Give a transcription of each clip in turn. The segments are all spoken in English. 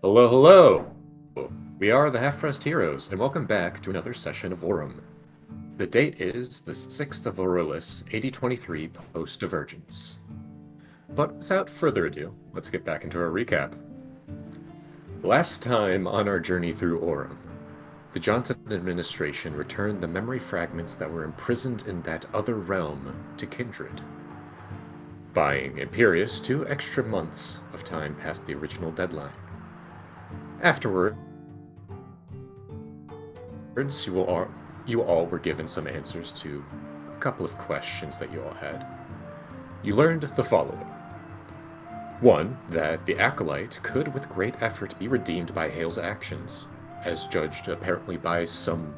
Hello, hello! We are the Half-Dressed Heroes, and welcome back to another session of Auram. The date is the 6th of Aurelius, 8023 post-Divergence. But without further ado, let's get back into our recap. Last time on our journey through Auram, the Johnson administration returned the memory fragments that were imprisoned in that other realm to Kindred, buying Imperius 2 extra months of time past the original deadline. Afterwards, you all were given some answers to a couple of questions that you all had. You learned the following. 1. That the Acolyte could with great effort be redeemed by Hale's actions, as judged apparently by some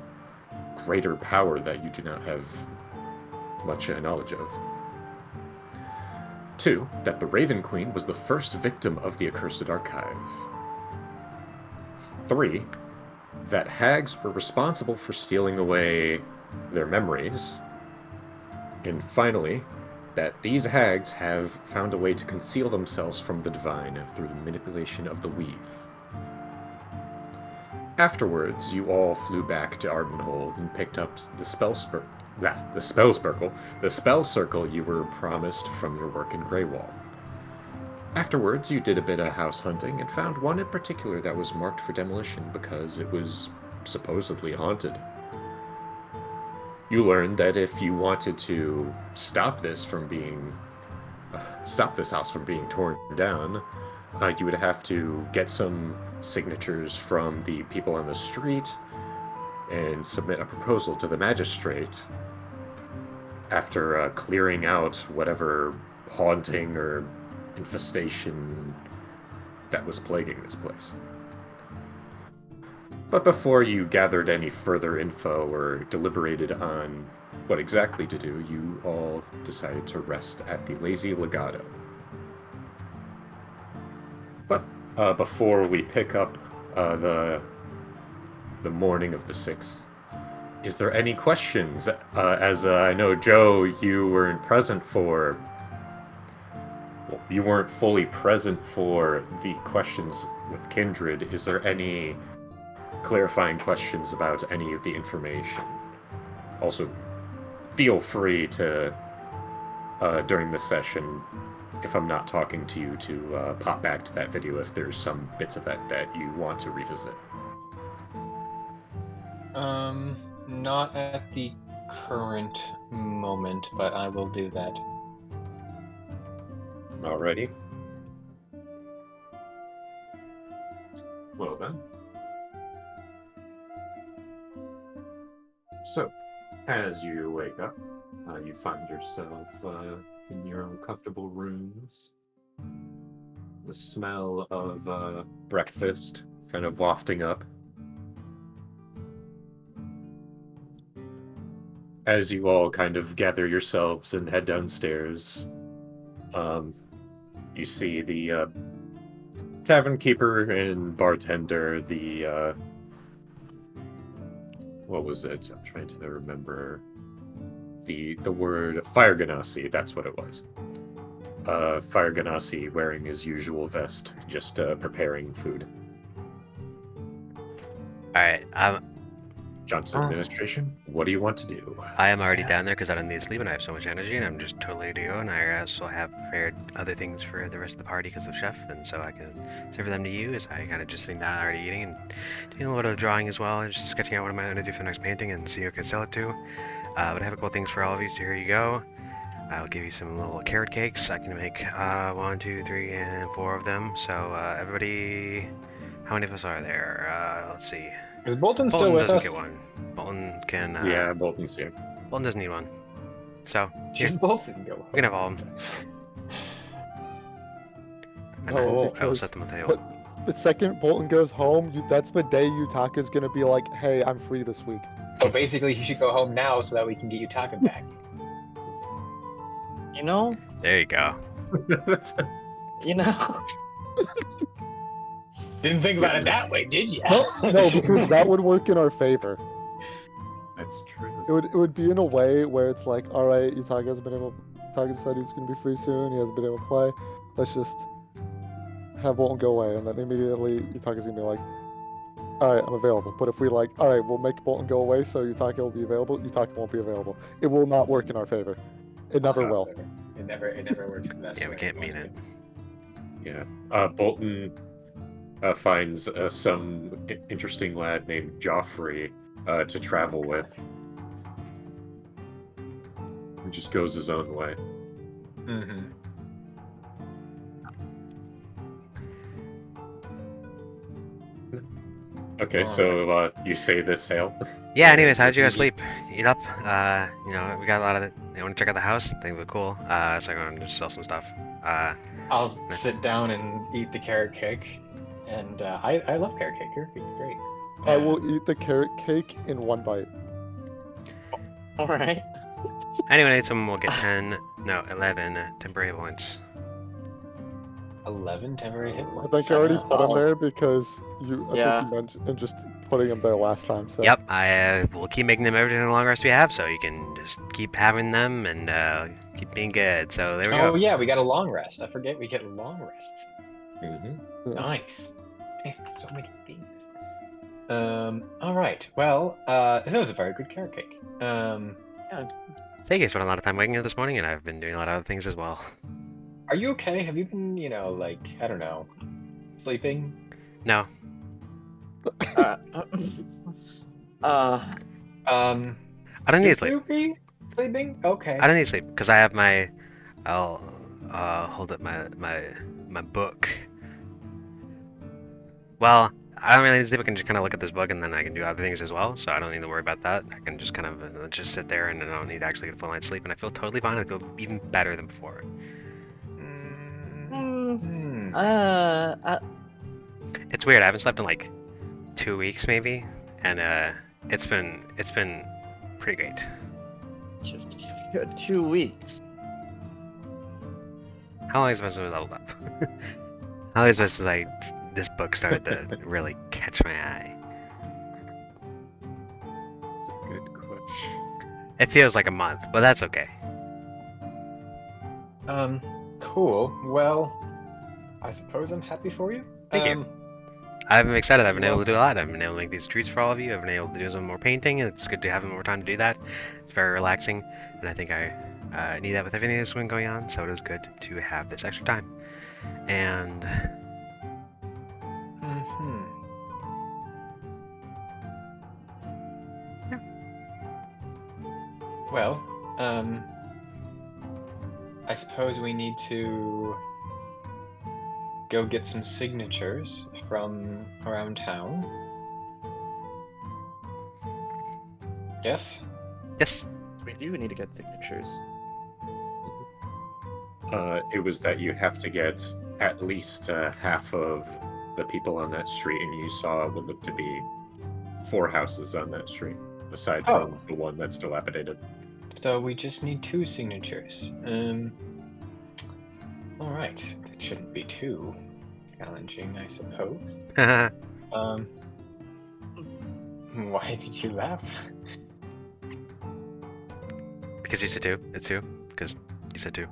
greater power that you do not have much knowledge of. 2. That the Raven Queen was the first victim of the Accursed Archive. 3. That hags were responsible for stealing away their memories. And finally, that these hags have found a way to conceal themselves from the divine through the manipulation of the weave. Afterwards, you all flew back to Ardenhold and picked up the spell circle you were promised from your work in Greywall. Afterwards, you did a bit of house hunting and found one in particular that was marked for demolition because it was supposedly haunted. You learned that if you wanted to stop this house from being torn down, you would have to get some signatures from the people on the street and submit a proposal to the magistrate after clearing out whatever haunting or infestation that was plaguing this place. But before you gathered any further info or deliberated on what exactly to do, you all decided to rest at the Lazy Legato. But before we pick up the morning of the 6th, is there any questions? As I know, Joe, you weren't fully present for the questions with Kindred. Is there any clarifying questions about any of the information? Also, feel free to, during the session, if I'm not talking to you, to pop back to that video if there's some bits of that you want to revisit. Not at the current moment, but I will do that. Alrighty. Well then. So, as you wake up, you find yourself in your own comfortable rooms. The smell of breakfast kind of wafting up. As you all kind of gather yourselves and head downstairs, you see the tavern keeper and bartender, what was it? I'm trying to remember the word Fire Ganassi, that's what it was. Fire Ganassi wearing his usual vest, just preparing food. Alright, Johnson administration, what do you want to do? I am already down there because I don't need sleep and I have so much energy and I'm just totally ready to go, and I also have prepared other things for the rest of the party because of Chef, and so I can serve them to you as I kind of just sitting down already eating and doing a little bit of drawing as well, and just sketching out what I'm going to do for the next painting and see who I can sell it to. But I have a couple things for all of you, so here you go. I'll give you some little carrot cakes. I can make 1, 2, 3, and 4 of them. So everybody, how many of us are there? Let's see. Is Bolton still with us? Bolton doesn't get one. Bolton can... yeah, Bolton's here. Bolton doesn't need one. So, here. Should Bolton go? We can have all of them. No, I will set them on the table. The second Bolton goes home, that's the day Utaka's gonna be like, hey, I'm free this week. So basically, he should go home now so that we can get Utaka back. You know? There you go. You know? Didn't think about it that way, did you? No, because that would work in our favor. That's true. It would be in a way where it's like, all right, Utaka decided he's gonna be free soon. He hasn't been able to play. Let's just have Bolton go away, and then immediately Yutaki's gonna be like, all right, I'm available. But if we like, all right, we'll make Bolton go away so Yutaki will be available, Yutaki won't be available. It will not work in our favor. It never will. It never works the best Yeah, we way. can't mean it. Yeah. Bolton finds some interesting lad named Joffrey to travel with. And just goes his own way. Mm-hmm. Okay, so you say this, Hale? Yeah, anyways, how did you guys sleep? Eat up? You know, we got a lot of it. You want to check out the house? Things look cool. So I'm going to just sell some stuff. I'll sit down and eat the carrot cake. And I love carrot cake. Carrot cake's great. I will eat the carrot cake in one bite. All right. Anyway, someone will get 11 temporary points. 11 temporary hit I points. think I already That's put him solid. there because I Yeah. think you mentioned and just putting him there last time. So. Yep, I will keep making them every the long rest we have, so you can just keep having them and keep being good. So there we Oh go. yeah, we got a long rest. I forget we get long rests. Mm-hmm. Nice. Man, so many things. All right. Well, that was a very good carrot cake. Thank you. Spent a lot of time waking up this morning, and I've been doing a lot of other things as well. Are you okay? Have you been, like, I don't know, sleeping? No, Uh, I don't need sleep. You be sleeping? Okay. I don't need sleep because I have my. I'll hold up my book. Well, I don't really need sleep. I can just kind of look at this book and then I can do other things as well. So I don't need to worry about that. I can just kind of just sit there and I don't need to actually get a full night's sleep. And I feel totally fine. I feel even better than before. Hmm. It's weird. I haven't slept in like 2 weeks maybe, and it's been pretty great. 2 weeks. How long has it been since we leveled up? How long has it been since this book started to really catch my eye? That's a good question. It feels like a month, but that's okay. Cool. Well, I suppose I'm happy for you. Thank you. I've been excited. I've been able to do a lot. I've been able to make these treats for all of you. I've been able to do some more painting. It's good to have more time to do that. It's very relaxing, and I think I need that with everything that's been going on. So it was good to have this extra time. And Mm-hmm. Well, I suppose we need to go get some signatures from around town. Yes? yes, We do need to get signatures. It was that you have to get at least half of the people on that street, and you saw what looked to be 4 houses on that street, aside from the one that's dilapidated. So we just need 2 signatures. Alright. That shouldn't be too challenging, I suppose. Why did you laugh? because you said 2. It's 2. Because you said 2.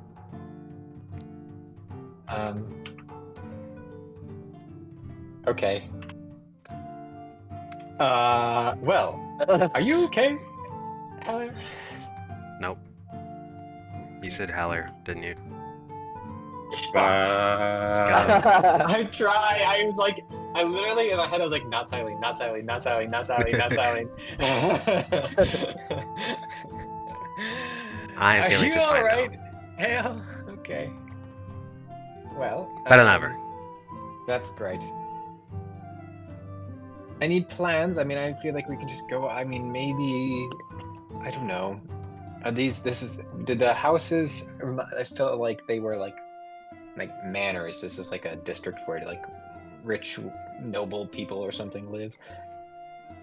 Okay. Well, are you okay, Heather? Nope. You said Haller, didn't you? I try. I was like, I literally in my head I was like, not silent, not silent, not silent, not silent, not silent. I am feeling Are you just fine now. alright? Hell, okay. Well, Better than ever. That's great. Any plans? I mean, I feel like we can just go. I mean, maybe I don't know. Are these? Did the houses? I felt like they were like manors. This is like a district where like rich, noble people or something live.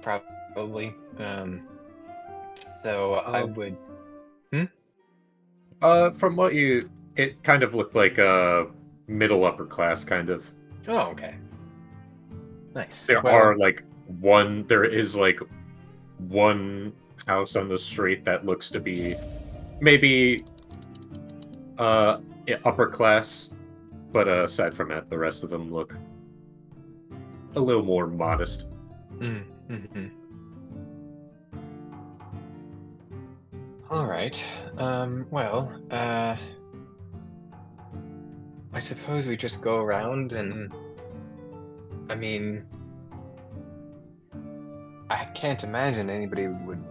Probably. So I would. From what it kind of looked like a middle upper class kind of. Oh, okay. Nice. There is like one house on the street that looks to be maybe upper class, But aside from that, the rest of them look a little more modest. Mm-hmm. All right. Well, I suppose we just go around and, I mean, I can't imagine anybody would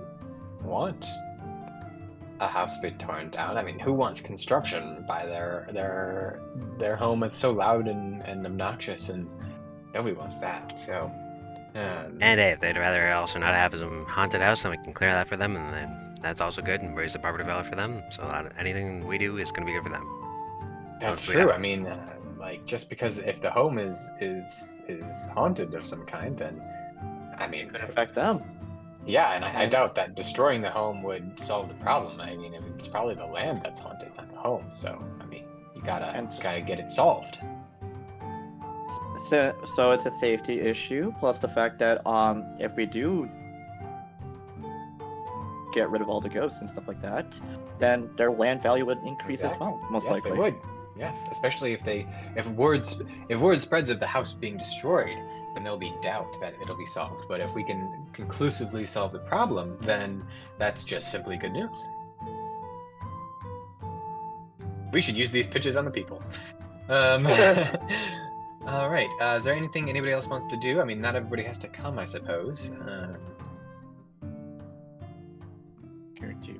want a house be torn down. I mean, who wants construction by their home? It's so loud and obnoxious, and nobody wants that. So, And hey, if they'd rather also not have some haunted house, then we can clear that for them, and then that's also good, and raise the property value for them. So anything we do is going to be good for them. that's Hopefully, true. yeah. I mean, like just because if the home is haunted of some kind, then I mean, Could affect them. yeah, and I doubt that destroying the home would solve the problem. I mean, it's probably the land that's haunted, not the home. So, I mean, you gotta get it solved. So it's a safety issue, plus the fact that if we do get rid of all the ghosts and stuff like that, then their land value would increase as well, most Yes, likely. they would. Yes, especially if word spreads of the house being destroyed, then there'll be doubt that it'll be solved. But if we can conclusively solve the problem, then that's just simply good news. We should use these pitches on the people. All right. Is there anything anybody else wants to do? I mean, not everybody has to come, I suppose. Guarantee.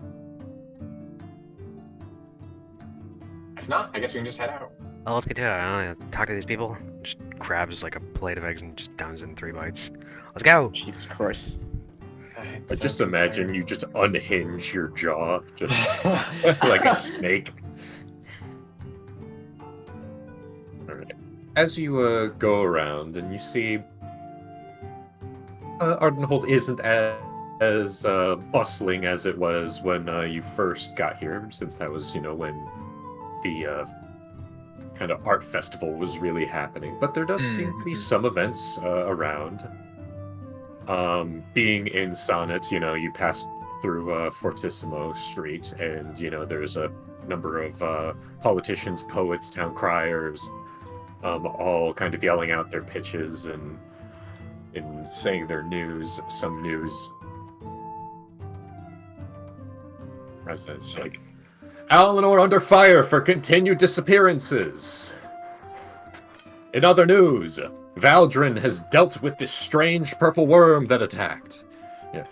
If not, I guess we can just head out. Well, let's get to it. I don't know, talk to these people. Just grabs like a plate of eggs and just downs it in 3 bites. Let's go! Jesus Christ. I just imagine you just unhinge your jaw, just like a snake. Alright. As you go around and you see Ardenhold isn't as bustling as it was when you first got here, since that was, when the kind of art festival was really happening. But there does seem to be some events around. Being in Sonnet, you pass through Fortissimo Street, and, there's a number of politicians, poets, town criers, all kind of yelling out their pitches and saying their news, some news. It's like, Eleanor under fire for continued disappearances. In other news, Valdrin has dealt with this strange purple worm that attacked. Yeah.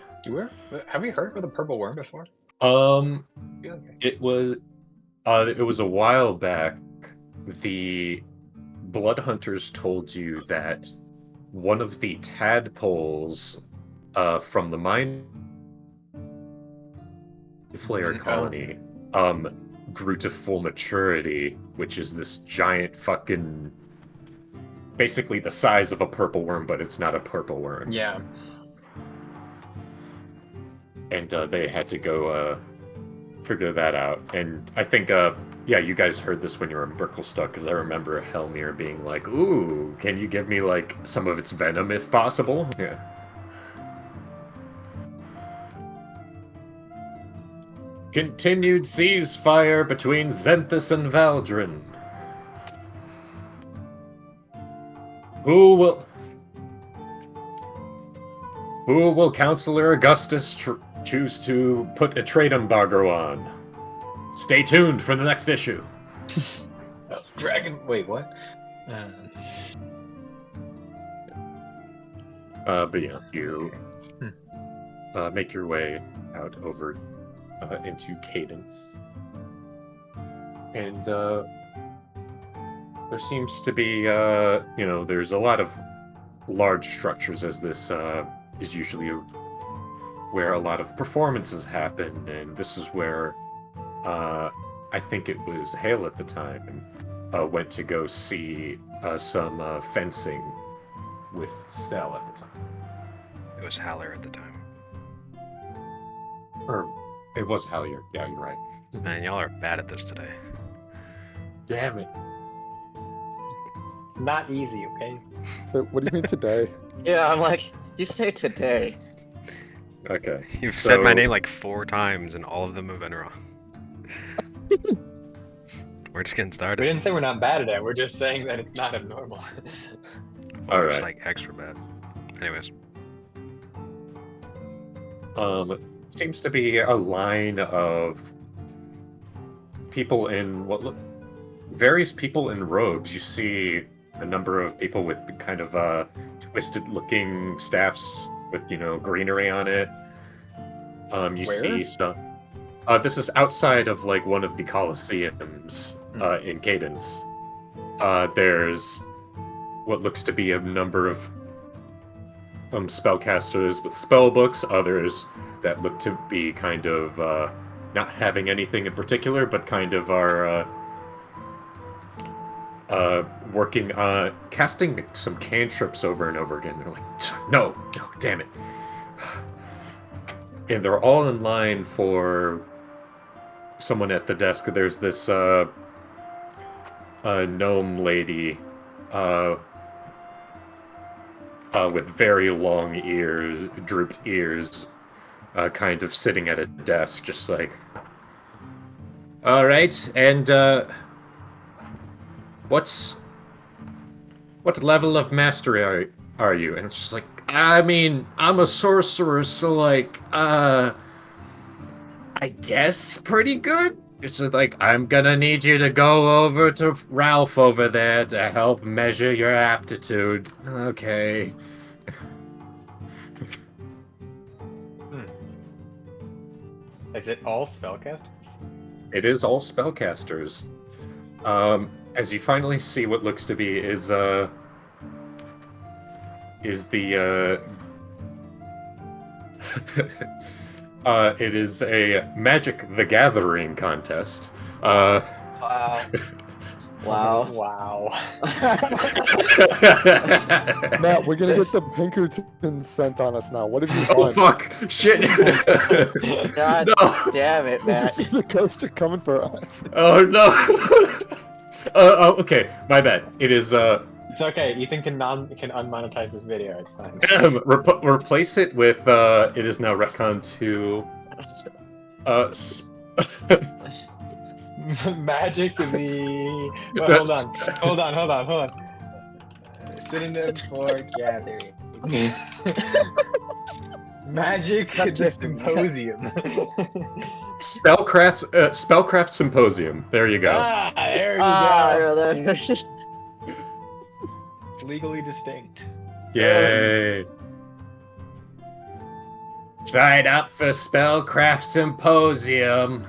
Have we heard of the purple worm before? It was a while back. The blood hunters told you that one of the tadpoles from the mind flayer colony grew to full maturity, which is this giant fucking, basically the size of a purple worm, but it's not a purple worm. Yeah. And they had to go figure that out. And I think, you guys heard this when you were in Birkelstock, because I remember Helmir being like, ooh, can you give me, like, some of its venom if possible? Yeah. Continued ceasefire between Xanthus and Valdrin. Who will Counselor Augustus choose to put a trade embargo on? Stay tuned for the next issue. Wait, what? But yeah, you make your way out over into Cadence. And there seems to be, there's a lot of large structures, as this is usually where a lot of performances happen, and this is where I think it was Hale at the time went to go see some fencing with Stell at the time. It was Haller at the time. Or it was Hallier. Yeah, you're right. Man, y'all are bad at this today. Damn it. Not easy, okay? So, what do you mean today? Yeah, I'm like, you say today. Okay. You've said my name like 4 times, and all of them have been wrong. We're just getting We started. didn't say we're not bad at it. We're just saying that it's not abnormal. Or just Alright. like extra bad. Anyways. Seems to be a line of people in what look various people in robes. You see a number of people with kind of twisted looking staffs with greenery on it. You Where? see some. This is outside of like one of the Colosseums in Cadence. There's what looks to be a number of spellcasters with spell books, others that look to be kind of not having anything in particular, but kind of are working on casting some cantrips over and over again. They're like, no, damn it. And they're all in line for someone at the desk. There's this gnome lady with very long ears, drooped ears, kind of sitting at a desk, just like, all right, and what level of mastery are you? And it's just like, I mean, I'm a sorcerer, so like, I guess pretty good. It's just like, I'm gonna need you to go over to Ralph over there to help measure your aptitude. Okay. Is it all spellcasters? It is all spellcasters. As you finally see what looks to be is the it is a Magic the Gathering contest. Wow. Wow. Wow. Matt, we're gonna get the Pinkerton sent on us now. What have you Oh done? fuck! Shit! God No! damn it, Did you Matt. see the ghosts are coming for us? Oh no! Okay, my bad. It is It's okay. Ethan can unmonetize this video. It's fine. replace it with it is now retcon to Magic the. Well, hold on. Synonym for gathering. Magic That's the just- Symposium. Spellcraft Symposium. There you go. There you Ah, go. there- Legally distinct. Yay! Sign up for Spellcraft Symposium.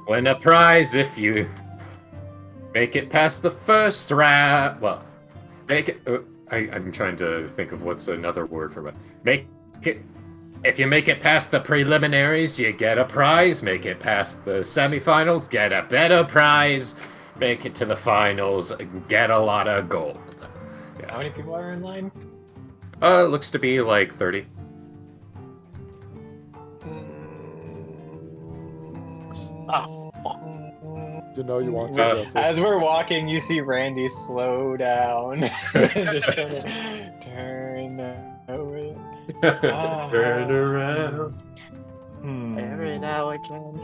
Win a prize if you make it past the first round. Well, make it. I'm trying to think of what's another word for it. Make it. If you make it past the preliminaries, you get a prize. Make it past the semifinals, get a better prize. Make it to the finals, get a lot of gold. How many people are in line? Looks to be like 30. Ah, fuck. You know you want to. Uh, Joseph. As we're walking, you see Randy slow down. Just kind of turn over. Turn around. Every now and again.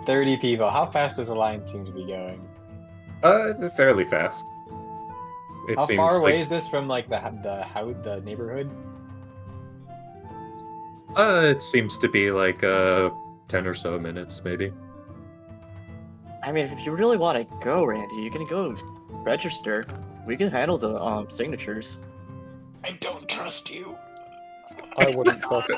30 people. How fast does the line seem to be going? Fairly fast. It How seems far away like is this from like the neighborhood? it seems to be like 10 or so minutes, maybe. I mean, if you really want to go, Randy, you can go register. We can handle the signatures. I don't trust you. I wouldn't trust me.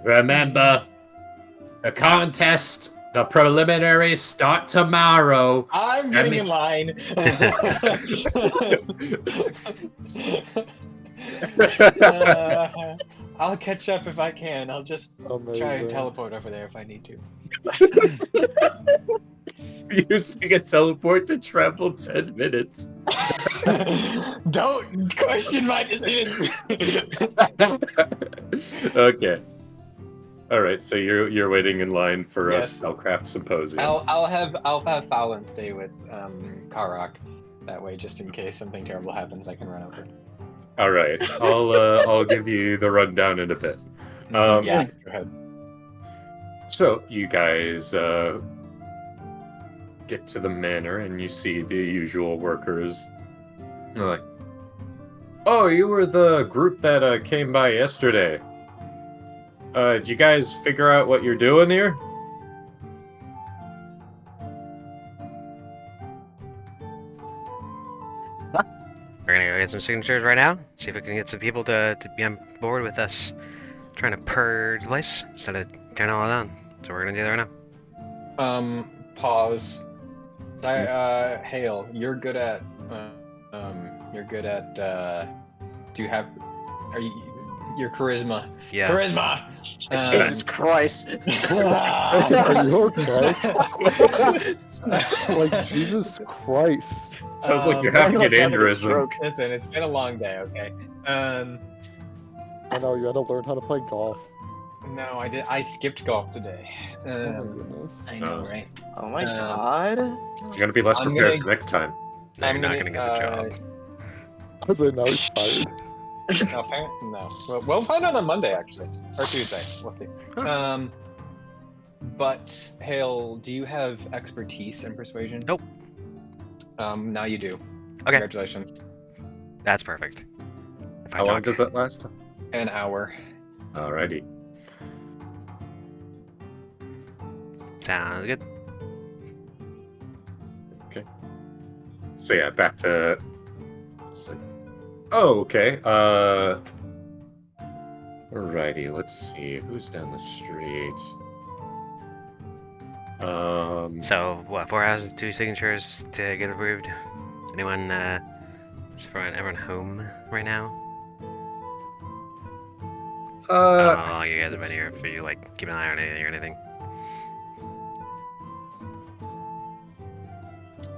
Remember, the contest, the preliminaries start tomorrow. I'm getting mean- in line. I'll catch up if I can. I'll just try and Amazing. teleport over there if I need to. Using a teleport to travel 10 minutes. Don't question my decisions. Okay. All right, so you're waiting in line for a Yes. Spellcraft Symposium. I'll have Fallon stay with Karok. That way, just in case something terrible happens, I can run over. All right, I'll give you the rundown in a bit. Yeah, go ahead. So you guys get to the manor and you see the usual workers. They're like, "Oh, you were the group that came by yesterday. Did you guys figure out what you're doing here?" We're gonna go get some signatures right now. See if we can get some people to be on board with us trying to purge the place instead of tearing it all down. So we're gonna do that right now. Pause. Hale, you're good at. Do you have? Are you? Your charisma. Yeah. Charisma. Jesus Christ. Are you okay? Like, Jesus Christ. Sounds like you're Um, having an Everyone's having a aneurysm. stroke. Listen, it's been a long day. Okay. I know, you had to learn how to play golf. No, I did. I skipped golf today. Oh my goodness. I know, Oh. right? Oh my Um, god. You're gonna be less I'm prepared gonna- for next time. No, you're I'm not gonna, gonna get the job. I was like, now he's fired. No. Well, we'll find out on Monday, actually, or Tuesday. We'll see. Huh. But Hale, do you have expertise in persuasion? Nope. Now you do. Okay. Congratulations. That's perfect. If I How long talk- does that last? An hour. Alrighty. Sounds good. So yeah, back to. Oh, okay. Alrighty. Let's see who's down the street. So what? 4 hours, 2 signatures to get approved. Anyone? Just for everyone home right now. I don't know how long you guys have been here. For you, like, keep an eye on anything or anything.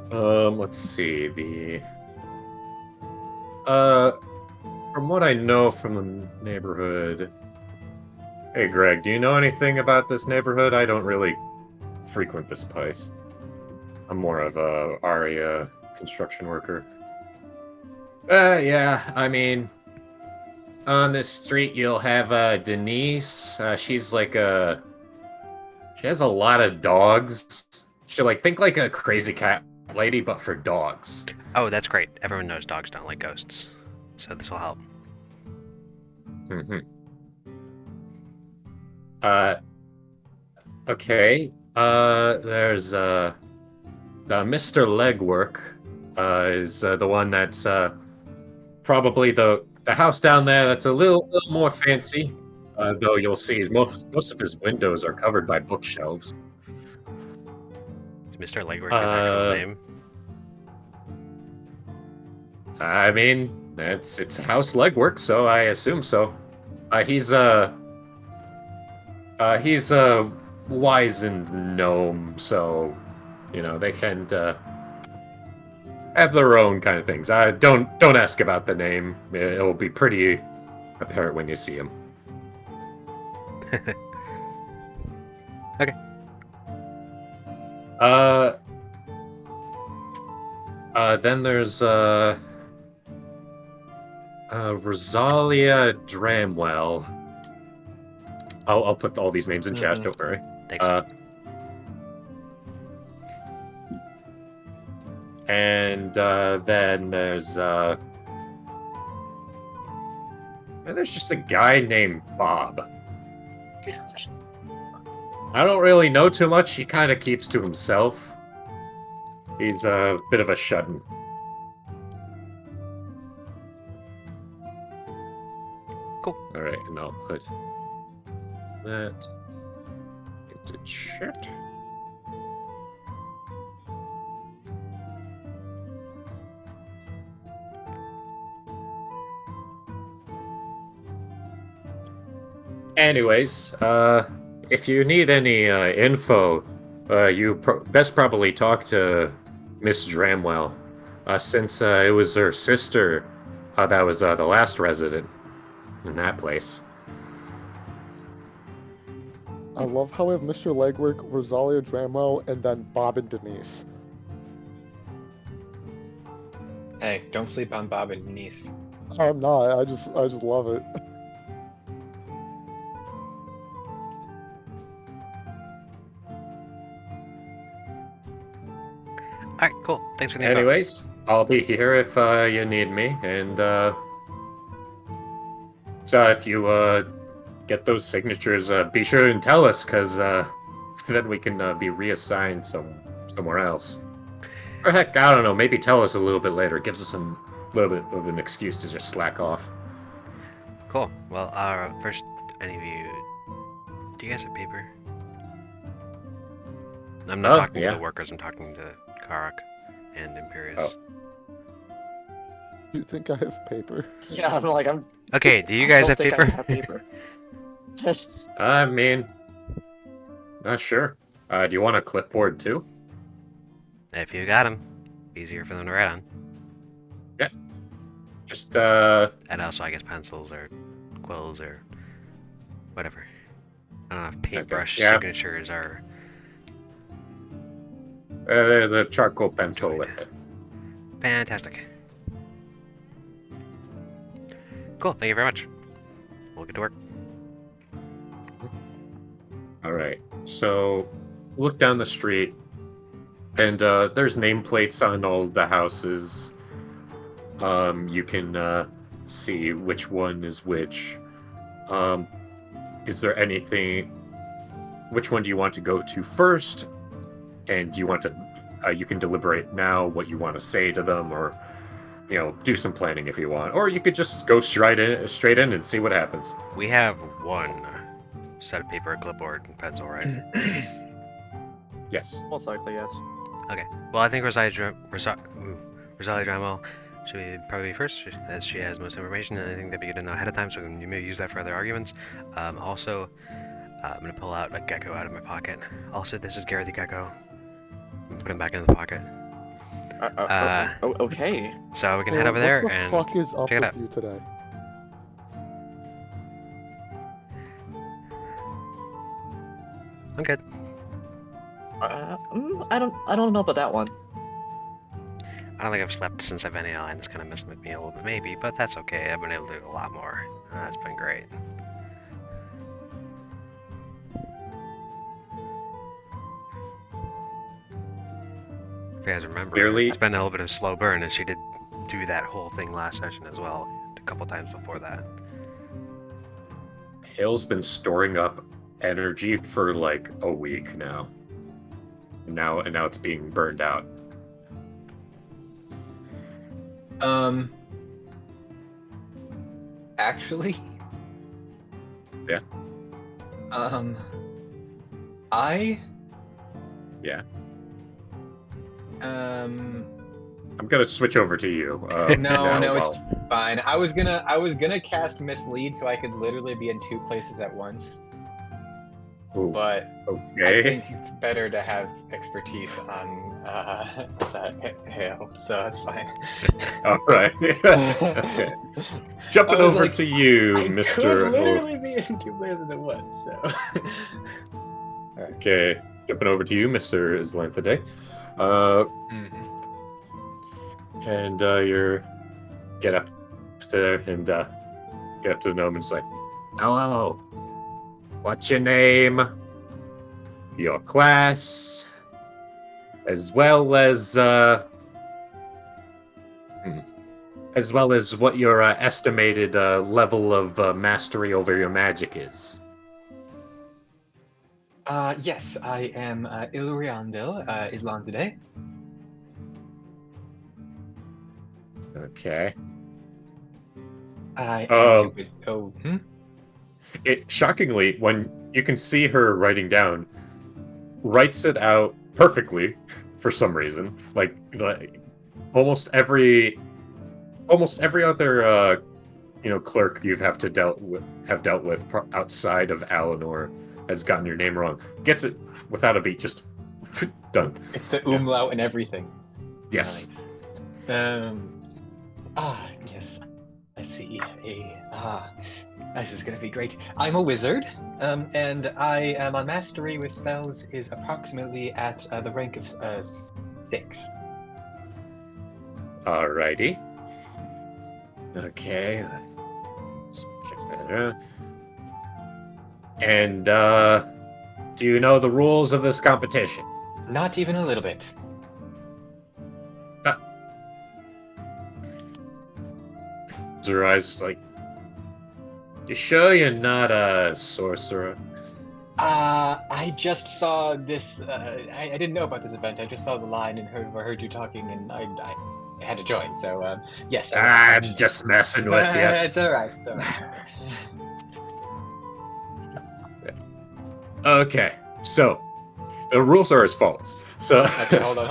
Let's see. From what I know from the neighborhood. Hey, Greg, do you know anything about this neighborhood? I don't really frequent this place. I'm more of a ARIA construction worker. Yeah, I mean, on this street you'll have Denise. She's like she has a lot of dogs. She think like a crazy cat lady, but for dogs. Oh, that's great. Everyone knows dogs don't like ghosts, so this will help. Mm-hmm. Okay. There's Mr. Legwork is the one that's probably the house down there that's a little more fancy. Though you'll see most of his windows are covered by bookshelves. Is Mr. Legwork his actual name? I mean, it's House Legwork, so I assume so. He's a wizened gnome, so they tend to have their own kind of things. Don't ask about the name. It will be pretty apparent when you see him. Okay. Then there's Rosalia Dramwell. I'll put all these names in chat. Don't worry. Thanks. And then there's just a guy named Bob. I don't really know too much. He kind of keeps to himself. He's a bit of a shut-in. Cool. All right, and I'll put that into chat. Anyways, if you need any info, you best probably talk to Miss Dramwell, since it was her sister that was the last resident in that place. I love how we have Mr. Legwork, Rosalia Dramwell, and then Bob and Denise. Hey, don't sleep on Bob and Denise. I'm not. I just love it. Alright, cool. Thanks for the info. Anyways, I'll be here if you need me, and so if you get those signatures, be sure and tell us, because then we can be reassigned somewhere else. Or heck, I don't know, maybe tell us a little bit later. It gives us a little bit of an excuse to just slack off. Cool. Well, first, any of you... Do you guys have paper? I'm not talking yeah. to the workers, I'm talking to Karak and Imperius. Oh. You think I have paper? Yeah, I'm. Okay, do you I guys don't have think paper? I have paper. I mean, not sure. Do you want a clipboard too? If you got them, easier for them to write on. Just, And also, I guess pencils or quills or whatever. I don't know if paintbrush yeah. signatures are... there's a charcoal pencil Good. with it. Fantastic. Cool, thank you very much. We'll get to work. Alright, so look down the street, and there's nameplates on all the houses. You can see which one is which. Is there anything... Which one do you want to go to first? And do you want to... you can deliberate now what you want to say to them, or, you know, do some planning if you want. Or you could just go straight in and see what happens. We have one set of paper, a clipboard, and pencil, right? Yes. Most likely, yes. Okay. Well, I think Rosalia Dramel should probably be first, as she has most information, and I think that'd be good to know ahead of time, so you may use that for other arguments. Also, I'm going to pull out a gecko out of my pocket. Also, this is Gary the Gecko. Put him back in the pocket. Okay. So we can head over there What the and fuck is up check it with out. you today? I'm good. I don't know about that one. I don't think I've slept since I've been ill, and it's kind of messing with me a little bit, maybe, but that's okay. I've been able to do a lot more. That's been great. If you guys remember, Clearly- it's been a little bit of a slow burn, and she did do that whole thing last session as well, a couple times before that. Hill's been storing up energy for like a week now. And now it's being burned out. Actually. Yeah. I. Yeah. Um. I'm gonna switch over to you. No, now no, it's while- fine. I was gonna cast Mislead so I could literally be in two places at once. Ooh, But I okay. think it's better to have expertise on hail, so that's fine. All right. Okay. Jumping I was over like, to you, I Mr. could literally be in two places at once, so. Okay, jumping over to you, Mr. Islanthidae. And you're get up there and get up to the gnome and say, "Hello. What's your name? Your class, as well as what your estimated level of mastery over your magic is." Yes, I am Ilriandel, Islanzade. Okay. I Um, am It shockingly, when you can see her writing down, writes it out perfectly for some reason. Like almost every other clerk you've dealt with outside of Alinor has gotten your name wrong. Gets it without a beat, just done. It's the umlaut and everything. Yes. Nice. Yes. I see. This is gonna be great. I'm a wizard, and I my mastery with spells is approximately at the rank of 6. Alrighty. Okay. Let's check that out. And do you know the rules of this competition? Not even a little bit. Her eyes like, you sure you're not a sorcerer? I just saw this. I didn't know about this event. I just saw the line and heard you talking, and I had to join. So yes. I'm just messing with you. It's alright. It's alright. Okay, so the rules are as follows. So Okay, hold on.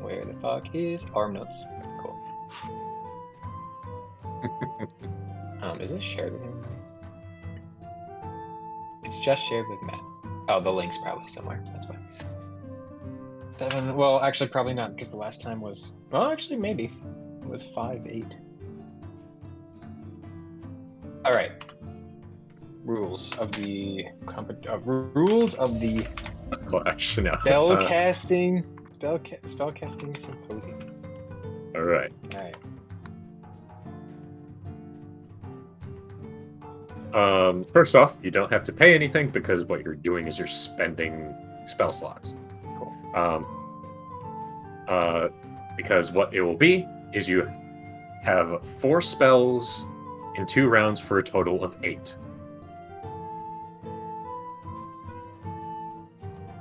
Where the fuck is Auram notes? Cool. Is this shared with him? It's just shared with Matt. Oh, the link's probably somewhere. That's fine. 7. Well, actually, probably not because the last time was. Well, actually, maybe it was 5-8. All right. Rules of the Clash, no. spellcasting symposium. All right. All right. First off, you don't have to pay anything because what you're doing is you're spending spell slots. Cool. Because what it will be is you have 4 spells in 2 rounds for a total of 8.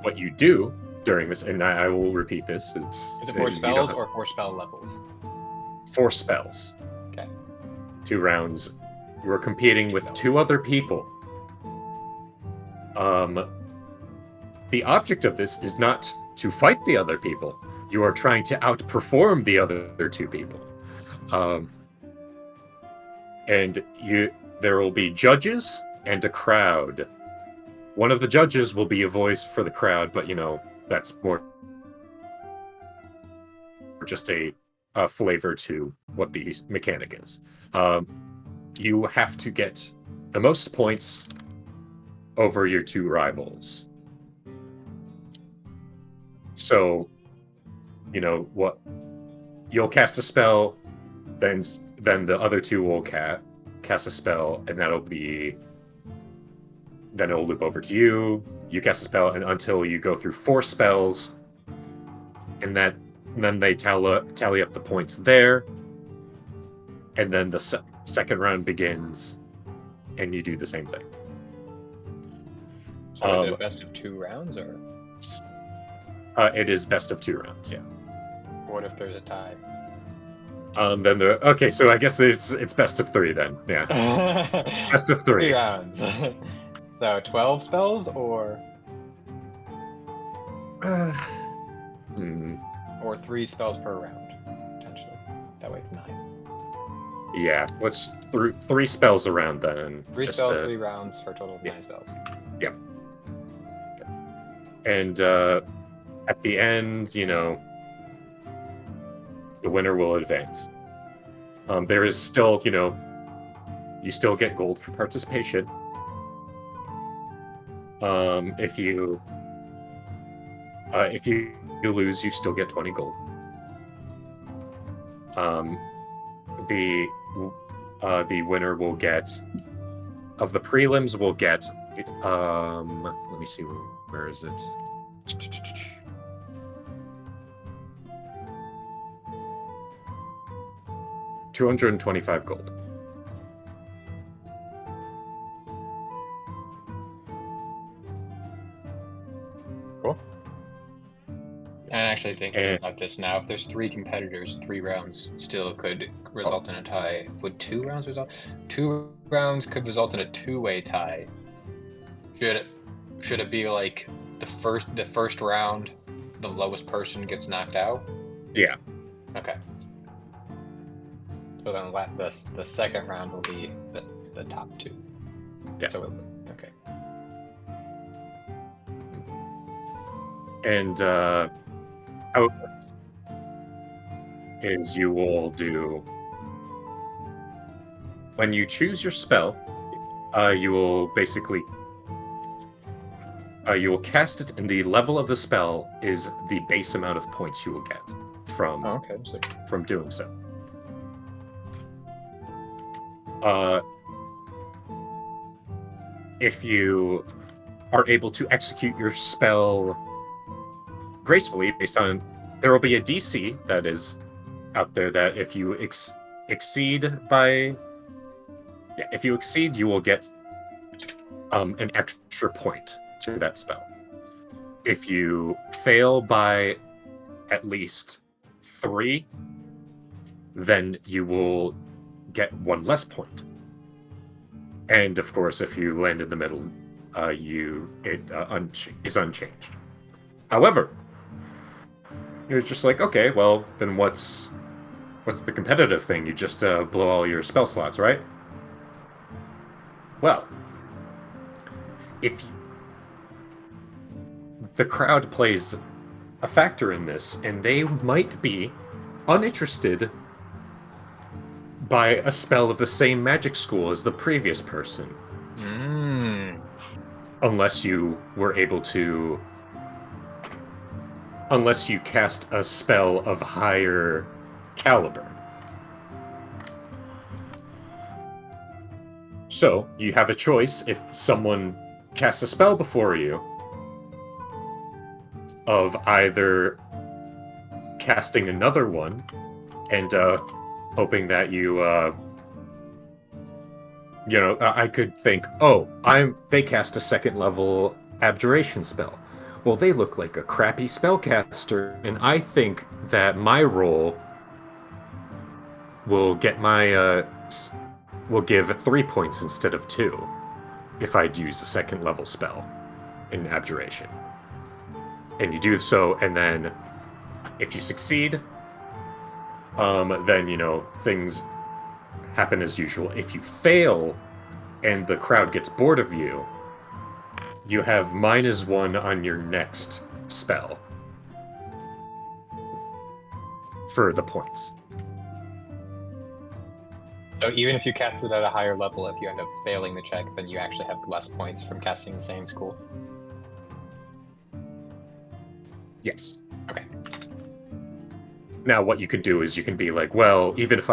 What you do during this, and I will repeat this, Is it 4 spells or 4 spell levels? 4 spells. Okay. 2 rounds. We're competing with 2 other people. The object of this is not to fight the other people. You are trying to outperform the other 2 people. And there will be judges and a crowd. One of the judges will be a voice for the crowd, but that's more just a flavor to what the mechanic is. You have to get the most points over your 2 rivals. So, what you'll cast a spell, then the other 2 will cast a spell, and then it'll loop over to you. You cast a spell, and until you go through 4 spells, and then they tally up the points there, and then the second round begins, and you do the same thing. So is it a best of 2 rounds, or? It is best of 2 rounds, yeah. What if there's a tie? Okay, so I guess it's best of 3 then, yeah. Best of 3. 3 rounds. So 12 spells, or? Or 3 spells per round, potentially. That way it's 9. Yeah, let's 3 spells around then. 3 spells, 3 rounds for a total of 9 spells. Yep. And at the end, the winner will advance. There is still, you still get gold for participation. If you lose, you still get 20 gold. The winner will get, of the prelims will get, let me see, where is it? 225 gold. Cool. I'm actually thinking about this now. If there's 3 competitors, 3 rounds still could result in a tie. Would 2 rounds result? 2 rounds could result in a 2-way tie. Should it be like the first round, the lowest person gets knocked out? Yeah. Okay. So then the second round will be the top 2. Yeah. So okay. And how it works is you will do, when you choose your spell, you will basically You will cast it, and the level of the spell is the base amount of points you will get from Oh, okay. So, from doing so. If you are able to execute your spell gracefully, based on there will be a DC that is out there that if you exceed by, if you exceed, you will get an extra point to that spell. If you fail by at least 3, then you will get 1 less point. And of course, if you land in the middle, it is unchanged. However, you're just like, okay, well, then what's the competitive thing? You just blow all your spell slots, right? Well, if the crowd plays a factor in this, and they might be uninterested by a spell of the same magic school as the previous person. Unless you were able to... Unless you cast a spell of higher caliber. So, you have a choice if someone casts a spell before you of either casting another one and hoping that you I could think, oh, they cast a 2nd level abjuration spell. Well, they look like a crappy spellcaster, and I think that my roll will get will give 3 points instead of 2 if I'd use a 2nd level spell in abjuration. And you do so, and then if you succeed, then things happen as usual. If you fail and the crowd gets bored of you, you have -1 on your next spell for the points. so even if you cast it at a higher level, if you end up failing the check, then you actually have less points from casting the same school. Yes. Okay. Now what you could do is you can be like, well, even if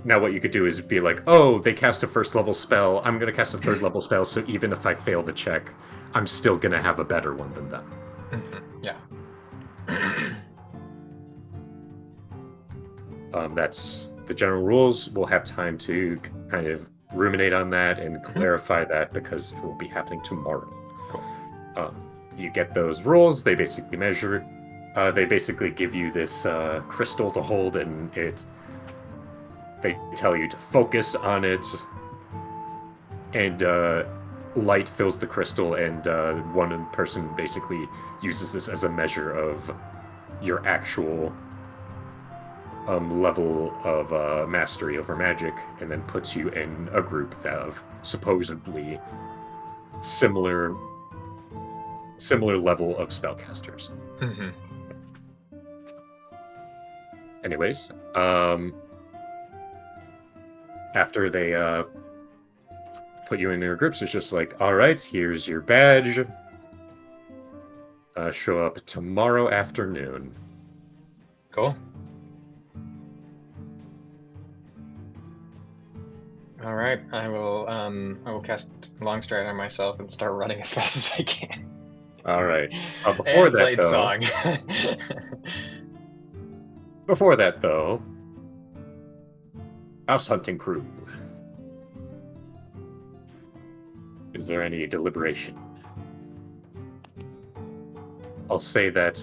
now what you could do is be like, oh, they cast a 1st level spell, I'm going to cast a 3rd level spell, so even if I fail the check, I'm still going to have a better one than them. Yeah. That's the general rules. We'll have time to kind of ruminate on that and clarify that because it will be happening tomorrow. Cool. You get those rules, they basically measure, they basically give you this crystal to hold, and they tell you to focus on it, and light fills the crystal, and one person basically uses this as a measure of your actual level of mastery over magic, and then puts you in a group of supposedly similar level of spellcasters. Anyways, after they put you in their groups, it's just like, all right, here's your badge. Show up tomorrow afternoon. Cool. All right, I will cast Longstride on myself and start running as fast as I can. All right. Before and that, played though, song. Before that, though, house hunting crew. Is there any deliberation? I'll say that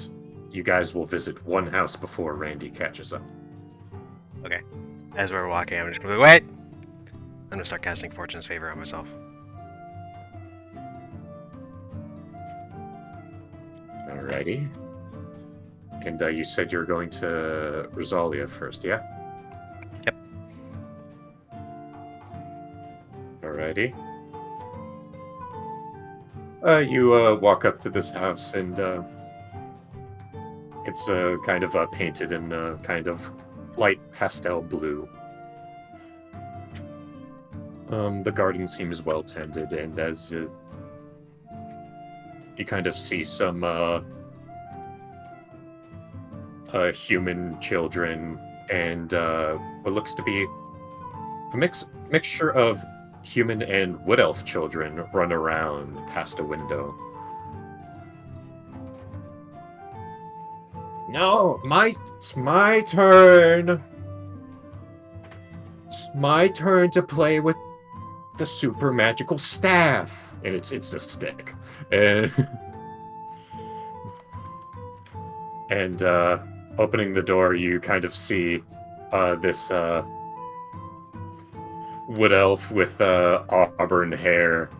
you guys will visit one house before Randy catches up. Okay. As we're walking, I'm just gonna be wait. I'm gonna start casting Fortune's Favor on myself. Alrighty. And you said you were going to Rosalia first, yeah? Yep. Alrighty. You walk up to this house, and it's kind of painted in kind of light pastel blue. The garden seems well tended, and as you kind of see some human children and what looks to be a mixture of human and wood elf children run around past a window. No, it's my turn. It's my turn to play with the super magical staff, and it's a stick, and and opening the door, you kind of see this wood elf with auburn hair,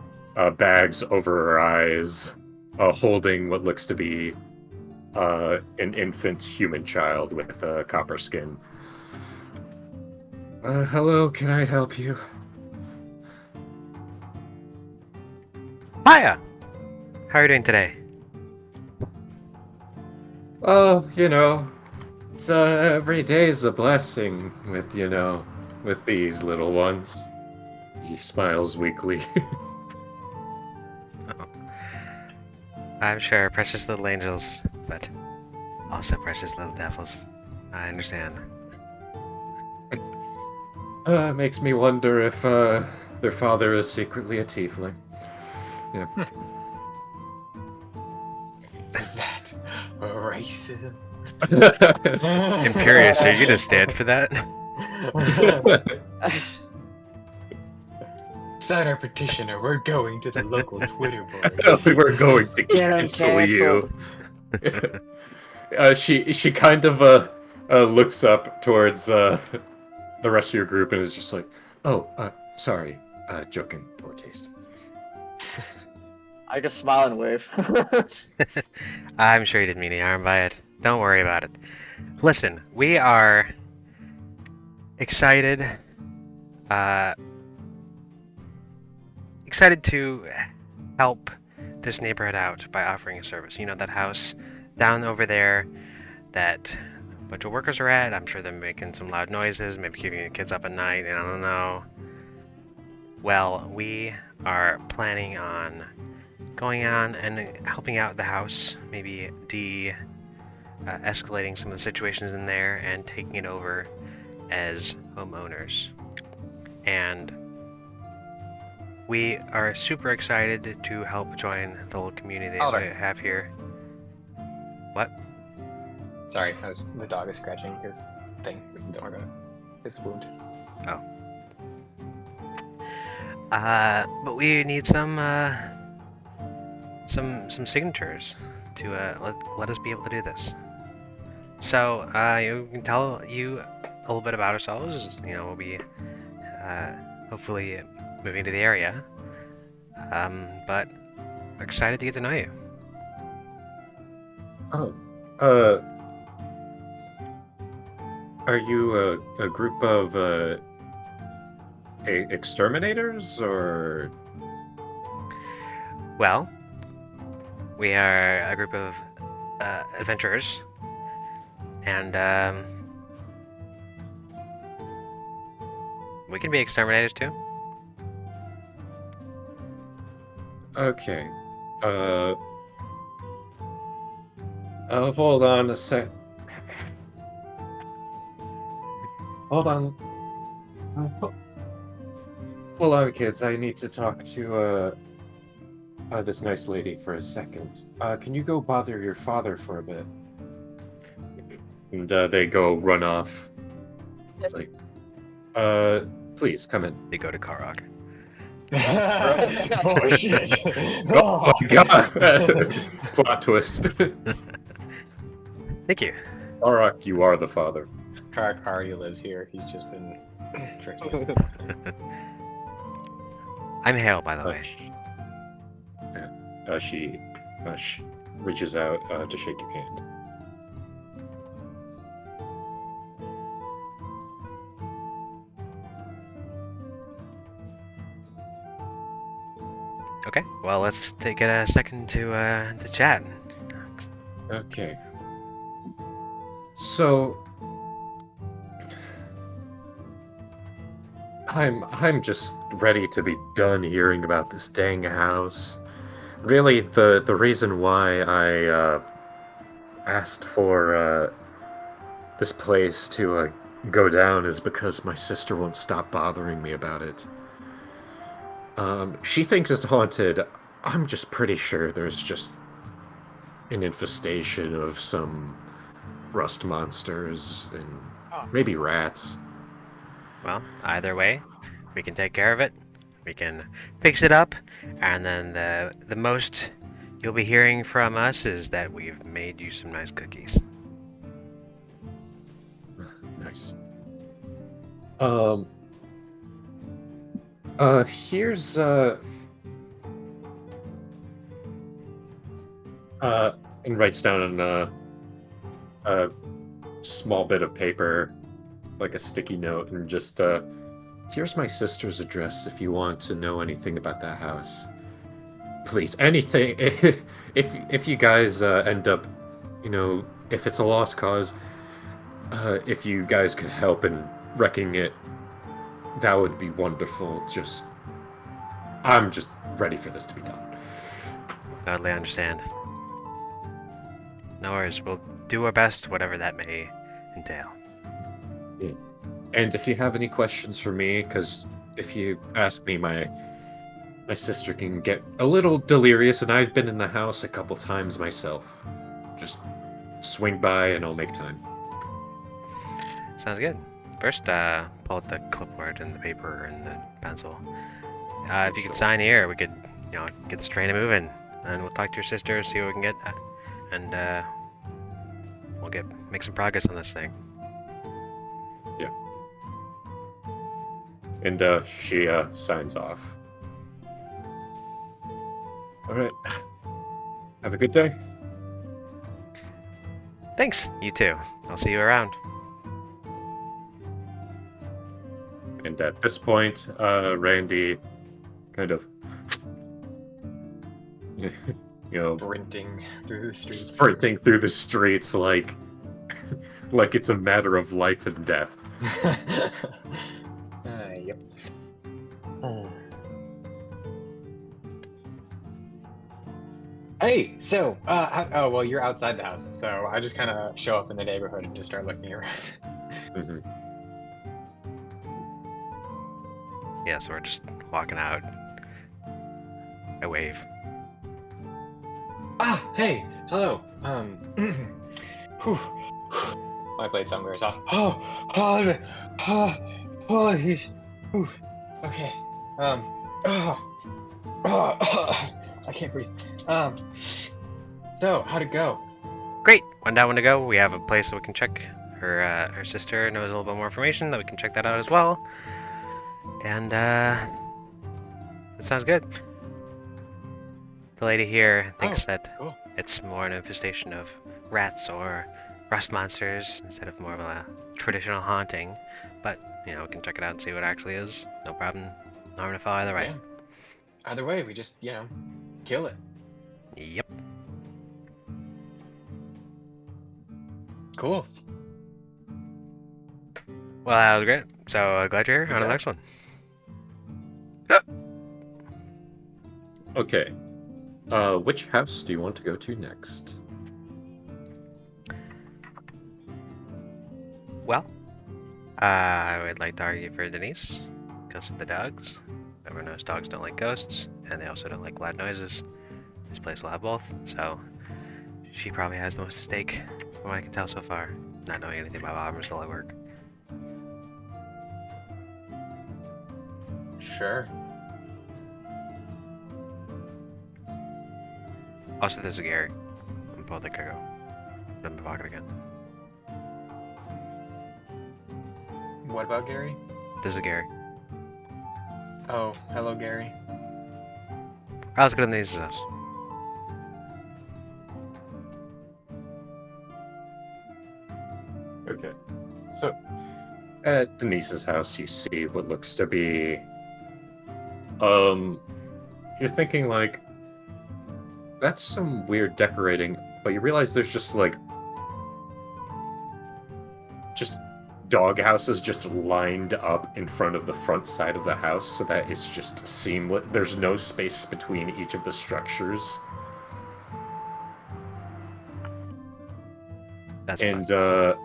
bags over her eyes, holding what looks to be an infant human child with copper skin. Hello, can I help you? Hiya! How are you doing today? Oh, it's every day is a blessing with, with these little ones. He smiles weakly. I'm sure, precious little angels, but also precious little devils. I understand. Makes me wonder if their father is secretly a tiefling. Yeah. Is that racism? Imperious, are you gonna stand for that? Sign our petition or we're going to the local Twitter board. We were going to Get 'em cancel you. canceled. She kind of looks up towards the rest of your group and is just like, "Oh, sorry, joking, poor taste." I just smile and wave. I'm sure you didn't mean any harm by it. Don't worry about it. Listen, we are excited. Excited to help this neighborhood out by offering a service. You know that house down over there that a bunch of workers are at? I'm sure they're making some loud noises, maybe keeping the kids up at night, I don't know. Well, we are planning on going on and helping out the house, maybe escalating some of the situations in there and taking it over as homeowners. And we are super excited to help join the little community that we have here. What? Sorry, the dog is scratching his thing. Don't worry about it. His wound. Oh. But we need some signatures to let us be able to do this. So you can tell you a little bit about ourselves. We'll be hopefully moving to the area, but excited to get to know you. Oh, are you a group of exterminators, or? Well, we are a group of adventurers, and we can be exterminators too. Okay. Hold on a sec. Hold on. Hold on, kids. I need to talk to this nice lady for a second. Can you go bother your father for a bit? And they go run off. It's like, please come in. They go to Karok. Oh shit! Oh my god! Plot twist. Thank you. Arak, you are the father. Karak already lives here. He's just been tricky. I'm Hale, by the way. She reaches out to shake your hand. Okay, well, let's take a second to chat. Okay. So I'm just ready to be done hearing about this dang house. really, the reason why I asked for this place to go down is because my sister won't stop bothering me about it. She thinks it's haunted. I'm just pretty sure there's just an infestation of some rust monsters and maybe rats. Well, either way, we can take care of it. We can fix it up, and then the most you'll be hearing from us is that we've made you some nice cookies. Nice. Here's and writes down on a small bit of paper, like a sticky note, and just here's my sister's address if you want to know anything about that house. Please, anything. If you guys end up, if it's a lost cause, if you guys could help in wrecking it, that would be wonderful. I'm just ready for this to be done. Totally understand. No worries, we'll do our best, whatever that may entail. Yeah. And if you have any questions for me, because if you ask me, my sister can get a little delirious, and I've been in the house a couple times myself. Just swing by and I'll make time. Sounds good. First, pull out the clipboard and the paper and the pencil. If you could sign here, we could, get this train moving. And we'll talk to your sister, see what we can get, and we'll make some progress on this thing. Yeah. And she signs off. All right. Have a good day. Thanks. You too. I'll see you around. And at this point, Randy kind of, Sprinting through the streets. sprinting through the streets like it's a matter of life and death. Yep. Hey, so, oh, well, you're outside the house, so I just kind of show up in the neighborhood and just start looking around. Mm-hmm. Yeah, so we're just walking out. I wave. Ah, hey, hello. Whew. My blade song wears off. He's. Okay. I can't breathe. So how'd it go? Great. One down, one to go. We have a place that we can check. Her sister knows a little bit more information that we can check that out as well. And it sounds good. The lady here thinks that cool. it's more an infestation of rats or rust monsters instead of more of a traditional haunting. But, we can check it out and see what it actually is. No problem. No harm to foul either way. Yeah. Either way, we just, kill it. Yep. Cool. Well, that was great. So glad you're here. On to the Okay. next one. Okay. Which house do you want to go to next? Well, I would like to argue for Denise because of the dogs. Everyone knows dogs don't like ghosts, and they also don't like loud noises. This place will have both, so she probably has the most at stake, from what I can tell so far, not knowing anything about Auram still at work. Sure. Also, this is Gary. I'm both a go. I'm in my pocket again. What about Gary? This is Gary. Oh, hello, Gary. Let's go to Denise's house. Okay. So, at Denise's house, you see what looks to be. You're thinking, like, that's some weird decorating, but you realize there's just dog houses just lined up in front of the front side of the house so that it's just seamless. There's no space between each of the structures. That's And fun.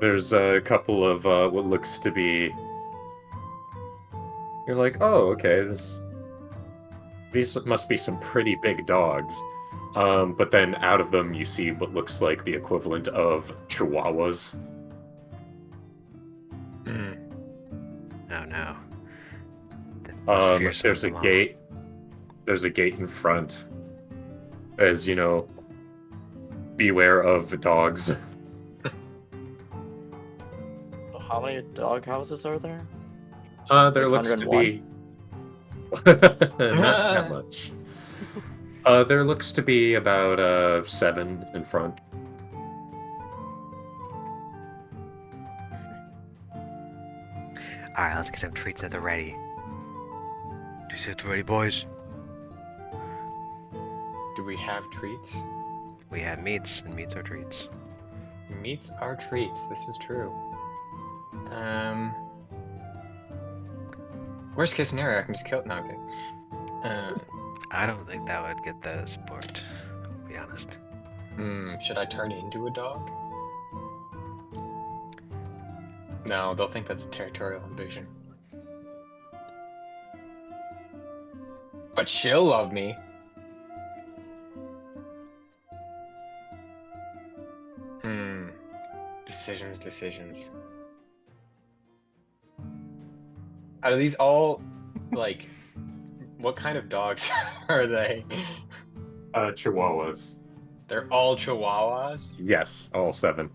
there's a couple of what looks to be. You're like, oh, okay, these must be some pretty big dogs. But then out of them, you see what looks like the equivalent of chihuahuas. Hmm. Oh no. That's fearsome There's a alone. gate. There's a gate in front. As you know, beware of dogs. So how many dog houses are there? There like looks to 101? be not that much. There looks to be about 7 in front. Alright, let's get some treats at the ready. Just at the ready, boys. Do we have treats? We have meats, and meats are treats. Meats are treats. This is true. Worst case scenario, I can just kill. No, okay. I don't think that would get the support, to be honest. Should I turn into a dog? No, they'll think that's a territorial invasion. But she'll love me. Decisions. Are these all, like, what kind of dogs are they? Chihuahuas. They're all chihuahuas? Yes, all 7.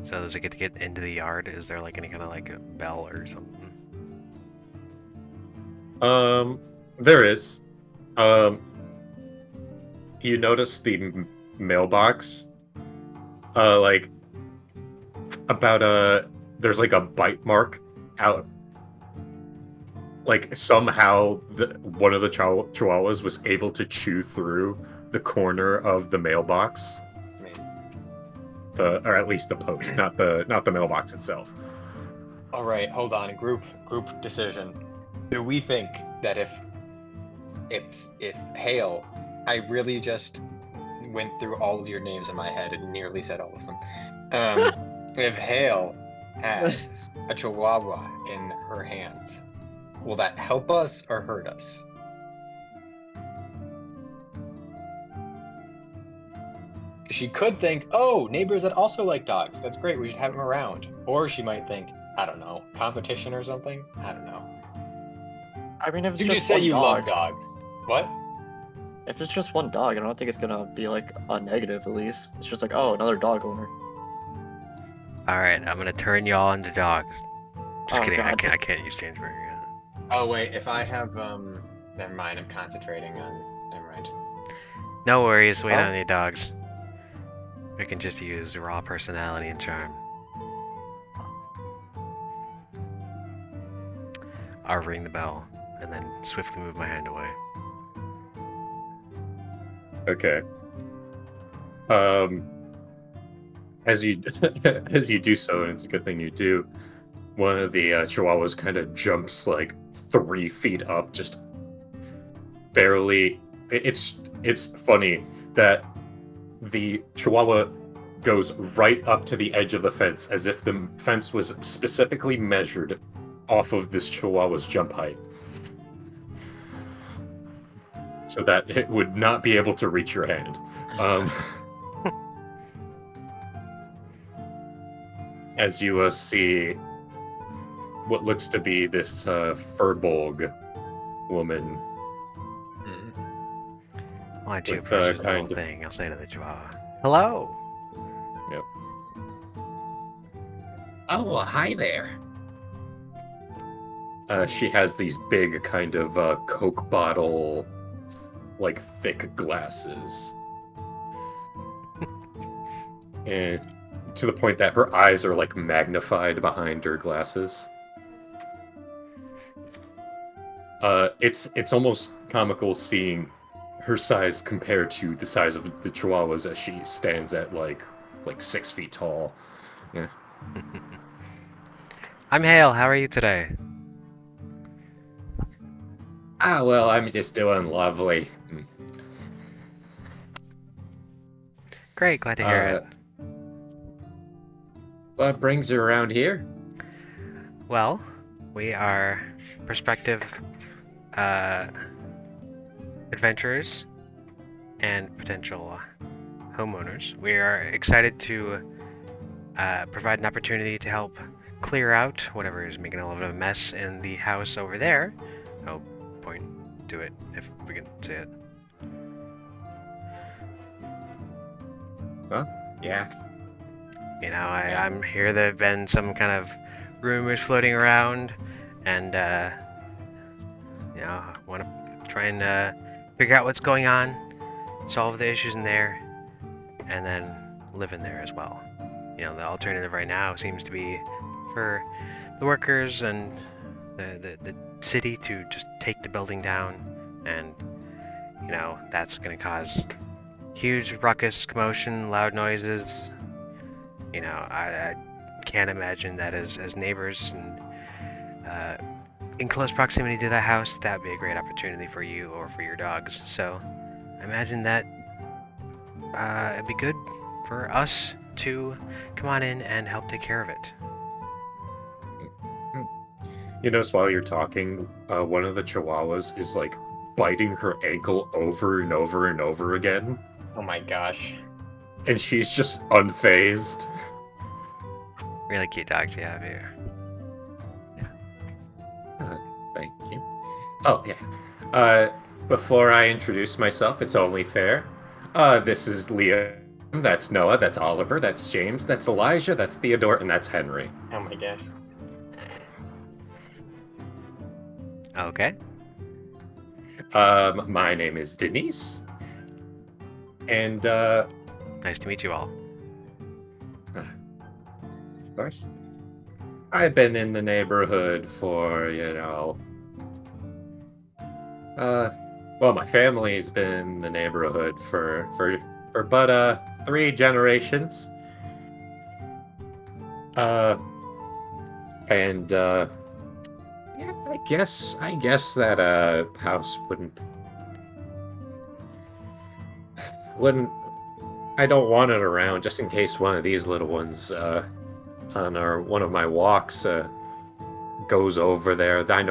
So does it get to get into the yard? Is there like any kind of like a bell or something? There is. You notice the mailbox. Like about there's like a bite mark out. Like somehow one of the chihuahuas was able to chew through the corner of the mailbox. I mean, Or at least the post, not the mailbox itself. all right, hold on. Group decision. Do we think that if Hale, I really just went through all of your names in my head and nearly said all of them. If Hale has a chihuahua in her hands, will that help us or hurt us? She could think, oh, neighbors that also like dogs. That's great. We should have them around. Or she might think, I don't know, competition or something. I don't know. I mean, if it's You just just say one you dog, love dogs. What? if it's just one dog, I don't think it's gonna be like a negative. At least it's just like, oh, another dog owner. Alright, I'm gonna turn y'all into dogs. Just Oh, kidding, I God. can't use Changeberry yet. Oh wait, if I have never mind. I'm concentrating on. Never mind. No worries, we Oh. don't need dogs. We can just use raw personality and charm. I'll ring the bell, and then swiftly move my hand away. Okay. As you as you do so, and it's a good thing you do, one of the chihuahuas kind of jumps like 3 feet up, just barely. It's funny that the chihuahua goes right up to the edge of the fence, as if the fence was specifically measured off of this chihuahua's jump height, so that it would not be able to reach your hand. As you see what looks to be this Furbolg woman. Mhm. Why don't you With, approach this kind little of- thing? I'll say to the chihuahua. Hello! Oh, hi there. She has these big kind of Coke bottle, like thick glasses. And to the point that her eyes are like magnified behind her glasses. It's almost comical seeing her size compared to the size of the chihuahuas as she stands at like 6 feet tall. Yeah. I'm Hale. How are you today? Well, I'm just doing lovely. Great, glad to hear it. What brings you around here? Well, we are prospective adventurers and potential homeowners. We are excited to provide an opportunity to help clear out whatever is making a little bit of a mess in the house over there. I'll point to it if we can see it. Well, yeah. You know, I'm here. There have been some kind of rumors floating around, and you know, I want to try and figure out what's going on, solve the issues in there, and then live in there as well. You know, the alternative right now seems to be for the workers and the city to just take the building down, and you know, that's going to cause huge ruckus, commotion, loud noises. You know, I can't imagine that as neighbors and in close proximity to the house, that would be a great opportunity for you or for your dogs. So I imagine that it'd be good for us to come on in and help take care of it. You notice while you're talking, one of the chihuahuas is like biting her ankle over and over and over again, Oh my gosh. and she's just unfazed. Really cute dogs you have here. Thank you. Oh, yeah. Before I introduce myself, it's only fair. This is Leah. That's Noah. That's Oliver. That's James. That's Elijah. That's Theodore. And that's Henry. Oh my gosh. Okay. My name is Denise. And, Nice to meet you all. of course, I've been in the neighborhood for, you know... well, my family's been in the neighborhood for but 3 generations. And yeah, I guess that house wouldn't I don't want it around just in case one of these little ones on one of my walks goes over there. I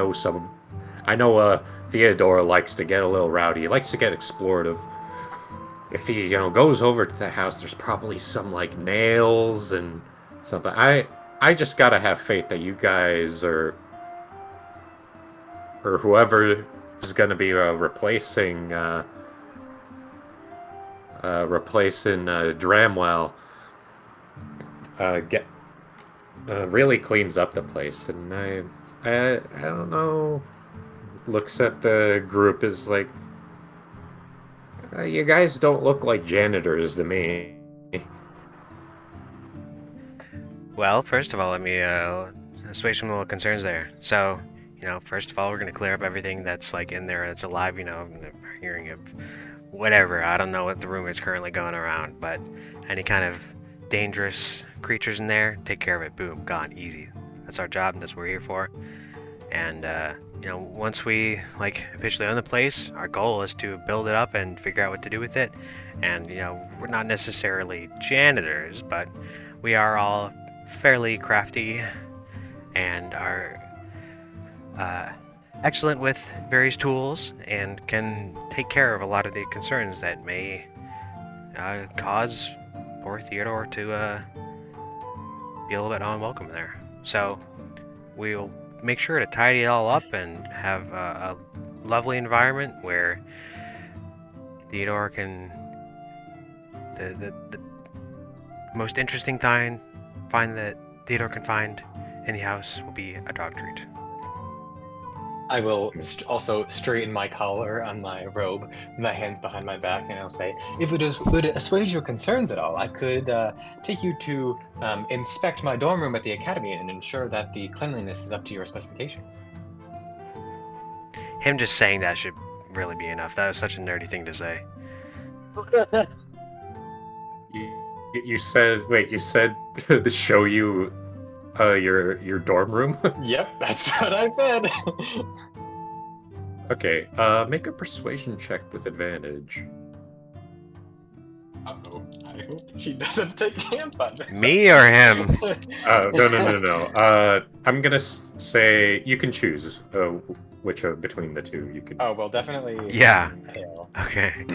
know Theodore likes to get a little rowdy. He likes to get explorative. If he, goes over to the house, there's probably some like nails and something. I just gotta have faith that you guys or whoever is gonna be replacing Dramwell really cleans up the place. And I don't know. Looks at the group is like, you guys don't look like janitors to me. Well, first of all, let me assuage some little concerns there. So, first of all, we're going to clear up everything that's like in there that's alive, hearing of whatever. I don't know what the rumor is currently going around, but any kind of dangerous creatures in there, take care of it. Boom, gone, easy. That's our job, that's what we're here for. And, once we, officially own the place, our goal is to build it up and figure out what to do with it. And, we're not necessarily janitors, but we are all fairly crafty and are excellent with various tools and can take care of a lot of the concerns that may cause poor Theodore to be a little bit unwelcome there. So we'll make sure to tidy it all up and have a lovely environment where Theodore can the most interesting find that Theodore can find in the house will be a dog treat. I will also straighten my collar on my robe, my hands behind my back, and I'll say, if it would assuage your concerns at all, I could take you to inspect my dorm room at the academy and ensure that the cleanliness is up to your specifications. Him just saying that should really be enough. That was such a nerdy thing to say. You said wait. You said to show you your dorm room. Yep, that's what I said. Okay. Make a persuasion check with advantage. Uh-oh. I hope she doesn't take camp on this. Me or him? No. I'm gonna say you can choose which between the two you can. Oh well, definitely. Yeah. Hail. Okay.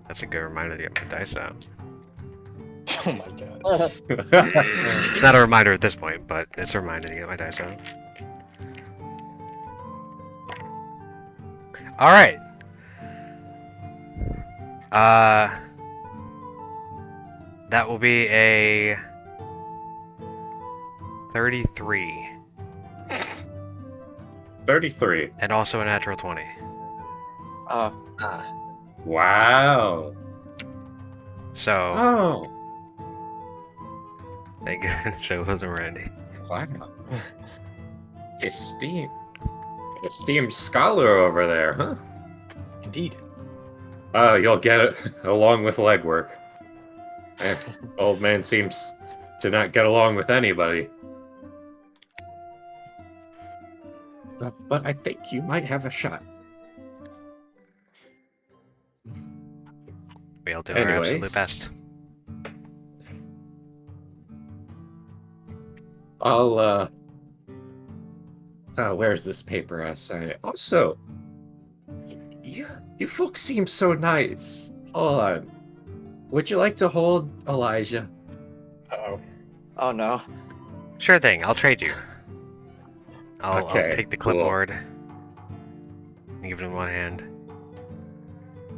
That's a good reminder to get my dice out. Oh my god. It's not a reminder at this point, but it's a reminder to get my dice out. Alright. That will be a 33. 33. And also a natural 20. Wow. So, Oh. thank goodness it wasn't Randy. Wow. Esteemed scholar over there, huh? Indeed. You'll get it along with legwork. Old man seems to not get along with anybody. But I think you might have a shot. We'll do our absolute Anyways. best. I'll, where's this paper I signed it? Also, you folks seem so nice. Hold on. Would you like to hold Elijah? Uh-oh. Oh no. Sure thing, I'll trade you. I'll Okay, take the cool. clipboard. And give it in one hand.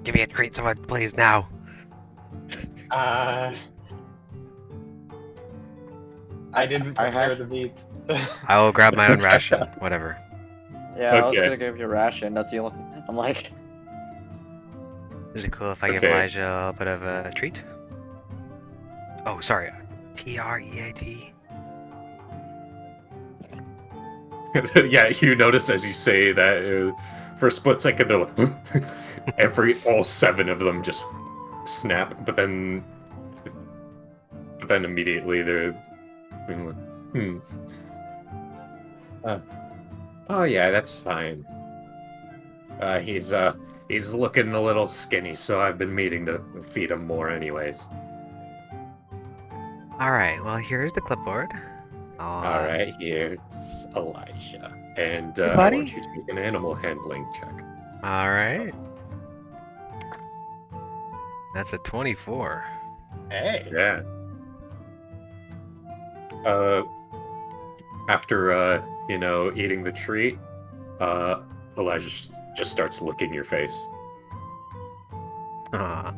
Give me a treat, someone, please, now. I didn't I prepare have- the beats. I will grab my own ration, whatever. Yeah, I was Okay. gonna give you a ration. That's the only. I'm like, Is it cool if I give Okay. Elijah a bit of a treat? Oh, sorry. T-R-E-A-T. Yeah, you notice as you say that for a split second, they're like, all 7 of them just snap, but then immediately they're being like, oh yeah, that's fine. He's looking a little skinny, so I've been meaning to feed him more anyways. Alright, well, here's the clipboard. Alright, here's Elijah. And I buddy? want you to make an animal handling check. Alright. That's a 24. Hey. Yeah. After eating the treat, Elijah just starts licking your face. Aw.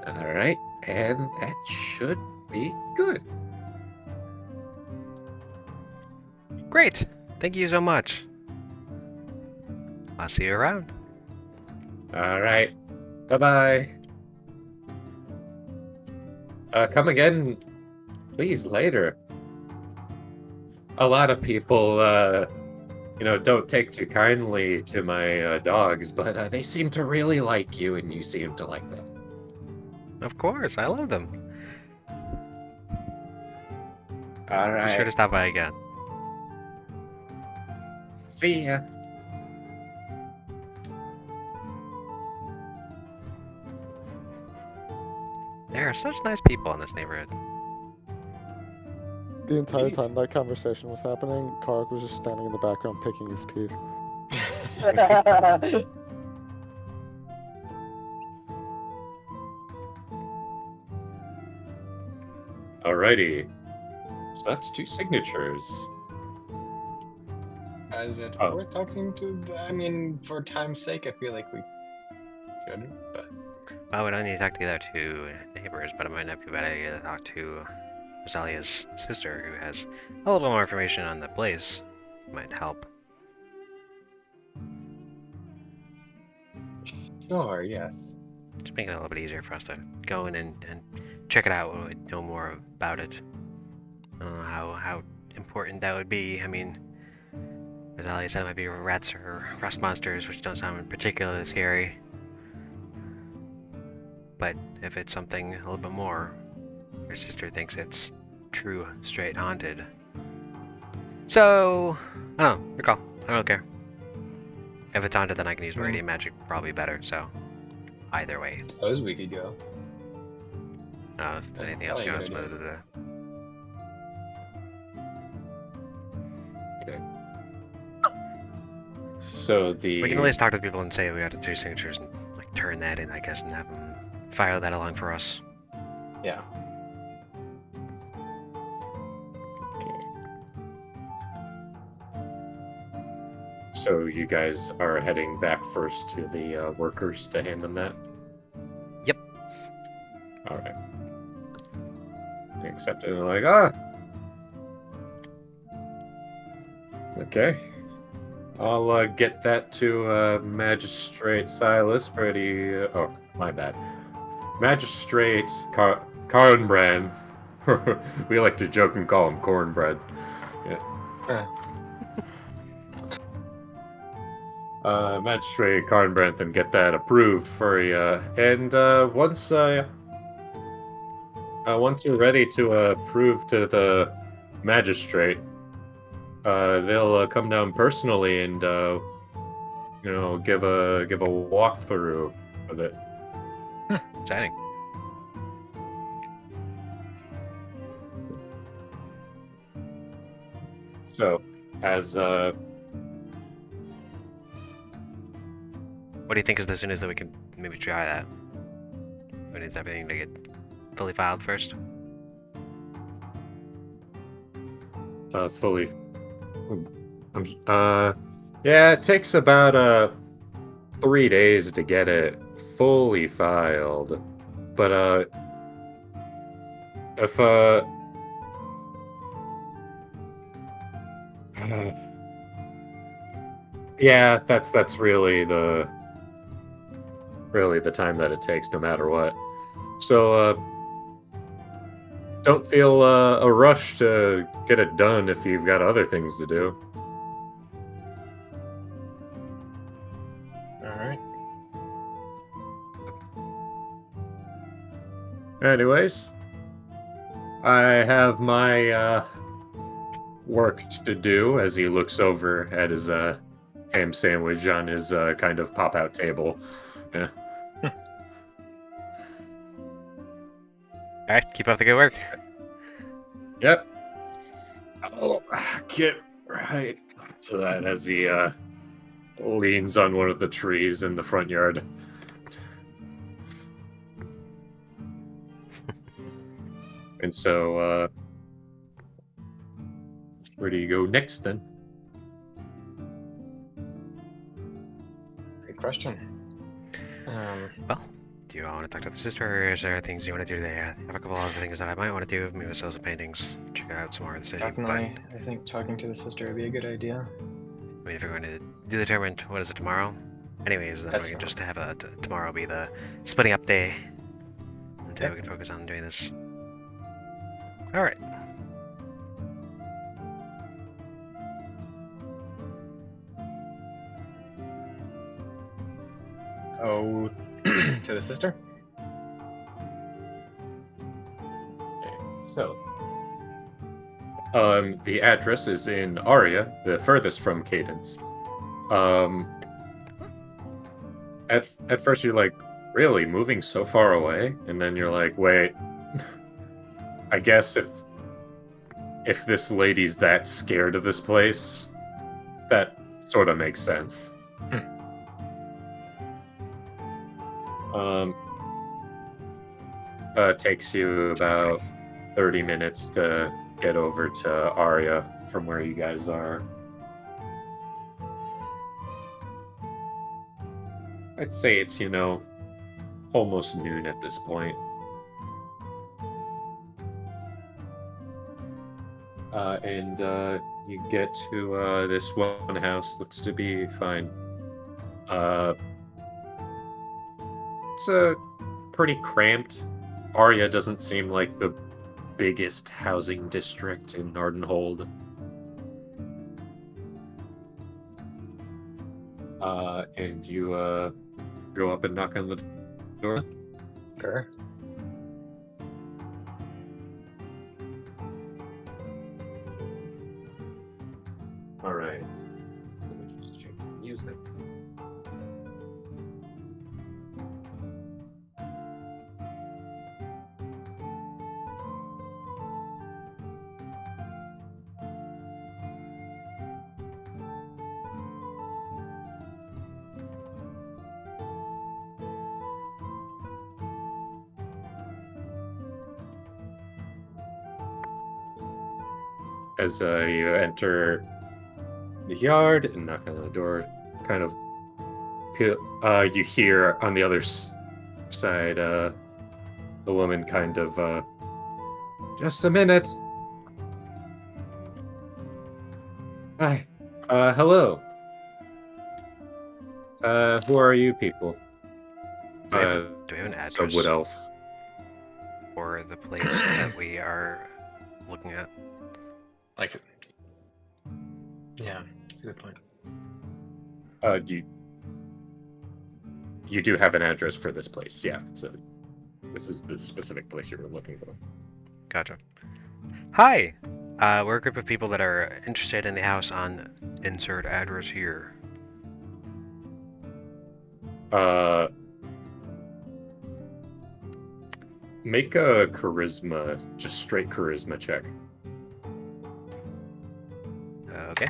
Alright, and that should be good. Great. Thank you so much. I'll see you around. Alright. Bye-bye. Come again, please, later. A lot of people, don't take too kindly to my dogs, but they seem to really like you, and you seem to like them. Of course, I love them. Be Alright. sure to stop by again. See ya. There are such nice people in this neighborhood. The entire time that conversation was happening, Karg was just standing in the background picking his teeth. Alrighty. So that's 2 signatures. Is it Oh. worth talking to I mean, for time's sake, I feel like we shouldn't, but... Well, we don't need to talk to the other 2 neighbors, but it might not be a bad idea to talk to Rosalia's sister, who has a little more information on the place. Might help. Sure, yes. Just make it a little bit easier for us to go in and check it out when we know more about it. I don't know how important that would be. I mean, as Ali said, it might be rats or rust monsters, which don't sound particularly scary. But if it's something a little bit more, your sister thinks it's true, straight haunted. So, I don't know, recall. I don't care. If it's haunted, then I can use Meridian Magic probably better, so either way. Suppose we could go. I don't know if anything else counts, but Okay. So the we can at least talk to people and say we got the 2 signatures and like turn that in, I guess, and have them file that along for us. Yeah. So you guys are heading back first to the workers to hand them that? Yep. All right. They accept it and they're like, ah! Okay. I'll get that to Magistrate Silas pretty... oh, my bad. Magistrate Cornbrand. We like to joke and call him Cornbread. Yeah. Magistrate Cornbranth and get that approved for you. And once you're ready to prove to the magistrate, they'll come down personally and give a walkthrough of it. Exciting. So, as What do you think is the soonest that we can maybe try that? We need everything to get fully filed first. fully, yeah, it takes about 3 days to get it fully filed, but if yeah, that's really the time that it takes, no matter what. So don't feel a rush to get it done if you've got other things to do. All right. Anyways, I have my work to do as he looks over at his ham sandwich on his kind of pop-out table. Yeah. Alright, keep up the good work. Yep. I'll get right to that as he leans on one of the trees in the front yard. And so, where do you go next then? Good question. Well, do you want to talk to the sister, or is there things you want to do there? I have a couple other things that I might want to do. Maybe sell some paintings, check out some more of the city. Definitely, I think talking to the sister would be a good idea. But, I mean, if you're going to do the tournament, what is it, tomorrow? Anyways, then That's we can fine. just have tomorrow be the splitting up day. Until we can focus on doing this. Alright. Oh, to the sister? So, the address is in Aria, the furthest from Cadence. At first you're like, really, moving so far away? And then you're like, wait, I guess if this lady's that scared of this place, that sort of makes sense. Takes you about 30 minutes to get over to Aria from where you guys are. I'd say it's, almost noon at this point. And you get to this one house, looks to be fine. It's pretty cramped. Aria doesn't seem like the biggest housing district in Ardenhold. And you go up and knock on the door. Sure. All right. Let me just change the music. As you enter the yard and knock on the door, kind of, you hear on the other side, the woman kind of, just a minute. Hi. Hello. Who are you people? Do we have an It's a address wood elf. for the place that we are looking at? Like, yeah, good point. You do have an address for this place, yeah. So this is the specific place you were looking for. Gotcha. Hi! We're a group of people that are interested in the house on insert address here. Make a charisma, just straight charisma check. Okay.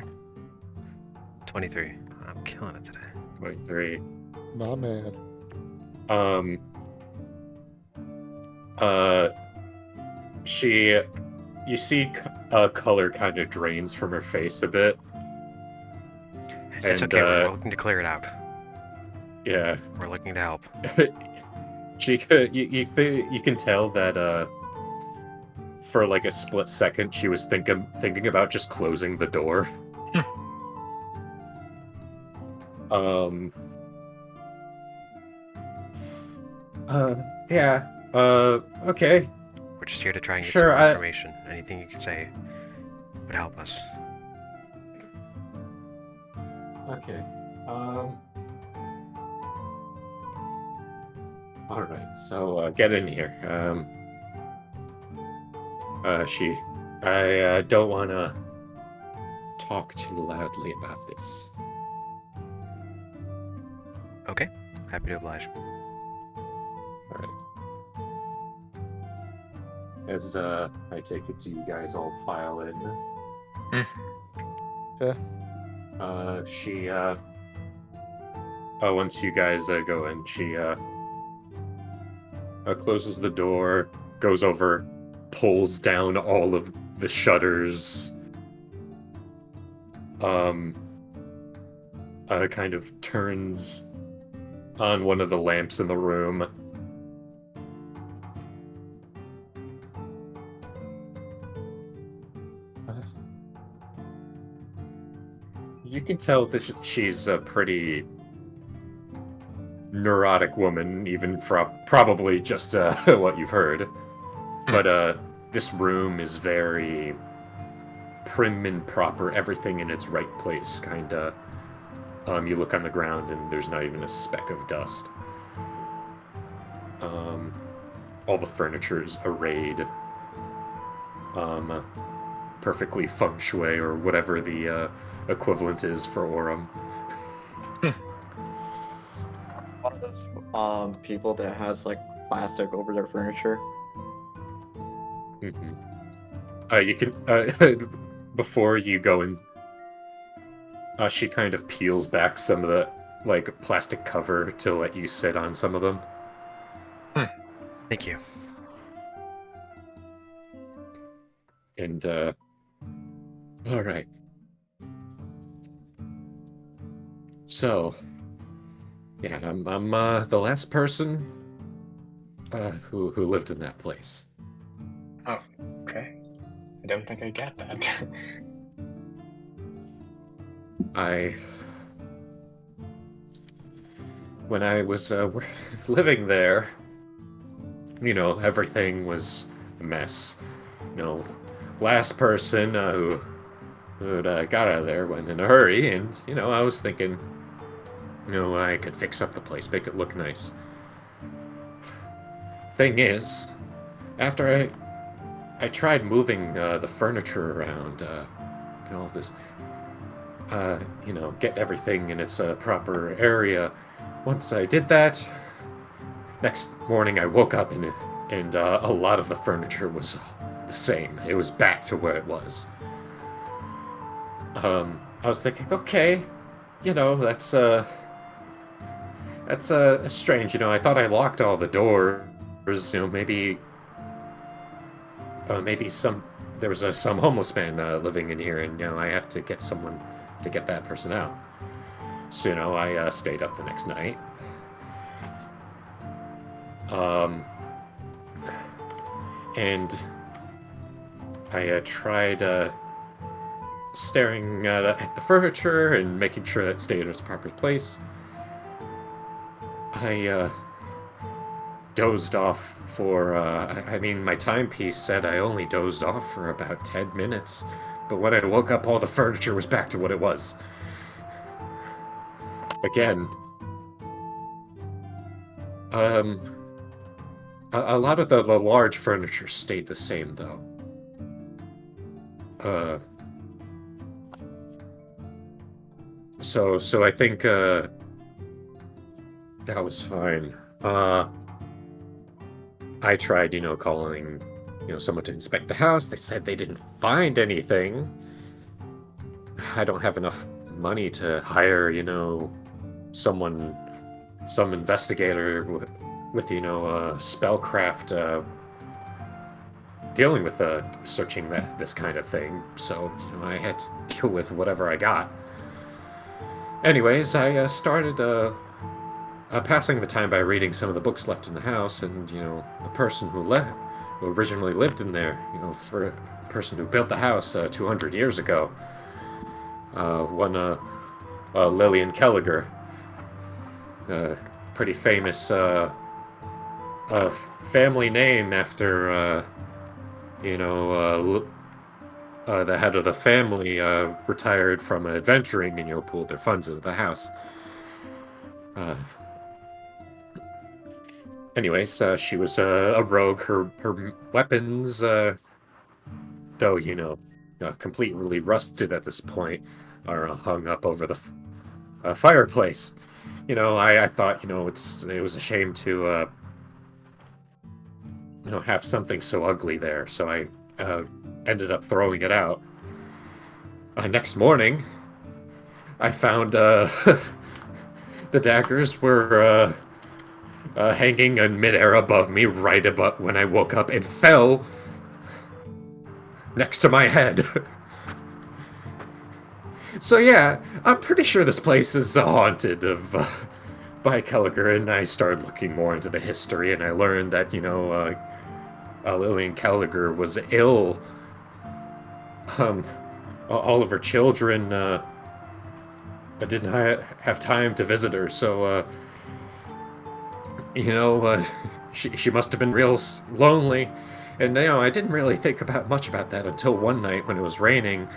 23. I'm killing it today. 23. My man. You see color kind of drains from her face a bit. It's And, okay, we're looking to clear it out. Yeah. We're looking to help. You can tell that for like a split second she was thinking about just closing the door. Yeah. Okay. We're just here to try and get Sure, some more information. Anything you can say would help us. Okay. All right. So get in here. I don't want to talk too loudly about this. Okay. Happy to oblige. All right. As I take it, you guys all file in. Yeah. She once you guys go in, she closes the door, goes over, pulls down all of the shutters, kind of turns on one of the lamps in the room. You can tell that she's a pretty neurotic woman, even from probably just what you've heard. But this room is very prim and proper, everything in its right place, kinda. You look on the ground and there's not even a speck of dust. All the furniture is arrayed. Perfectly feng shui, or whatever the equivalent is for Auram. One of those people that has like plastic over their furniture. You can before you go in. She kind of peels back some of the like plastic cover to let you sit on some of them. Thank you. And all right. So, yeah, I'm the last person who lived in that place. Oh, okay. I don't think I get that. When I was living there, you know, everything was a mess. You know, last person who got out of there went in a hurry, and you know, I was thinking, I could fix up the place, make it look nice. Thing is, after I tried moving the furniture around, and all this, get everything in its proper area. Once I did that, next morning I woke up and a lot of the furniture was the same. It was back to where it was. I was thinking, okay, that's strange. I thought I locked all the doors. Maybe there was some homeless man living in here, and I have to get someone to get that person out. So I stayed up the next night. And I tried staring at the furniture and making sure that it stayed in its proper place. I dozed off for, my timepiece said I only dozed off for about 10 minutes, but when I woke up, all the furniture was back to what it was. Again. A lot of the large furniture stayed the same, though. So I think, that was fine. I tried, calling, someone to inspect the house. They said they didn't find anything. I don't have enough money to hire, some investigator with spellcraft, dealing with searching this kind of thing. So, I had to deal with whatever I got. Anyways, I started passing the time by reading some of the books left in the house, and the person who originally lived in there, for a person who built the house 200 years ago, one Lillian Kelliger, pretty famous family name after the head of the family retired from adventuring and pooled their funds into the house. Anyways, she was a rogue. Her weapons, though completely rusted at this point, are hung up over the fireplace. I thought it was a shame to have something so ugly there, so I ended up throwing it out. Next morning, I found the daggers were hanging in midair above me, right above when I woke up, and fell next to my head. So yeah, I'm pretty sure this place is haunted by Kelliger, and I started looking more into the history, and I learned that Lillian Kelliger was ill. All of her children didn't have time to visit her, so she must have been real lonely. And I didn't really think much about that until one night when it was raining,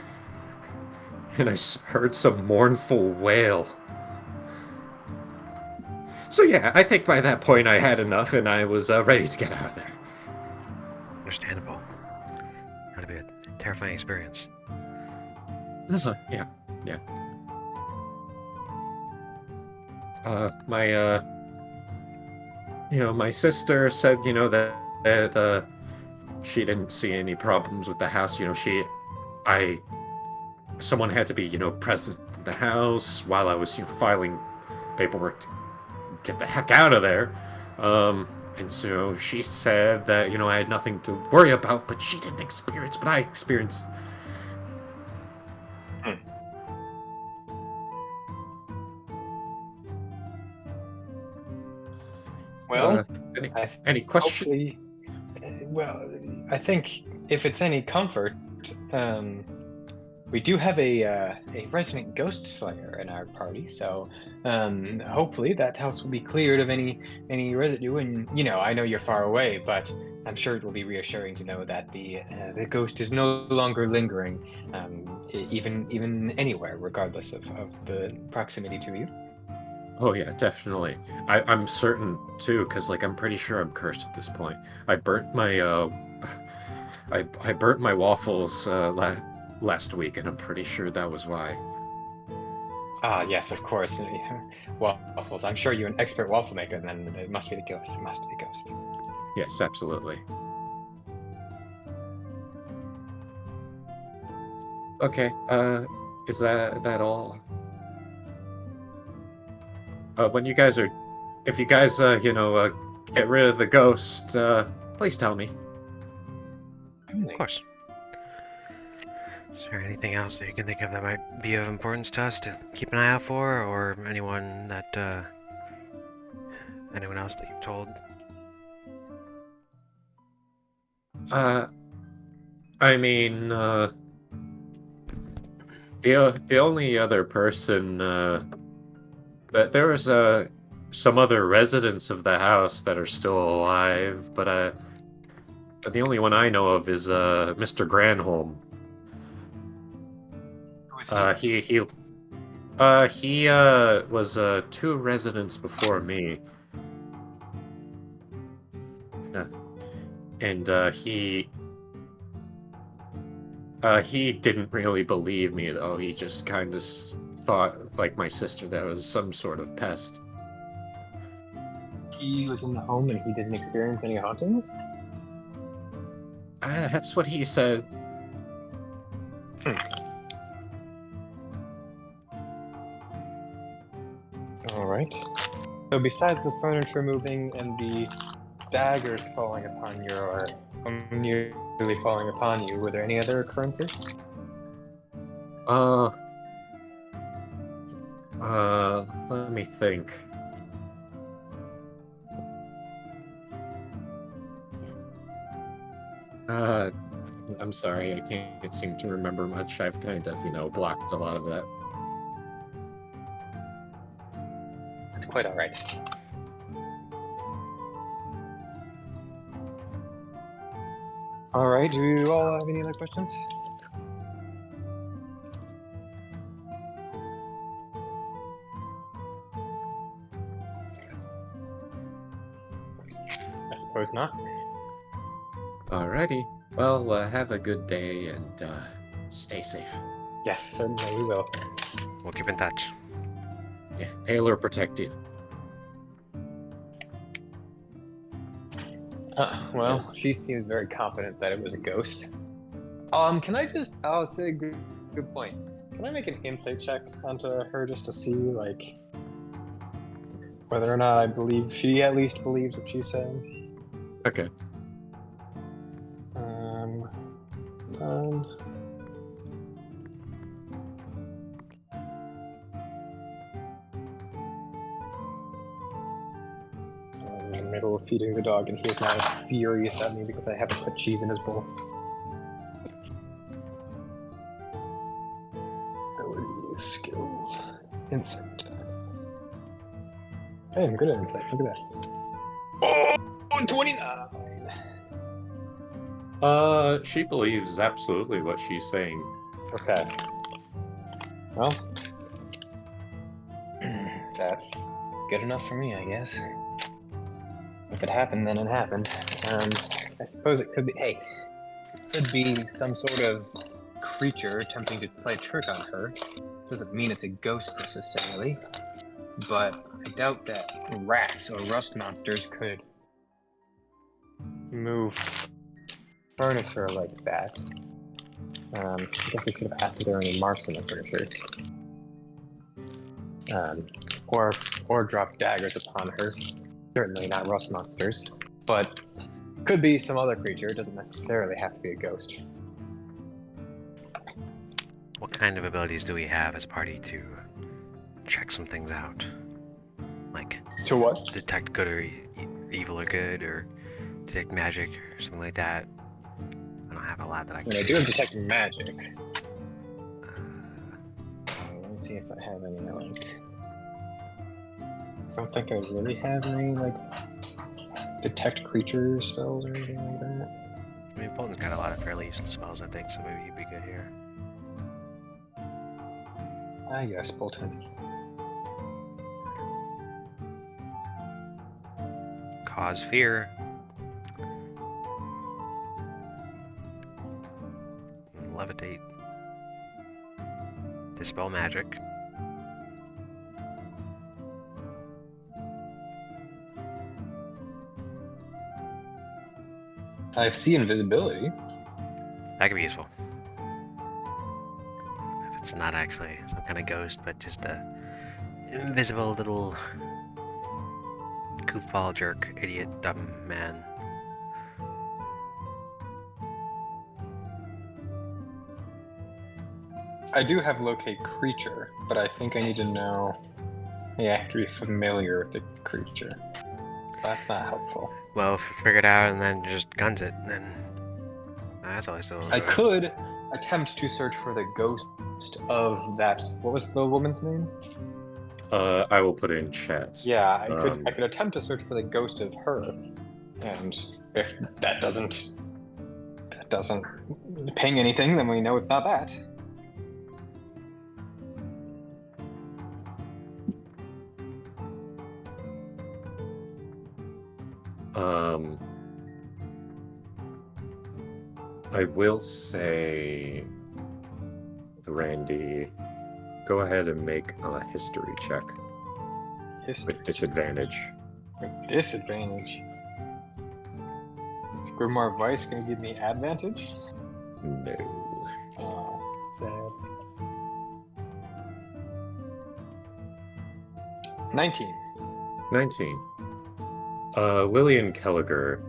and I heard some mournful wail. So yeah, I think by that point I had enough, and I was ready to get out of there. Understandable. That'd be a terrifying experience. Yeah. My sister said, that she didn't see any problems with the house. Someone had to be, present in the house while I was, filing paperwork to get the heck out of there. And so she said that, I had nothing to worry about, but she didn't experience what I experienced. Well, any questions? Well, I think if it's any comfort, we do have a resident ghost slayer in our party, so hopefully that house will be cleared of any residue. And I know you're far away, but I'm sure it will be reassuring to know that the ghost is no longer lingering, even anywhere, regardless of the proximity to you. Oh yeah, definitely. I'm certain too, because like I'm pretty sure I'm cursed at this point. I burnt my I burnt my waffles last week, and I'm pretty sure that was why. Ah, yes, of course. Waffles. I'm sure you're an expert waffle maker, then it must be the ghost. It must be the ghost. Yes, absolutely. Okay, is that all? When you guys are, if you guys, get rid of the ghost, please tell me. Of course. Is there anything else that you can think of that might be of importance to us to keep an eye out for, or anyone else that you've told? I mean, the only other person, that there was, some other residents of the house that are still alive, but the only one I know of is, Mr. Granholm. Who is he? He was, 2 residents before me. And, he didn't really believe me, though. He just kind of thought, like my sister, that was some sort of pest. He was in the home and he didn't experience any hauntings? That's what he said. Alright. So besides the furniture moving and the daggers falling upon you, or nearly falling upon you, were there any other occurrences? Let me think. I'm sorry, I can't seem to remember much. I've kind of, blocked a lot of that. It's quite alright. Alright, do you all have any other questions? I suppose not. Alrighty. Well, have a good day and stay safe. Yes, certainly we will. We'll keep in touch. Yeah, hail or protect you. Well, she seems very confident that it was a ghost. I'll say good point. Can I make an insight check onto her just to see, like, whether or not I believe she at least believes what she's saying? Okay. Done. I'm in the middle of feeding the dog, and he is now furious at me because I haven't put cheese in his bowl. Abilities, skills, insight. Hey, I'm good at insight. Look at that. Oh, 29. She believes absolutely what she's saying. Okay. Well, that's good enough for me, I guess. If it happened, then it happened. I suppose it could be. Hey, it could be some sort of creature attempting to play a trick on her. Doesn't mean it's a ghost necessarily, but I doubt that rats or rust monsters could move furniture like that. I guess we could have asked if there were any marks in the furniture. Or drop daggers upon her. Certainly not rust monsters, but could be some other creature. It doesn't necessarily have to be a ghost. What kind of abilities do we have as a party to check some things out? Like, To what? detect good or evil or good, or detect magic or something like that? I don't have a lot that I I can. mean, I do have detect magic. Let me see if I have any, like... I don't think I really have any, like, detect creature spells or anything like that. I mean, Bolton's got a lot of fairly useless spells, I think, so maybe he'd be good here. Ah, yes, Bolton. cause fear. Levitate. Dispel magic. I see invisibility. That could be useful. If it's not actually some kind of ghost, but just a invisible little goofball jerk, idiot, dumb man. I do have locate creature, but I think I need to know. Yeah, I have to be familiar with the creature. That's not helpful. Well, if you figure it out and then just guns it, then that's all I still. I could attempt to search for the ghost of that. What was the woman's name? I will put it in chat. Yeah, I could attempt to search for the ghost of her, and if that doesn't ping anything, then we know it's not that. I will say, Randy, go ahead and make a history check with disadvantage. With disadvantage. Is Grimoire Vice going to give me advantage? No. Oh, sad. 19. 19. Lillian Kelliger.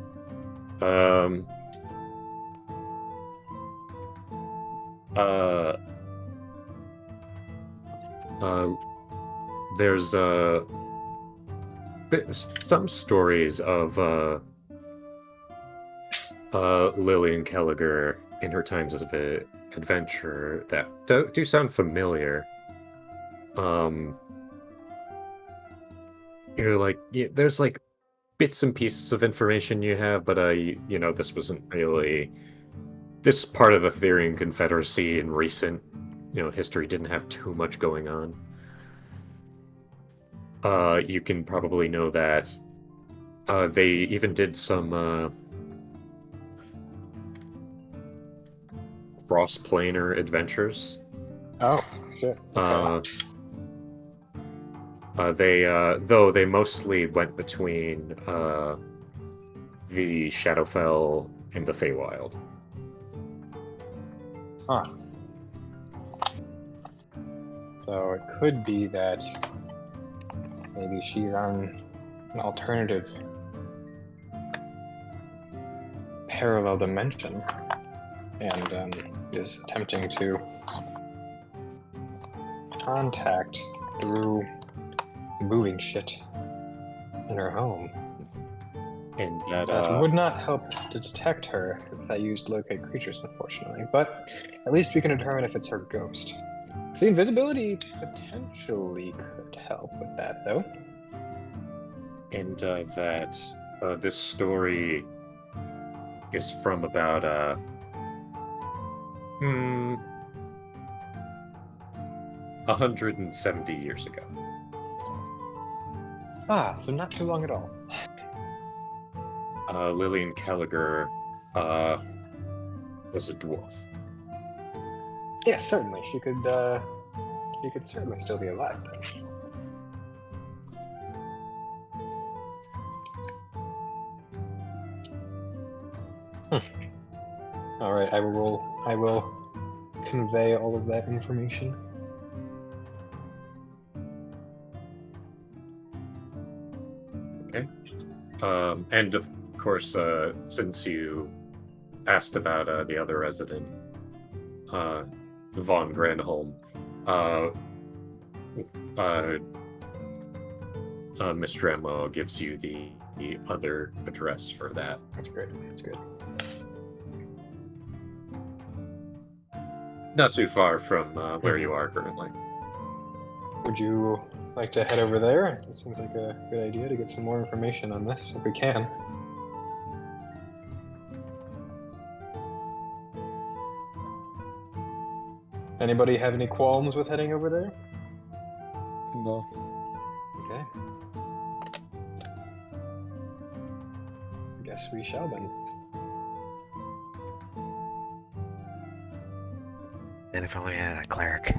There's some stories of Lillian Kelliger in her times as an adventurer that do sound familiar. There's like bits and pieces of information you have, but this wasn't really this part of the Therian Confederacy in recent history didn't have too much going on. You can probably know that they even did some cross-planar adventures. Oh, shit. Okay. Though they mostly went between the Shadowfell and the Feywild. Huh. So it could be that maybe she's on an alternative parallel dimension and is attempting to contact through moving shit in her home. And that would not help to detect her if I used locate creatures, unfortunately. But at least we can determine if it's her ghost. See, invisibility potentially could help with that, though. And that this story is from about 170 years ago. Ah, so not too long at all. Lillian Kelliger was a dwarf. Yes, certainly. She could certainly still be alive. All right, I will convey all of that information. Okay. And of course, since you asked about the other resident, Von Grandholm, Miss Dramo gives you the other address for that. That's good. That's good. Not too far from where you are currently. Would you like to head over there? It seems like a good idea to get some more information on this, if we can. Anybody have any qualms with heading over there? No. Okay. guess we shall then. And if only I had a cleric.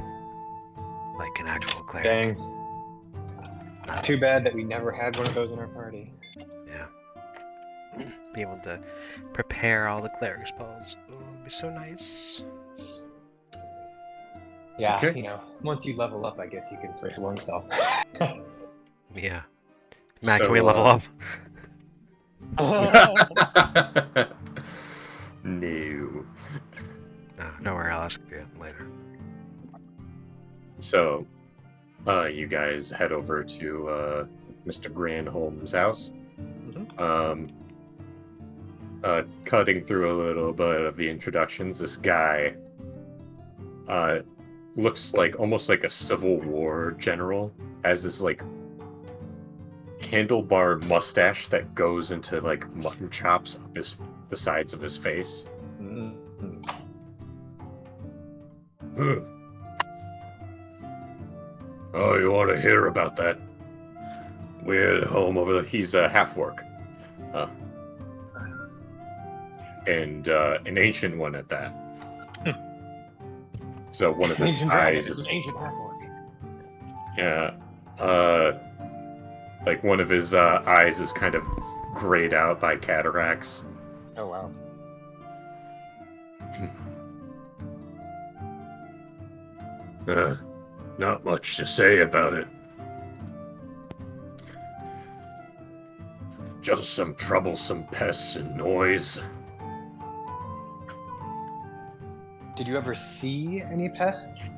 Like an actual cleric. Dang. It's too bad that we never had one of those in our party. Yeah. Be able to prepare all the cleric spells. Oh, it'd be so nice. Yeah, Okay. you know, once you level up, I guess you can switch one spell. Yeah. Matt, So, can we level up? No. Don't worry, I'll ask you later. So, you guys head over to Mr. Granholm's house. Cutting through a little bit of the introductions, this guy looks like almost like a Civil War general. Has this like handlebar mustache that goes into like mutton chops up the sides of his face. Oh, you want to hear about that weird home over there? He's a half-orc. And an ancient one at that. So one of his eyes is... ancient half-orc. Yeah. Like one of his eyes is kind of grayed out by cataracts. Oh, wow. Not much to say about it. Just some troublesome pests and noise. Did you ever see any pests?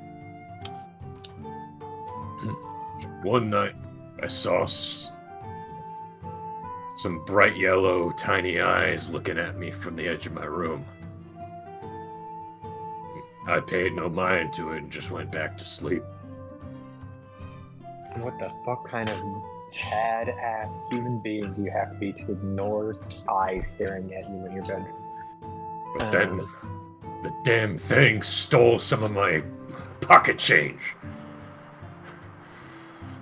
One night, I saw some bright yellow, tiny eyes looking at me from the edge of my room. I paid no mind to it and just went back to sleep. What the fuck kind of Chad-ass human being do you have to be to ignore eyes staring at you in your bedroom? But then, the damn thing stole some of my pocket change.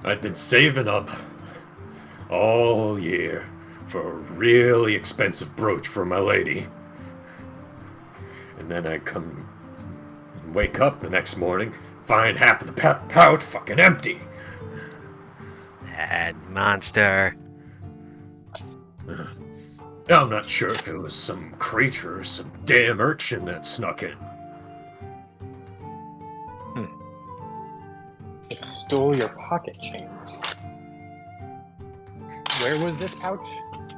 I'd been saving up all year for a really expensive brooch for my lady. And then I come and wake up the next morning, find half of the pouch fucking empty. That monster. Now, I'm not sure if it was some creature or some damn urchin that snuck in. It stole your pocket change. Where was this pouch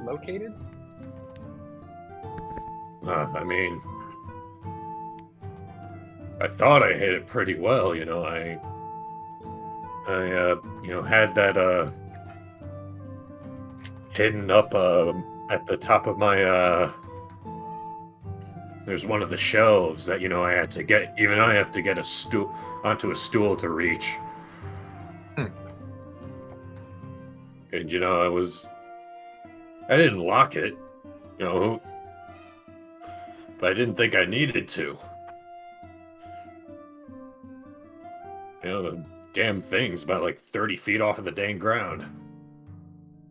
located? I mean, I thought I hid it pretty well, you know. I had that hidden up at the top of my there's one of the shelves that, you know, I had to get. Even I have to get onto a stool to reach. And, you know, I didn't lock it, you know, but I didn't think I needed to. You know, the damn thing's about like 30 feet off of the dang ground.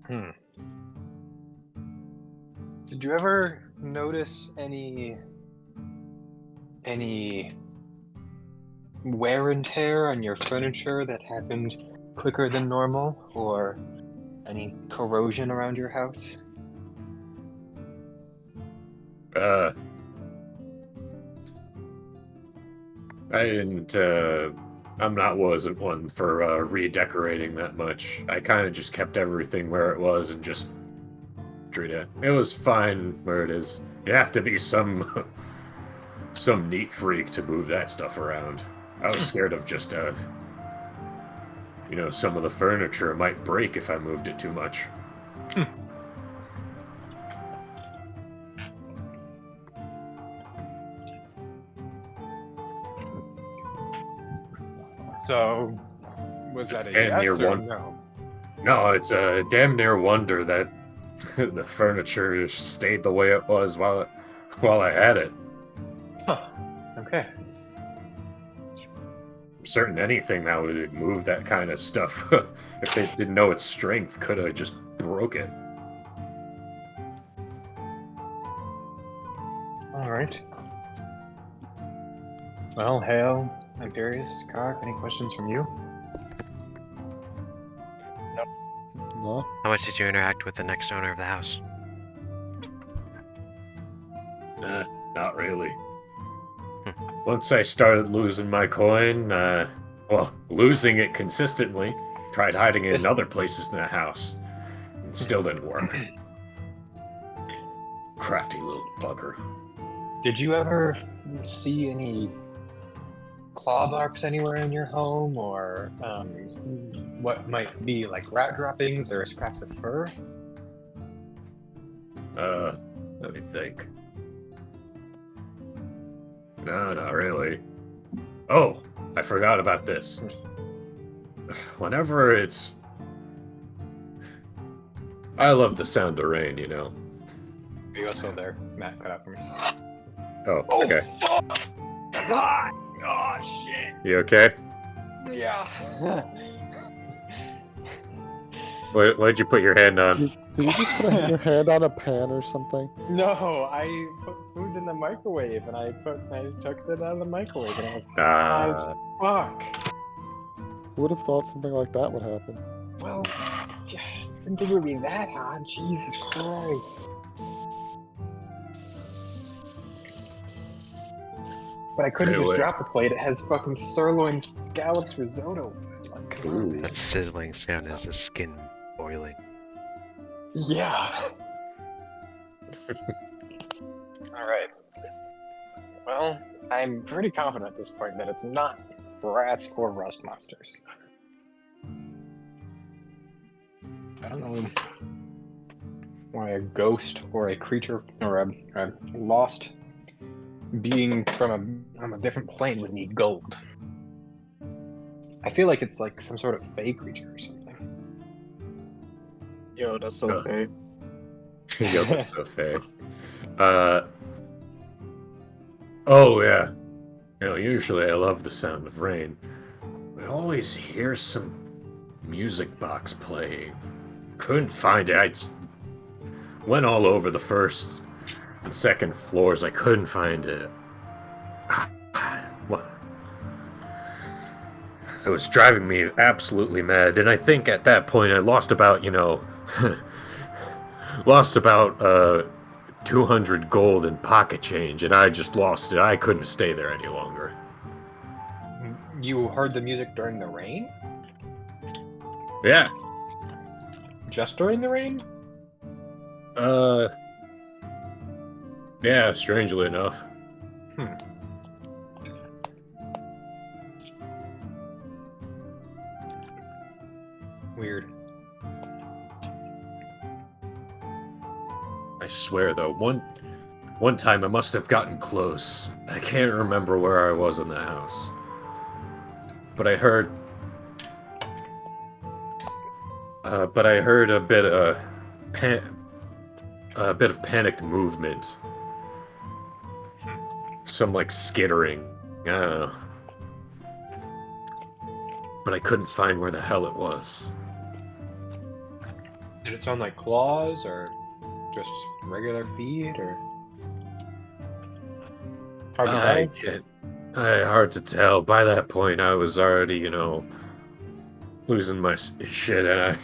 Did you ever notice any wear and tear on your furniture that happened quicker than normal, or any corrosion around your house? Wasn't one for redecorating that much. I kind of just kept everything where it was and just treated it. It was fine where it is. You have to be some neat freak to move that stuff around. I was scared of just some of the furniture might break if I moved it too much. So, was that a Damn yes near or one. no? No, it's a damn near wonder that the furniture stayed the way it was while I had it. Huh. Okay. I'm certain anything that would move that kind of stuff, if they didn't know its strength, could have just broke it. All right. Well, Hale, Imperius, Carp, any questions from you? No. How much did you interact with the next owner of the house? Not really. Once I started losing my coin, losing it consistently, tried hiding it in other places in the house, and still didn't work. Crafty little bugger. Did you ever see any claw marks anywhere in your home, or what might be like rat droppings or scraps of fur? Let me think. No, not really. Oh, I forgot about this. Whenever it's... I love the sound of rain, you know. Are you also there? Matt, cut out for me. Oh, okay. Fuck! That's hot! Oh, shit! You okay? Yeah. What'd you put your hand on? Did you just put your hand on a pan or something? No, I put food in the microwave and I took it out of the microwave and I was hot as fuck. Who would have thought something like that would happen? Well, didn't think it would be that hot. Jesus Christ. But I couldn't just drop the plate. It has fucking sirloin scallops risotto. Like, come on, man. That sizzling sound is the skin boiling. Yeah. Alright. Well, I'm pretty confident at this point that it's not rats or rust monsters. I don't know why a ghost or a creature or a lost being from a different plane would need gold. I feel like it's like some sort of fey creature or something. Yo, that's so okay. Yo, that's so fake. Oh yeah. You know, usually I love the sound of rain. I always hear some music box playing. Couldn't find it. I just went all over the first and second floors. I couldn't find it. What? It was driving me absolutely mad, and I think at that point I lost about, lost about 200 gold in pocket change, and I just lost it. I couldn't stay there any longer. You heard the music during the rain? Yeah. Just during the rain? Yeah, strangely enough. Weird. I swear, though, one time I must have gotten close. I can't remember where I was in the house. But I heard... a bit of panicked movement. Some, like, skittering. I don't know. But I couldn't find where the hell it was. Did it sound like claws or just regular feet or hard to tell? Hard to tell. By that point, I was already, losing my shit, and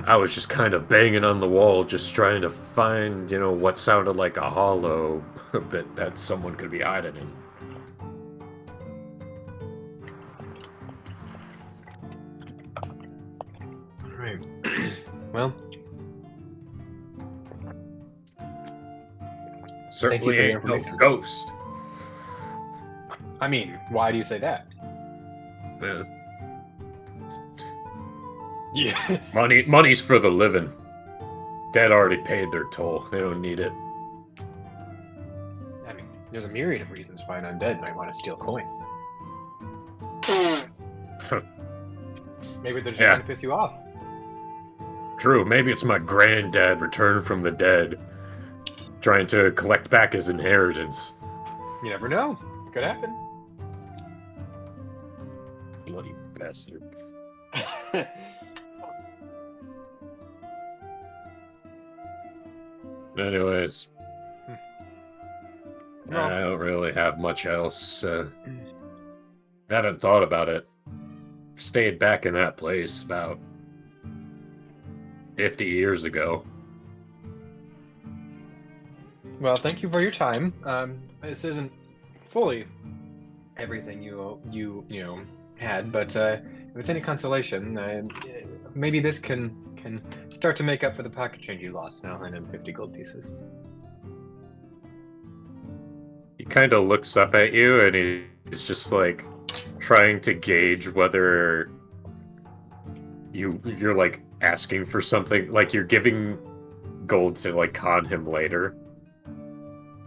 I was just kind of banging on the wall, just trying to find, what sounded like a hollow bit that someone could be hiding in. Alright. Well, Certainly for your ain't no information. ghost. I mean, why do you say that? Yeah. Money's for the living. Dead already paid their toll. They don't need it. I mean, there's a myriad of reasons why an undead might want to steal coin. Maybe they're just trying to piss you off. True, maybe it's my granddad returned from the dead, trying to collect back his inheritance. You never know. Could happen. Bloody bastard. Anyways, I don't really have much else. Haven't thought about it. Stayed back in that place about 50 years ago. Well, thank you for your time. This isn't fully everything you had, but if it's any consolation, maybe this can start to make up for the pocket change you lost. Now 150 gold pieces. He kind of looks up at you and he's just like trying to gauge whether you're like asking for something, like you're giving gold to like con him later.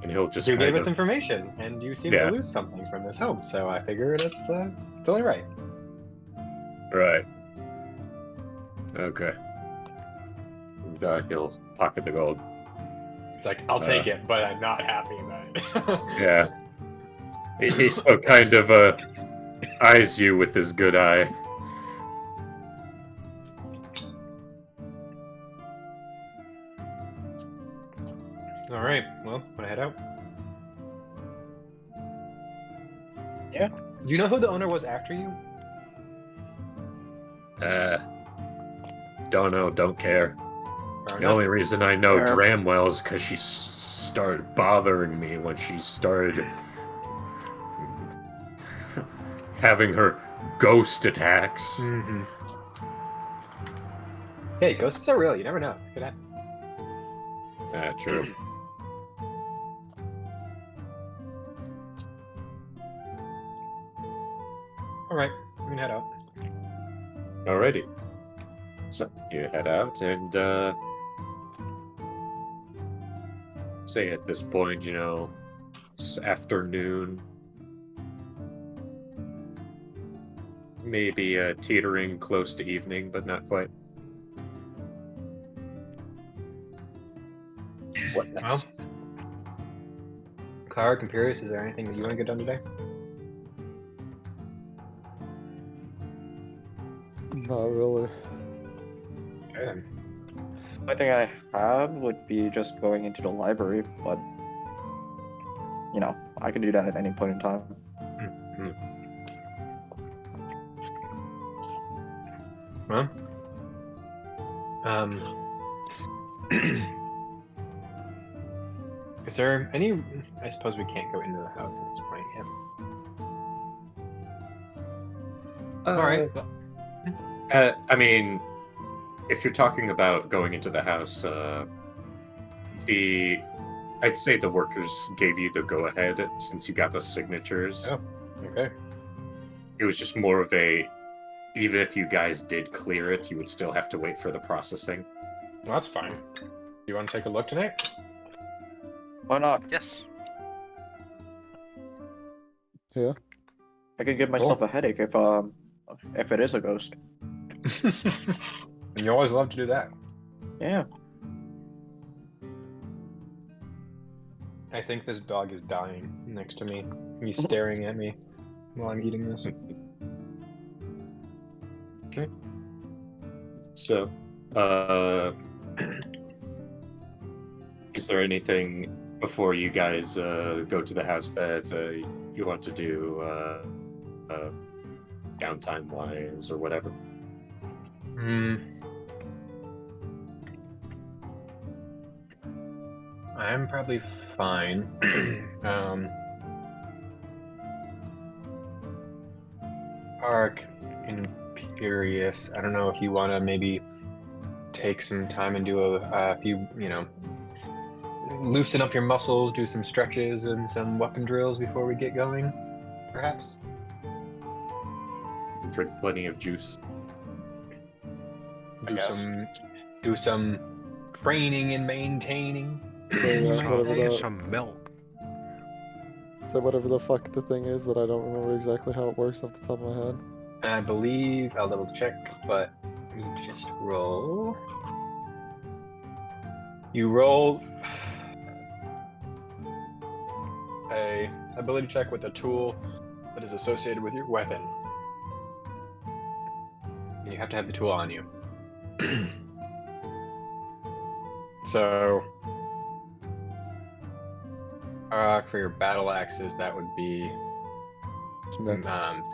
And he'll just You kind gave of... us information, and you seem Yeah. to lose something from this home, so I figured it's only right. Right. Okay. He'll pocket the gold. It's like, I'll take it, but I'm not happy about it. Yeah. He still kind of eyes you with his good eye. All right. Well, wanna head out? Yeah. Do you know who the owner was after you? Don't know, don't care. Fair The enough. only reason I know Fair. Dramwell is because she started bothering me when she started having her ghost attacks. Mm-hmm. Hey, ghosts are real. You never know. Could happen. True. All right, we can head out. Alrighty. So you head out and say at this point, it's afternoon. Maybe teetering close to evening, but not quite. What next? Clark, I'm curious, is there anything that you want to get done today? Not really. Okay, then. The thing I have would be just going into the library, but I can do that at any point in time. Well, is there any? I suppose we can't go into the house at this point yet. All right. Well, I mean, if you're talking about going into the house, I'd say the workers gave you the go-ahead since you got the signatures. Oh. okay. It was just more of a, even if you guys did clear it, you would still have to wait for the processing. Well, that's fine. You want to take a look tonight? Why not? Yes. Yeah. I can give myself a headache if it is a ghost. You always love to do that. Yeah. I think this dog is dying next to me. He's staring at me while I'm eating this. Okay. So, is there anything before you guys go to the house that you want to do downtime-wise or whatever? I'm probably fine. Ark, Imperious, I don't know if you want to maybe take some time and do a few, loosen up your muscles, do some stretches and some weapon drills before we get going, perhaps? Drink plenty of juice. Do some training and maintaining. So, You yeah, might whatever say. that- Some milk. So whatever the fuck the thing is that I don't remember exactly how it works off the top of my head. I believe I'll double check, but you just roll. You roll a ability check with a tool that is associated with your weapon. And you have to have the tool on you. So For your battle axes, that would be Smiths.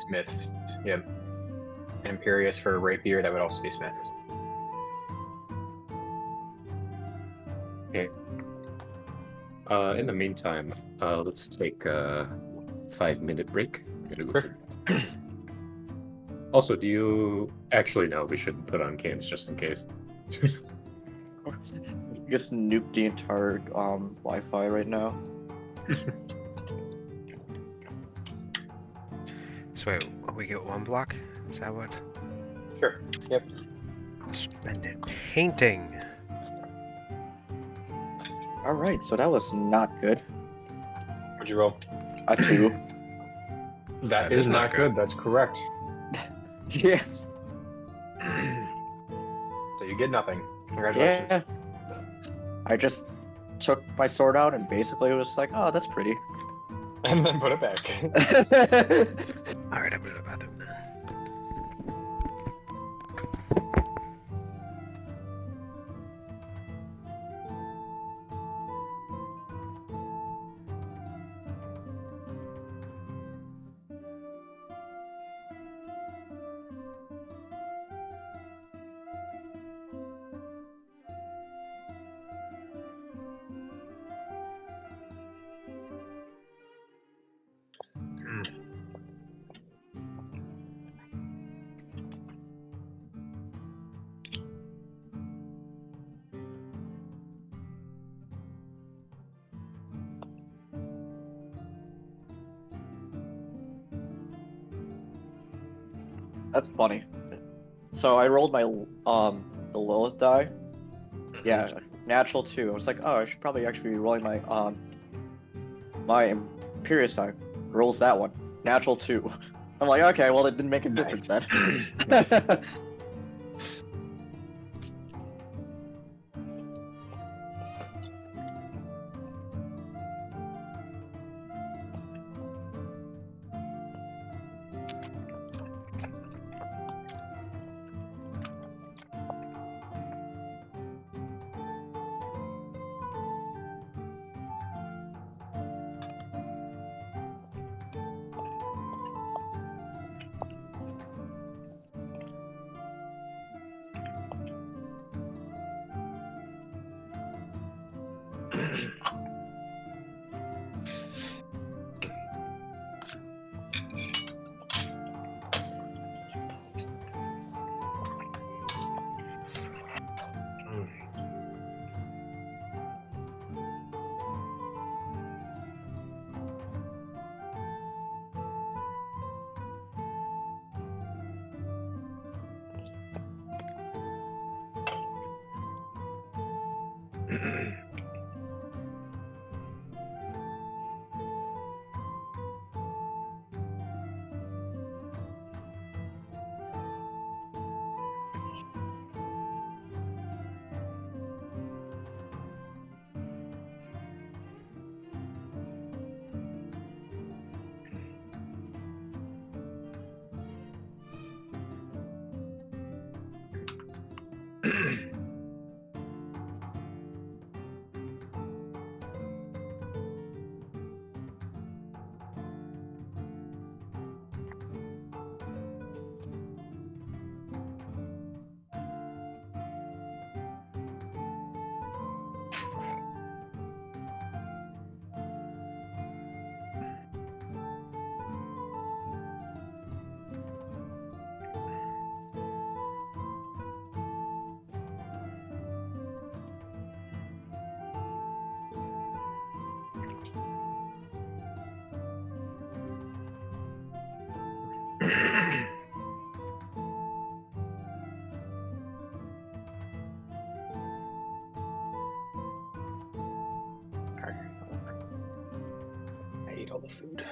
Smiths. Yep. Imperious for rapier, that would also be Smiths. Okay. In the meantime, let's take a 5-minute break. I'm gonna go Sure. Also, do you actually no? We shouldn't put on cams just in case. Just nuke the entire Wi-Fi right now. So wait, we get 1 block? Is that what? Sure. Yep. I'll spend it painting. All right, so that was not good. What'd you roll? A 2. That is not good. That's correct. Yeah. So you get nothing. Congratulations. Yeah. I just took my sword out and basically was like, oh, that's pretty. And then put it back. Alright, I'm going to the bathroom then. That's funny. So I rolled my the Lilith die. Yeah, natural 2. I was like, oh, I should probably actually be rolling my Imperious die. Rolls that one. Natural 2. I'm like, okay, well it didn't make a difference then. Nice. I ate all the food.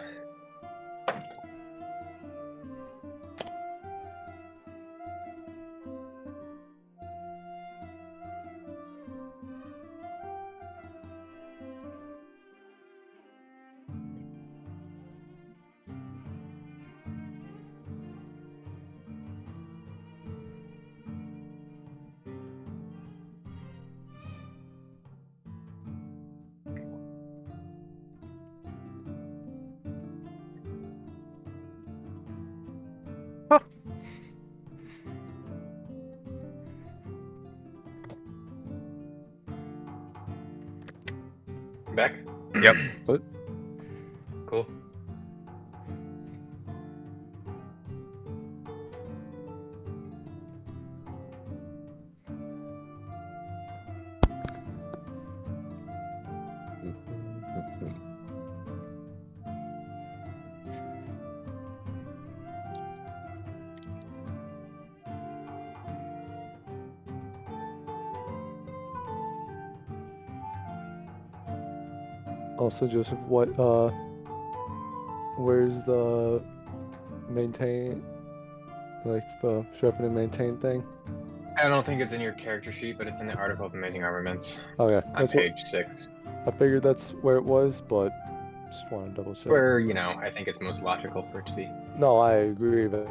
Back? Yep. What? Cool. Also, Joseph, where's the maintain, like the sharpen and maintain thing? I don't think it's in your character sheet, but it's in the article of Amazing Armaments Okay, on that's what page 6. I figured. That's where it was, but just want to double check. Where, you know, I think it's most logical for it to be. No, I agree with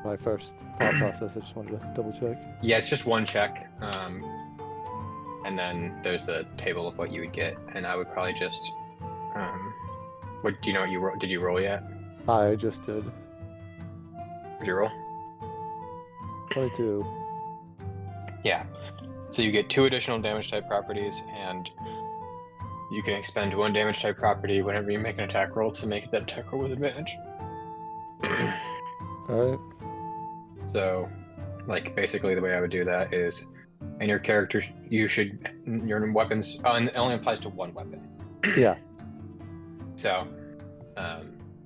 my first thought process. I just wanted to double check. Yeah, it's just one check. And then there's the table of what you would get, and I would probably just what do you know what you did you roll yet? I just did Did you roll? 22. Yeah. So you get 2 additional damage type properties, and you can expend 1 damage type property whenever you make an attack roll to make that attack roll with advantage. All right. So, like, basically the way I would do that is, in your character, your weapons, and it only applies to 1 weapon. Yeah. So,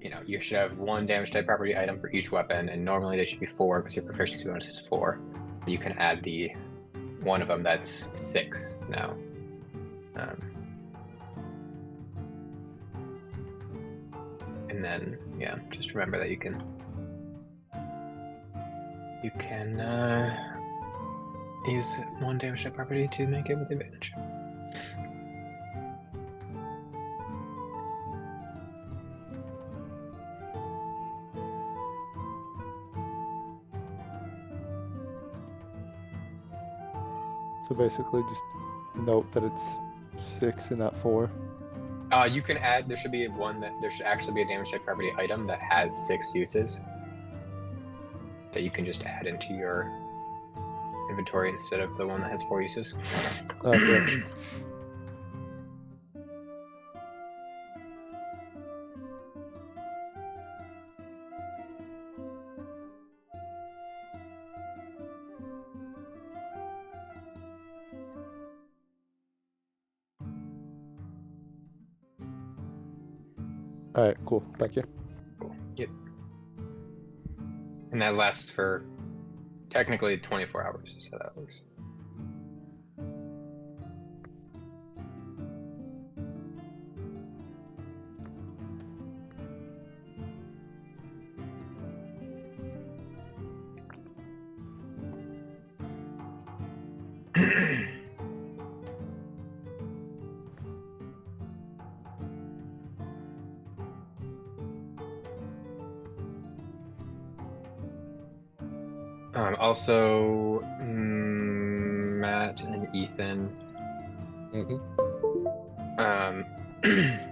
you know, you should have 1 damage type property item for each weapon, and normally they should be 4 because your proficiency bonus is 4. But you can add the one of them that's 6 now. And then, yeah, just remember that you can use 1 damage type property to make it with advantage. So basically, just note that it's 6 and not 4. You can add. There should actually be a damage type property item that has 6 uses that you can just add into your inventory instead of the one that has 4 uses. Okay. All right. Cool. Thank you. Cool. Yep. And that lasts for technically 24 hours. Is how that works. Also, Matt and Ethan.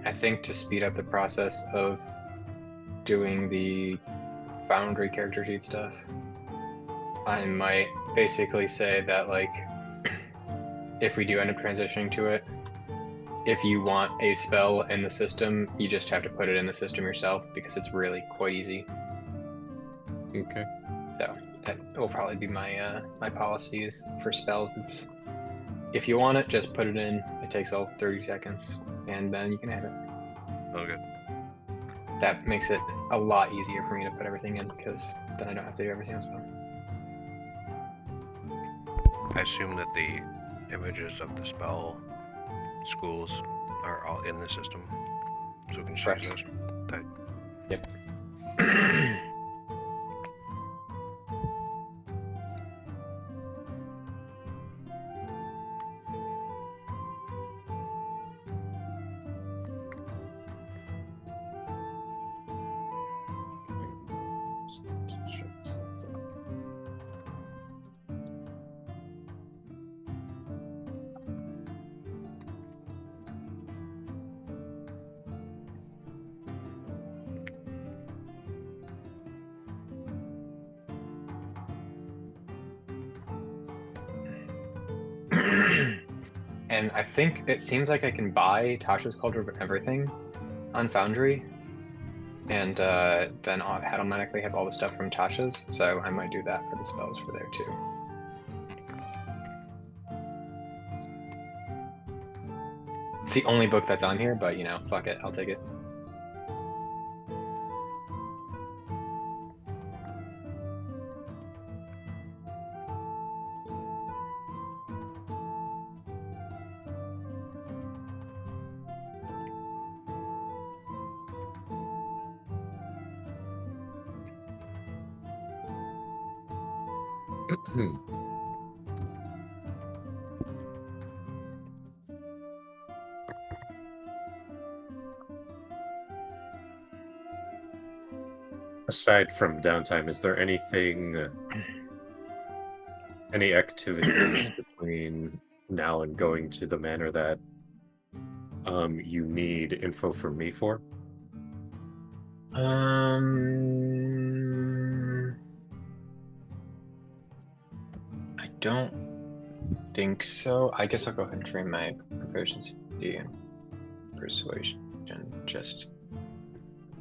I think to speed up the process of doing the Foundry character sheet stuff, I might basically say that, like, if we do end up transitioning to it, if you want a spell in the system, you just have to put it in the system yourself because it's really quite easy. Okay. So that will probably be my my policies for spells. If you want it, just put it in. It takes all 30 seconds, and then you can have it. Okay. That makes it a lot easier for me to put everything in, because then I don't have to do everything else. I assume that the images of the spell schools are all in the system, so we can share Correct. those. Tight. Yep. And I think it seems like I can buy Tasha's Cauldron of Everything on Foundry, and then I'll automatically have all the stuff from Tasha's, so I might do that for the spells for there too. It's the only book that's on here, but you know, fuck it, I'll take it. Aside from downtime, is there anything, any activities between now and going to the manor that you need info from me for? I don't think so. I guess I'll go ahead and train my proficiency in persuasion, just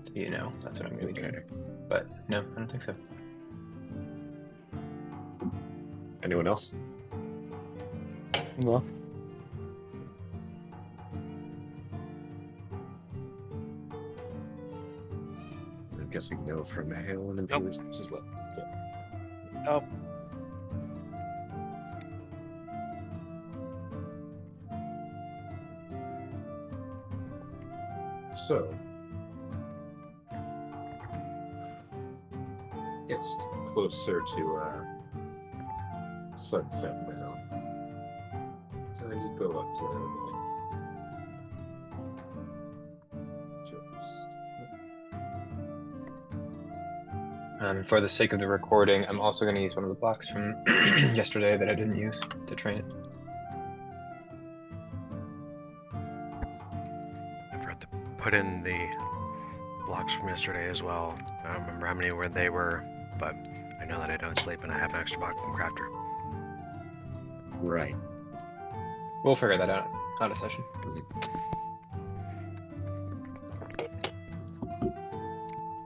so you know. That's what I'm going to be doing. But no, I don't think so. Anyone else? No. I'm guessing no from Hale and Nope. Imperials as well. Yeah. Nope. So, it's closer to sunset now. So you go up to For the sake of the recording, I'm also going to use one of the blocks from yesterday that I didn't use to train it. I forgot to put in the blocks from yesterday as well. I don't remember how many where they were, but I know that I don't sleep and I have an extra box from Crafter. Right. We'll figure that out of session.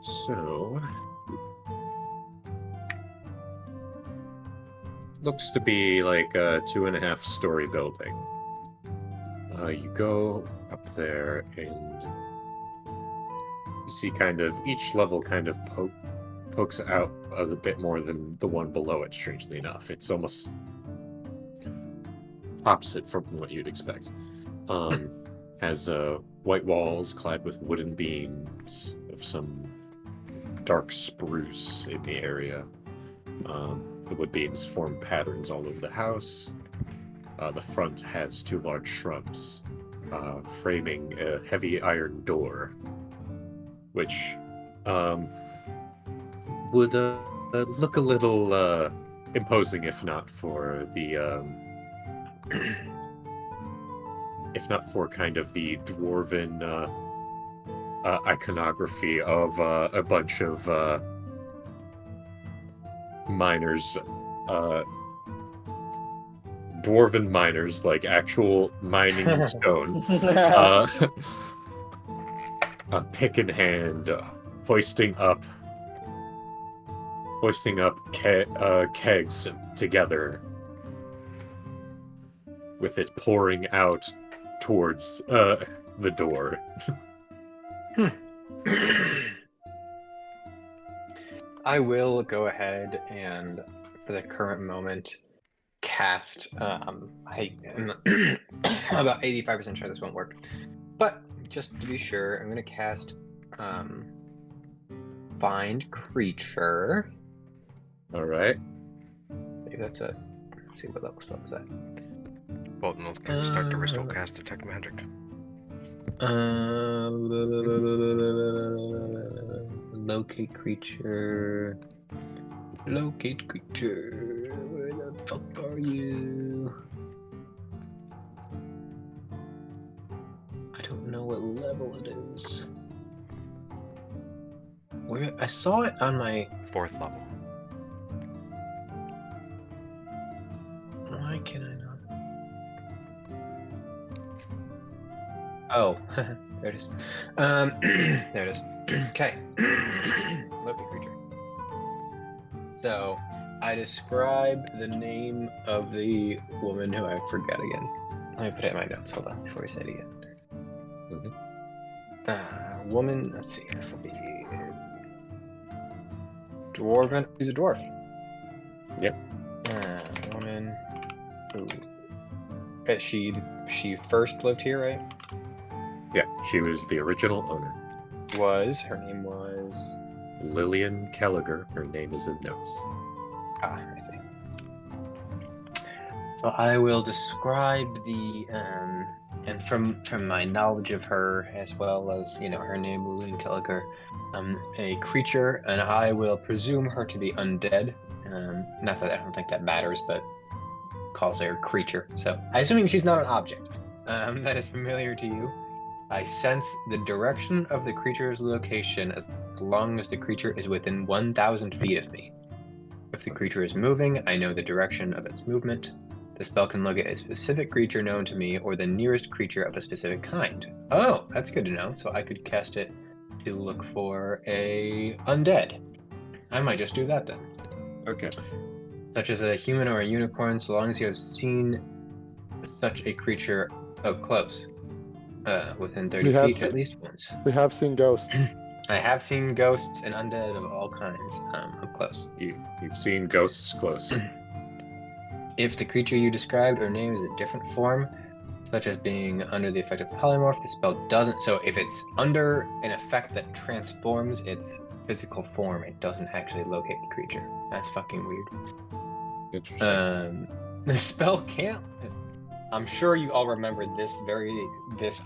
So, looks to be like a 2.5-story building. You go up there and you see kind of each level kind of pokes out a bit more than the one below it, strangely enough. It's almost opposite from what you'd expect. Has white walls clad with wooden beams of some dark spruce in the area. The wood beams form patterns all over the house. The front has 2 large shrubs, framing a heavy iron door, which would look a little imposing if not for the if not for kind of the dwarven iconography of a bunch of miners, dwarven miners, like actual mining in stone, a pick in hand, hoisting up kegs together, with it pouring out towards the door. I will go ahead and, for the current moment, cast. I am about 85% sure this won't work, but just to be sure, I'm going to cast Find Creature. All right. Maybe that's it. Let's see what level spell is that. Bolton will start to restore cast Detect Magic. Locate creature. Locate creature. Where the fuck are you? I don't know what level it is. Where I saw it on my. 4th level. Why can I not? Oh, there it is. There it is. Okay. Loki creature. So, I describe the name of the woman who I forget again. Let me put it in my notes. Hold on before we say it again. Woman. Let's see. This will be dwarven. Who's a dwarf? Yep. Woman. Ooh. She first lived here, right? Yeah, she was the original owner. Her name was Lillian Kelliger. Her name is in notes. I see. So I will describe the and from my knowledge of her, as well as her name, Lillian Kelliger, a creature, and I will presume her to be undead. Not that I don't think that matters, but calls her a creature. So I'm assuming she's not an object that is familiar to you. I sense the direction of the creature's location as long as the creature is within 1,000 feet of me. If the creature is moving, I know the direction of its movement. The spell can look at a specific creature known to me or the nearest creature of a specific kind. Oh, that's good to know. So I could cast it to look for a undead. I might just do that then. Okay. Such as a human or a unicorn, so long as you have seen such a creature up close. Within 30 feet at least once. We have seen ghosts. I have seen ghosts and undead of all kinds up close. You've seen ghosts close. If the creature you described or named is a different form, such as being under the effect of polymorph, the spell doesn't. So if it's under an effect that transforms its physical form, it doesn't actually locate the creature. That's fucking weird. Interesting. The spell can't. I'm sure you all remember this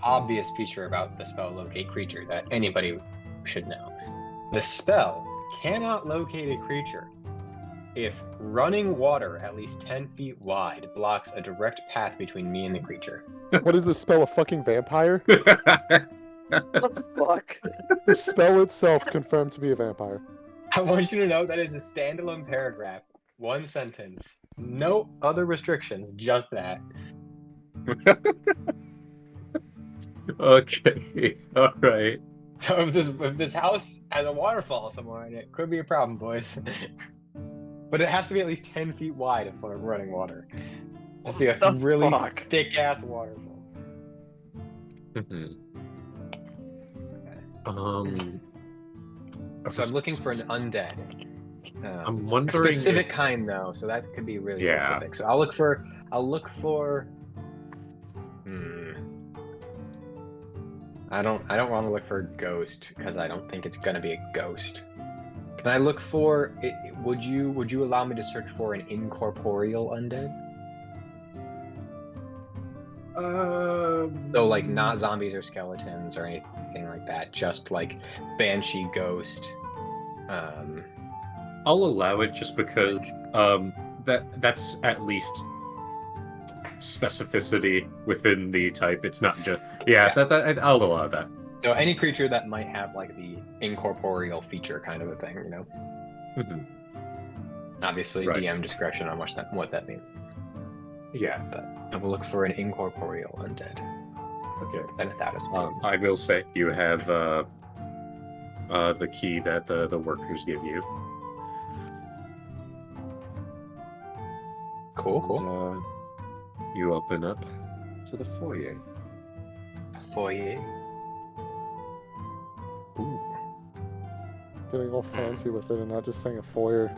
obvious feature about the spell locate creature that anybody should know. The spell cannot locate a creature if running water at least 10 feet wide blocks a direct path between me and the creature. What is this spell? A fucking vampire? What the fuck? The spell itself confirmed to be a vampire. I want you to know that is a standalone paragraph, one sentence, no other restrictions, just that. Okay. All right. So if this house has a waterfall somewhere in it, could be a problem, boys. But it has to be at least 10 feet wide if we're running water. It has to be a really thick ass waterfall. Mm-hmm. So I'm looking for an undead. I'm A wondering specific kind though, so that could be really specific. So I'll look for. I don't want to look for a ghost because I don't think it's gonna be a ghost. Can I look for? Would you allow me to search for an incorporeal undead? So like not zombies or skeletons or anything like that, just like banshee ghost. I'll allow it just because that's at least specificity within the type. It's not just that I'll allow that. So any creature that might have like the incorporeal feature kind of a thing, Mm-hmm. Obviously, Right. DM discretion on what that means. Yeah. But I will look for an incorporeal undead. Okay. And that is I will say you have the key that the workers give you. cool. And, you open up to the foyer. Foyer. Ooh. Getting all fancy with it and not just saying a foyer.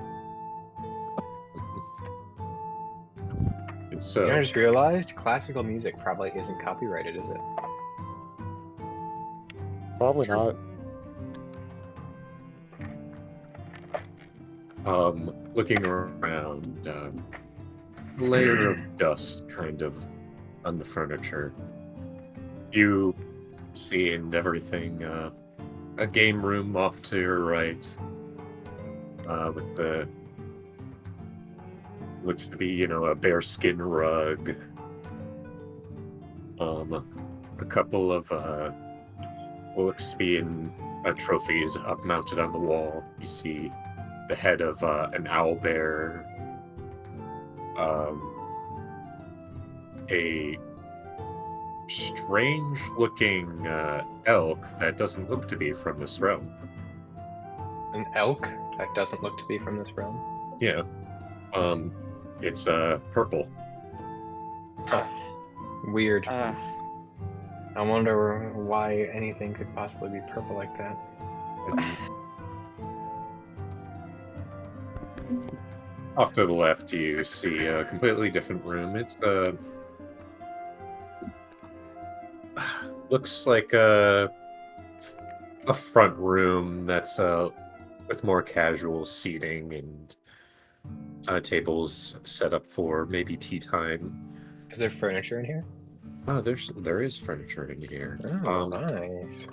And so I just realized classical music probably isn't copyrighted, is it? Probably not. looking around, layer of dust kind of on the furniture. You see and everything, a game room off to your right, with the, looks to be, you know, a bearskin rug. A couple of, what looks to be trophies up mounted on the wall. You see the head of an owlbear, a strange-looking elk that doesn't look to be from this realm. An elk that doesn't look to be from this realm. Yeah. It's purple. Huh. Weird. Uh, I wonder why anything could possibly be purple like that. Off to the left, you see a completely different room. It's looks like a front room that's with more casual seating and tables set up for maybe tea time. Is there furniture in here? Oh, there is furniture in here. Oh, nice.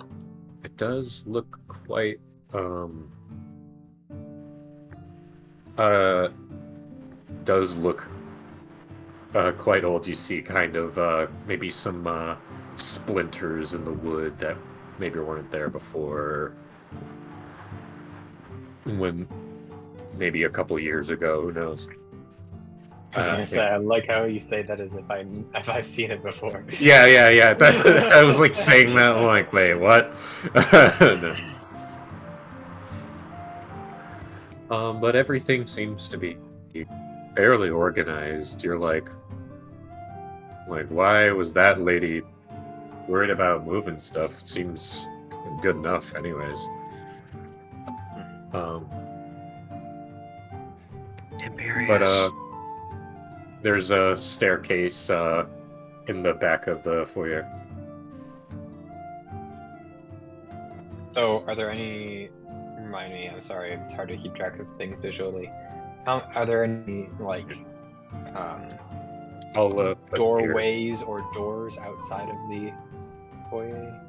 It does look quite does look quite old. You see kind of maybe some splinters in the wood that maybe weren't there before, when maybe a couple years ago, who knows. I was gonna say, I like how you say that as if I've seen it before. Yeah. I was like saying that, I'm like, wait, what? No. But everything seems to be fairly organized. You're like, why was that lady worried about moving stuff? It seems good enough, anyways. Imperious. But there's a staircase in the back of the foyer. So, are there any? Remind me. I'm sorry. It's hard to keep track of things visually. Are there any I'll put here. doorways or doors outside of the foyer?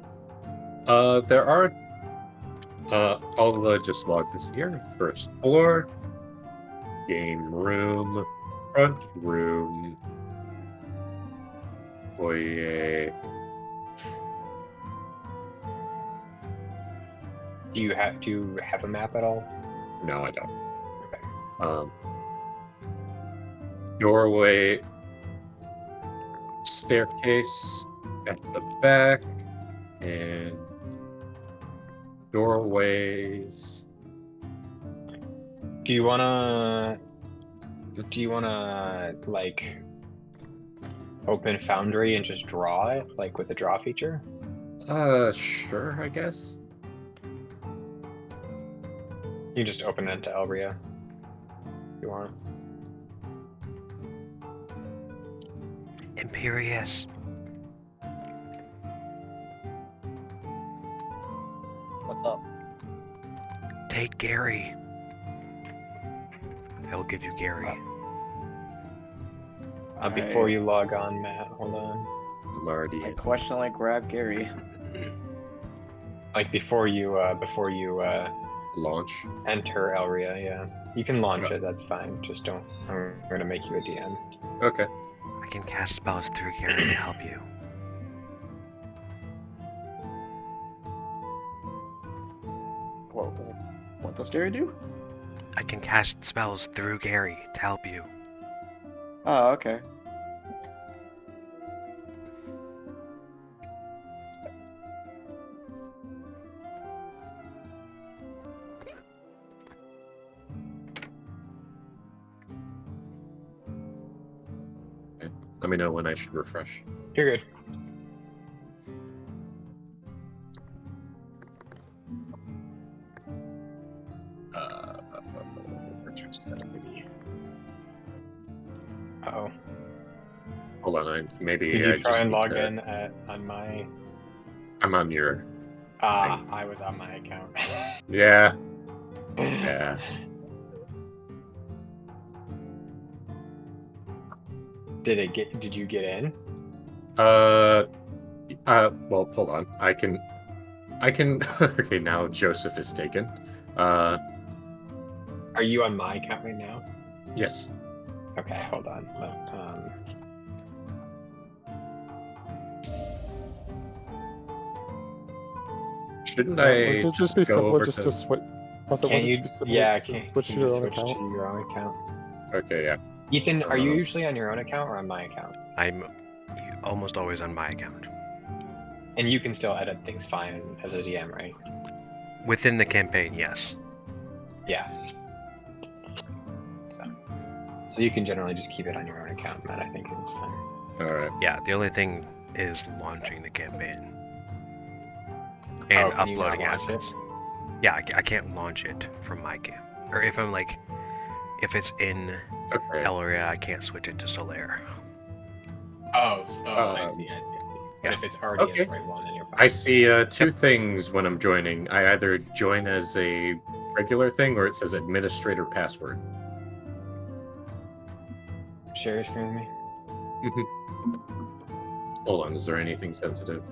There are. I'll just log this here. First floor, game room, front room, foyer. Do you have a map at all? No, I don't. Okay. Doorway, staircase at the back, and doorways. Do you wanna like open Foundry and just draw it, like with the draw feature? Sure, I guess. You just open it to Elbria if you want. Imperious. what's up? Take Gary. I will give you Gary. Before you log on, Matt, hold on. I'm already. I questionably grab Gary. Like before you Launch. enter Elria, yeah. You can launch it, that's fine. Just don't. I'm gonna make you a DM. Okay. I can cast spells through Gary to help you. Whoa, what does Gary do? I can cast spells through Gary to help you. Oh, okay. Let me know when I should refresh. You're good. Return to setup, maybe. Uh-oh. Hold on, maybe. Did you I try just and need log to- in on my... I'm on your. I was on my account. Yeah. Yeah. Did you get in? Well, hold on. I can. Okay, now Joseph is taken. Are you on my account right now? Yes. Okay, hold on. Shouldn't Wouldn't I it just be go simpler over just to- to switch? Can you? Yeah, switch can to your you own switch account? to your own account? Okay, yeah. Ethan, are you usually on your own account or on my account? I'm almost always on my account. And you can still edit things fine as a DM, right? Within the campaign, yes. Yeah. So you can generally just keep it on your own account, Matt. I think it's fine. All right. Yeah, the only thing is launching the campaign and can you not uploading launch it? assets. Yeah, I can't launch it from my camp. Or if I'm like, if it's in Okay. Elria, I can't switch it to Solaire. I Um, see. But yeah. if it's already Okay. in the right one, then you're fine. I see two things when I'm joining. I either join as a regular thing or it says administrator password. Share your screen with me. Hold on, is there anything sensitive?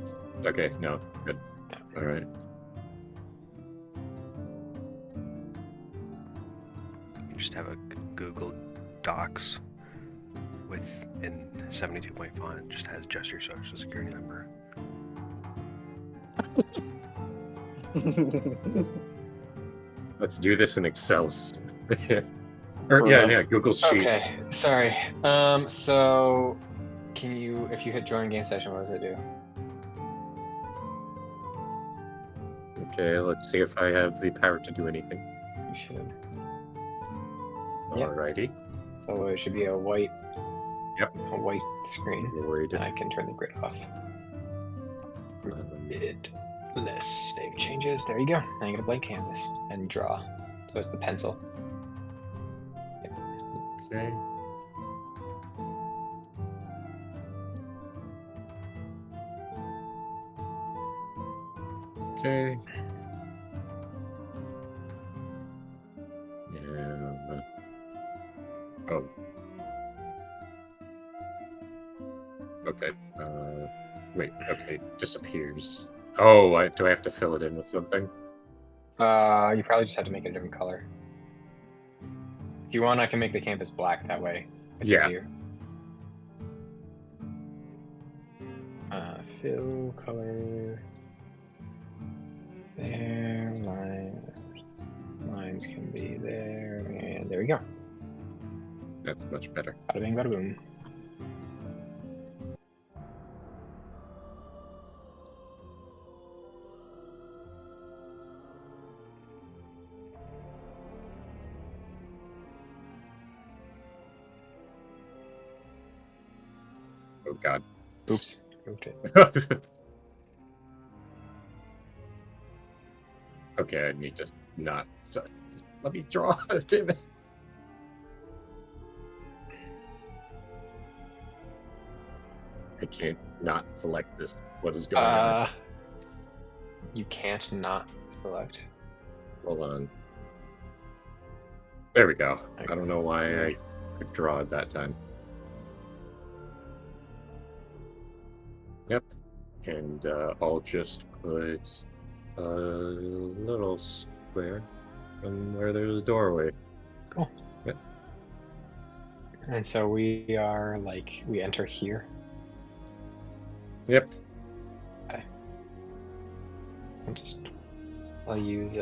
Okay, no, good. All right. You just have a Google Docs with in 72-point font. It just has just your social security number. Let's do this in Excel. Or yeah, Google Sheet. Okay, sorry. So can you, if you hit join game session, what does it do? Okay, let's see if I have the power to do anything. You should. Yep. Alrighty. So it should be a white. Yep. A white screen. Worried. And I can turn the grid off. Grid list. Save changes. There you go. Now you get a blank canvas and draw. So it's the pencil. Okay. Okay. Yeah. Oh. Okay. Wait. Okay. Disappears. Oh, do I have to fill it in with something? You probably just have to make it a different color. If you want, I can make the canvas black that way. It's Yeah. easier. Fill color. There, lines can be there, and there we go. That's much better. Bada bing, bada boom. Oh God. Oops, moved it. Okay, I need to not. Let me draw. Damn it. I can't not select this. What is going on? You can't not select. Hold on. There we go. I don't know why I could draw at that time. Yep. And I'll just put a little square from where there's a doorway. Cool. Yep. And so we are like, we enter here. Yep. Okay. I'll use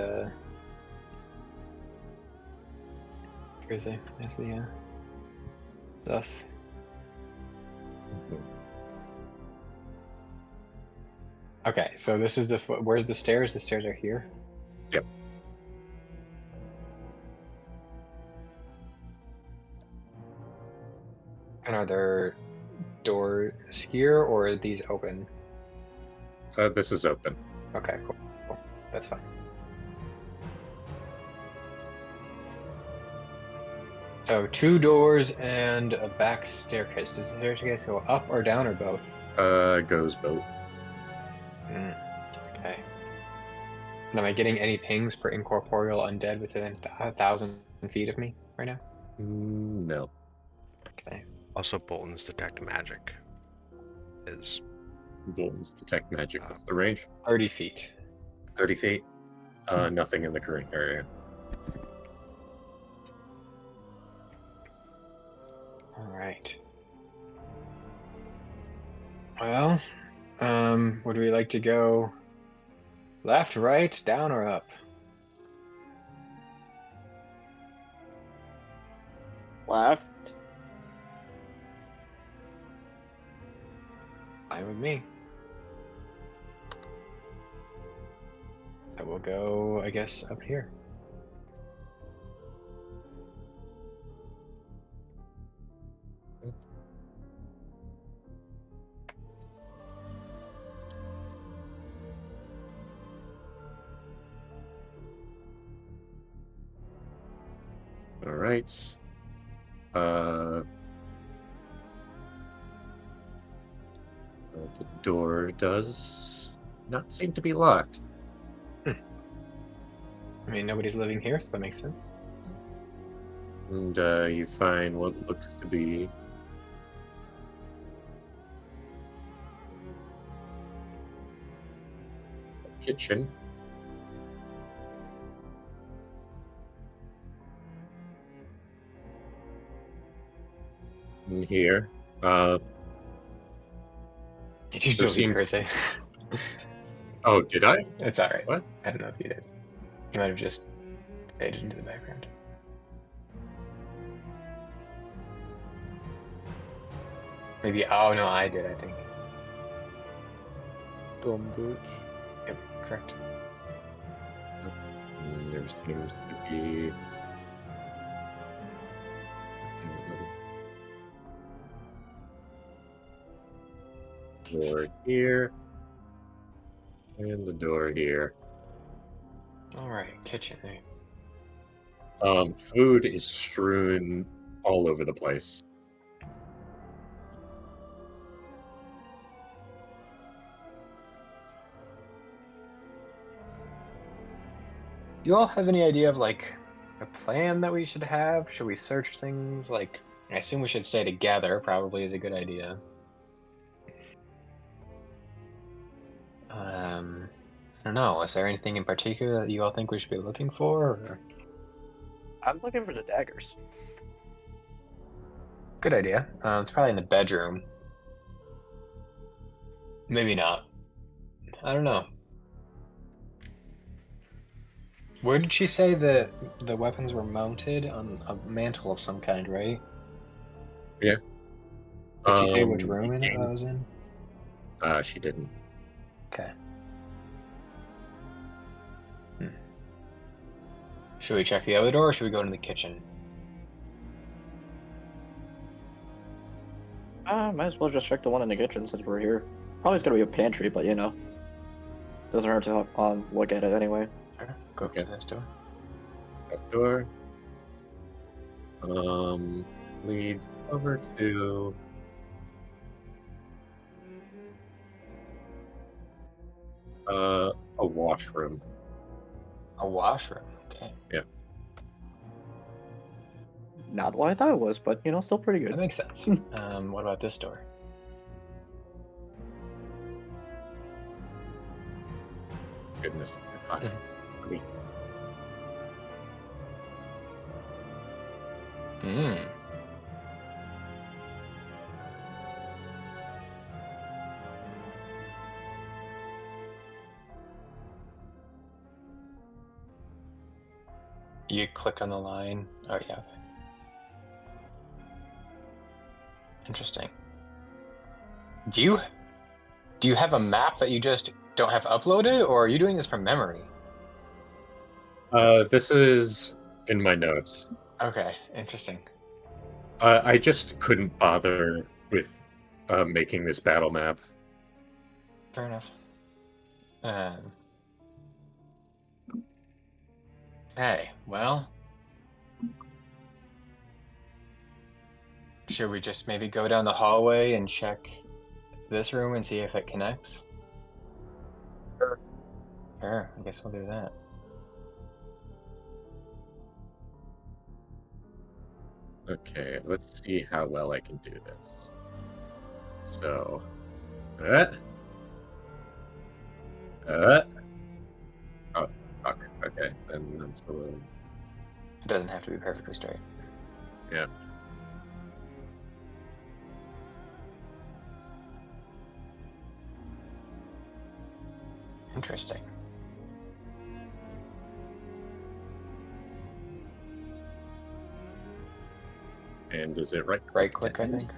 Grizzly as the thus. Okay, so this is the where's the stairs? The stairs are here. Yep. And are there doors here, or are these open? This is open. Okay, cool. That's fine. So 2 doors and a back staircase. Does the staircase go up or down or both? Goes both. Okay. And am I getting any pings for incorporeal undead within 1,000 feet of me right now? No. Okay. Also, Bolton's detect magic is Bolton's detect magic. What's the range? 30 feet. 30 feet. Nothing in the current area. All right. Well, would we like to go left, right, down, or up? Left. Fine with me. So we'll go, I guess, up here. All right. The door does not seem to be locked. I mean, nobody's living here, so that makes sense. And you find what looks to be a kitchen. In here. Did you There delete seems- Chrissy? Oh, did I? It's alright. What? I don't know if you did. You might have just faded into the background. Maybe, oh no, I did, I think. Dumb bitch. Yep, correct. And there seems to be a door here and the door here. Alright, kitchen. There. Food is strewn all over the place. Do you all have any idea of like a plan that we should have? Should we search things? Like, I assume we should stay together. Probably is a good idea. I don't know. Is there anything in particular that you all think we should be looking for? Or... I'm looking for the daggers. Good idea. It's probably in the bedroom. Maybe not. I don't know. Where did she say that the weapons were mounted? On a mantle of some kind, right? Yeah. Did she say which Um, room it again- was in? She didn't. Okay. Should we check the other door or should we go into the kitchen? Might as well just check the one in the kitchen since we're here. Probably it's gonna be a pantry, but you know. Doesn't hurt to look at it anyway. Sure. Go Okay. up to this door. That door. Leads over to a washroom. A washroom. Okay. Not what I thought it was, but you know, still pretty That good. makes sense. What about this door? Goodness. God. Wait, Hmm. You click on the line. Oh yeah. Interesting. Do you have a map that you just don't have uploaded, or are you doing this from memory? This is in my notes. Okay, interesting. I just couldn't bother with making this battle map. Fair enough. Hey, well, should we just maybe go down the hallway and check this room and see if it connects? Sure. Sure, I guess we'll do that. Okay, let's see how well I can do this. So, oh, fuck. Okay, then that's a little. It doesn't have to be perfectly straight. Yeah. Interesting. And is it right? Right click, I think.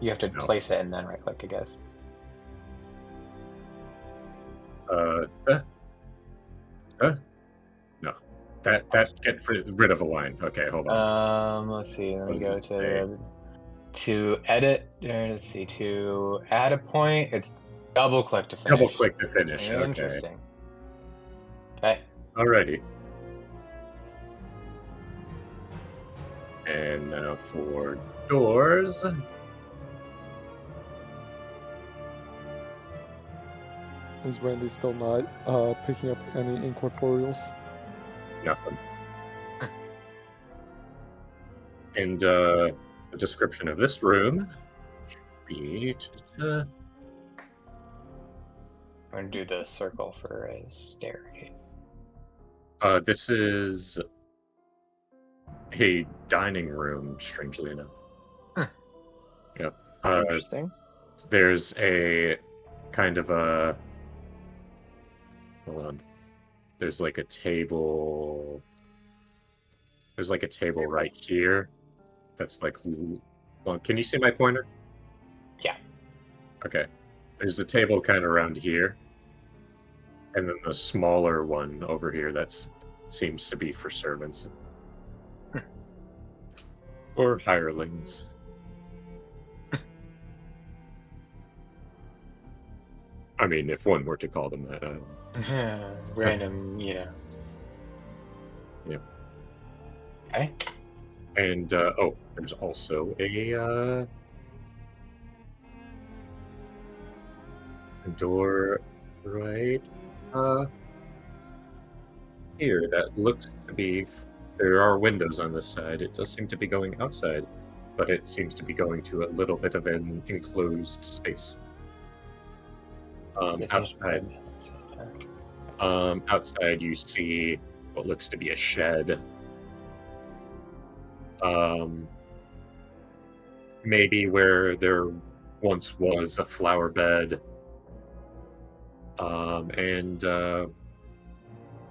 You have to No. place it and then right click, I guess. Huh? No. That get rid of a line. Okay, hold on. Let's see. Let What me does go it say? to edit. Let's see. To add a point, it's double click to finish. Double click to finish. Okay. Interesting. Okay. Alrighty. And now for doors. Is Randy still not picking up any incorporeals? Nothing. And the description of this room should be. I'm gonna do the circle for a staircase. This is a dining room, strangely enough. Yep. Interesting. There's a kind of a. Hold on. There's like a table. There's like a table right here. That's like. Well, can you see my pointer? Yeah. Okay. There's a table kind of around here. And then the smaller one over here that seems to be for servants. Or hirelings. I mean, if one were to call them that. Random, yeah. Yep. Okay. And, there's also a door right here that looks to be. There are windows on this side. It does seem to be going outside, but it seems to be going to a little bit of an enclosed space. Outside. Outside you see what looks to be a shed. Maybe where there once was a flower bed. And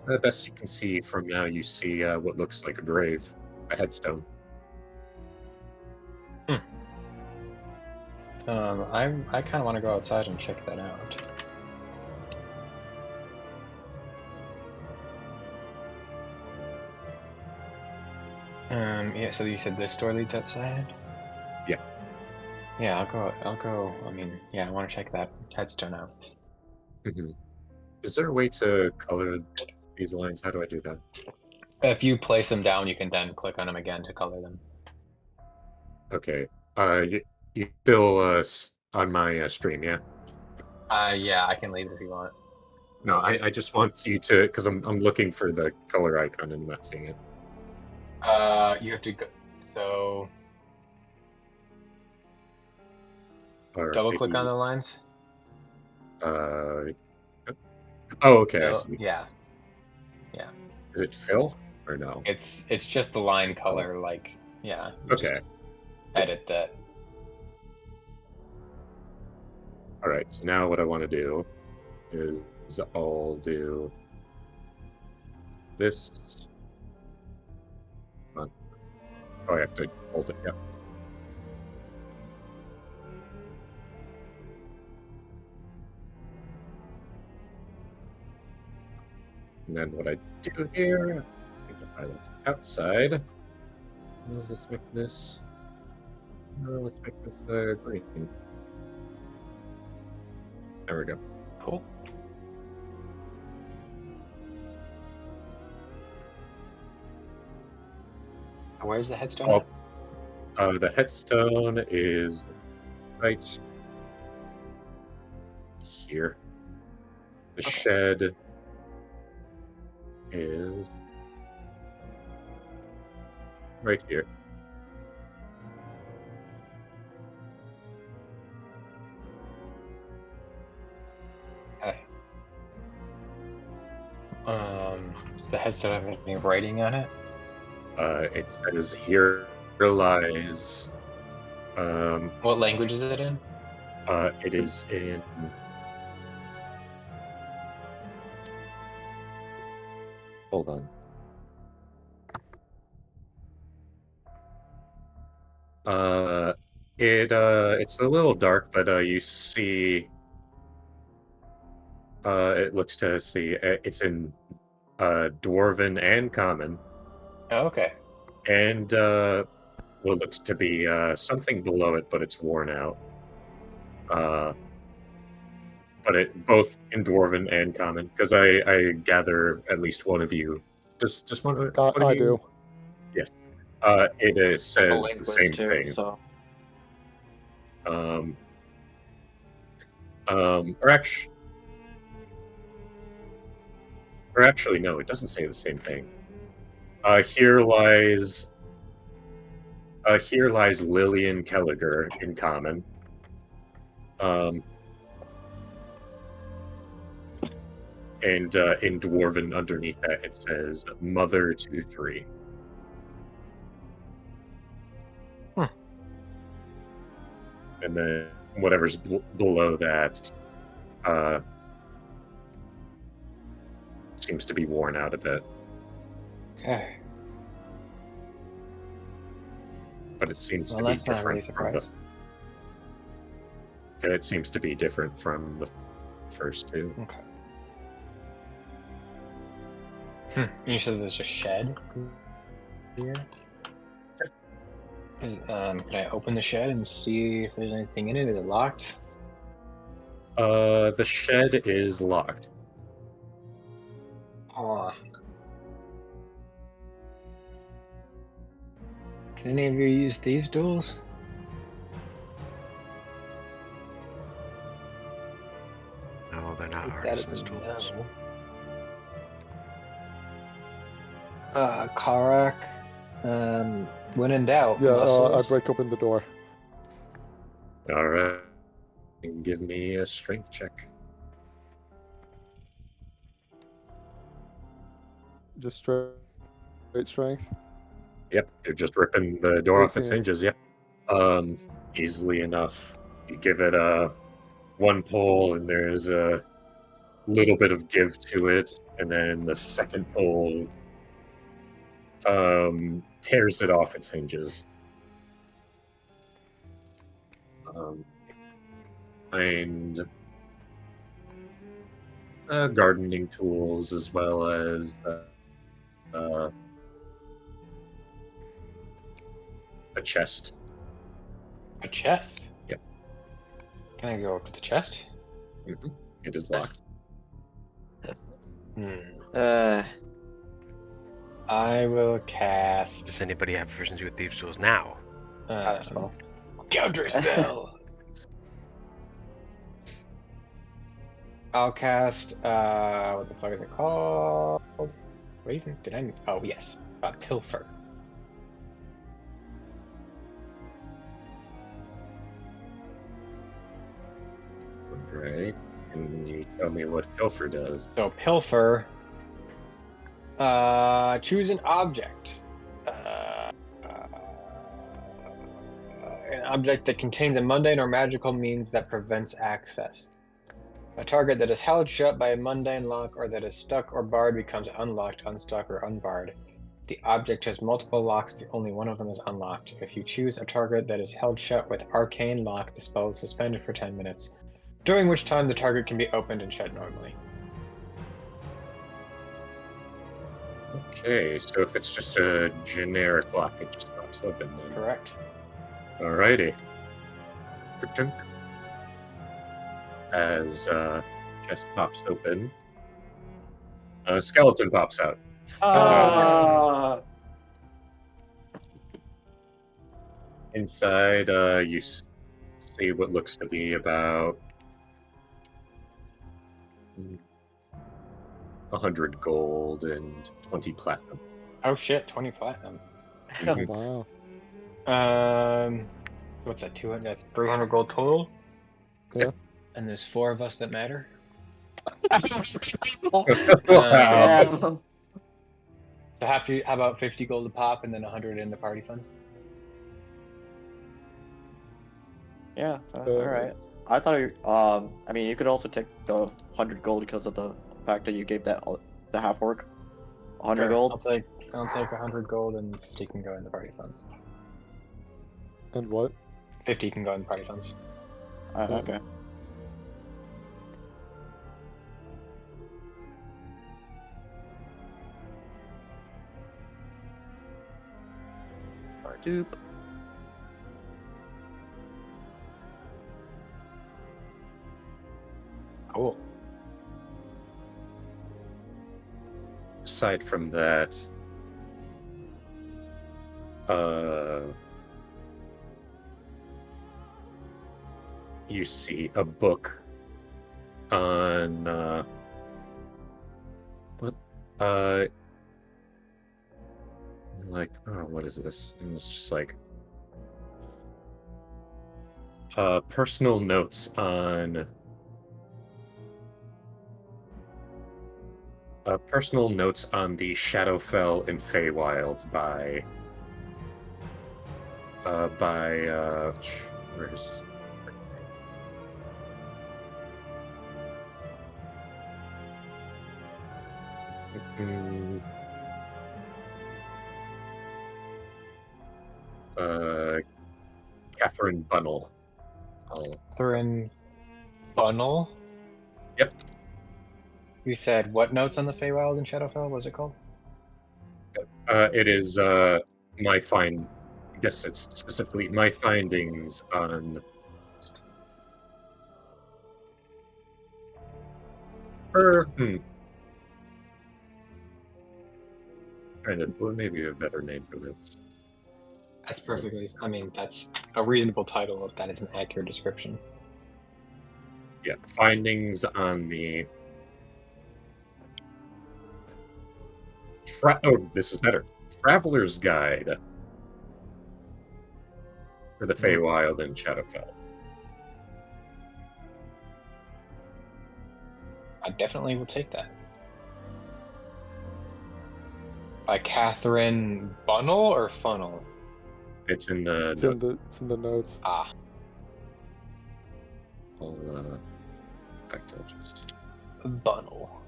the best you can see from now, you see what looks like a grave, a headstone. I kind of want to go outside and check that out. Yeah. So you said this door leads outside? Yeah. Yeah, I'll go. I mean, yeah, I want to check that headstone out. Mm-hmm. Is there a way to color these lines? How do I do that? If you place them down, you can then click on them again to color them. Okay. You still on my stream, yeah? Yeah, I can leave it if you want. No, I just want you to, because I'm looking for the color icon and I'm not seeing it. You have to go. So double click on the lines. Oh, okay. I So, see. yeah. Is it fill or no? It's just the line color, like, yeah. Okay. Just edit that. All right. So now what I want to do is I'll do this. Come on. Oh, I have to hold it. Yeah. And then what I do here, signify that's outside. Let's make this. Let's make this green. There we go. Cool. Where's the headstone? The headstone is right here. The shed is right here. Okay. Does the headstone have any writing on it? It says here lies. What language is it in? It is in. Hold on. It's a little dark, but you see. It looks to see it's in Dwarven and Common, Oh, okay. and what looks to be something below it, but it's worn out. But it both in Dwarven and Common, because I gather at least one of you. Just one of I you. do. Yes. It says the linguist same too, thing. So Or actually, no, it doesn't say the same thing. Here lies Lillian Kelliger in Common. And in Dwarven underneath that it says Mother 2-3. And then whatever's below that seems to be worn out a bit. Okay. But it seems Well, to be that's not really different from the. surprising. It seems to be different from the first two. Okay. You said there's a shed here? Can I open the shed and see if there's anything in it? Is it locked? The shed is locked. Oh. Can any of you use thieves' duels? No, they're not That is artisans' tools. no. Karak. When in doubt, Yeah, I muscles. break open the door. All right. Give me a strength check. Just straight strength. Yep, you're just ripping the door off its 18. hinges. Yep. Easily enough. You give it one pull, and there's a little bit of give to it, and then the second pull tears it off its hinges. And gardening tools, as well as a chest. A chest? Yep. Can I go up to the chest? Mm-hmm. It is locked. I will cast Does anybody have proficiency with thieves' tools now? counter spell. I'll cast what the fuck is it called? Raven? Did I? Oh yes, pilfer. Right. Can you tell me what pilfer does? So pilfer. Choose an object. An object that contains a mundane or magical means that prevents access. A target that is held shut by a mundane lock or that is stuck or barred becomes unlocked, unstuck, or unbarred. The object has multiple locks, only one of them is unlocked. If you choose a target that is held shut with arcane lock, the spell is suspended for 10 minutes, during which time the target can be opened and shut normally. Okay, so if it's just a generic lock, it just pops open then. Correct. Alrighty. Ka-tunk. As chest pops open, a skeleton pops out. Inside, you see what looks to be about 100 gold and 20 platinum. Oh shit, 20 platinum. Wow. So what's that, 200? That's 300 gold total? Yeah. And there's 4 of us that matter? Damn. So how about 50 gold a pop and then 100 in the party fund? Yeah, alright. I thought I mean, you could also take the 100 gold because of the fact that you gave that the half orc 100 Sure, gold. I'll take 100 gold and 50 can go in the party funds. And what? 50 can go in the party funds. Okay. Doop. Cool. Aside from that, you see a book on like, oh, what is this? And it's just like personal notes on the Shadowfell and Feywild by where's Catherine Bunnell. Catherine Bunnell? Yep. You said what notes on the Feywild and Shadowfell? What was it called? It is I guess it's specifically my findings on her. Trying to, well, maybe a better name for this. That's perfectly. I mean, that's a reasonable title if that is an accurate description. Yeah, findings on the. Oh, this is better. Traveler's Guide for the Feywild and Shadowfell. I definitely will take that. By Catherine Bunnell or Funnel? It's in the It's notes. in the notes. Ah, In fact, I'll just. Bunnell.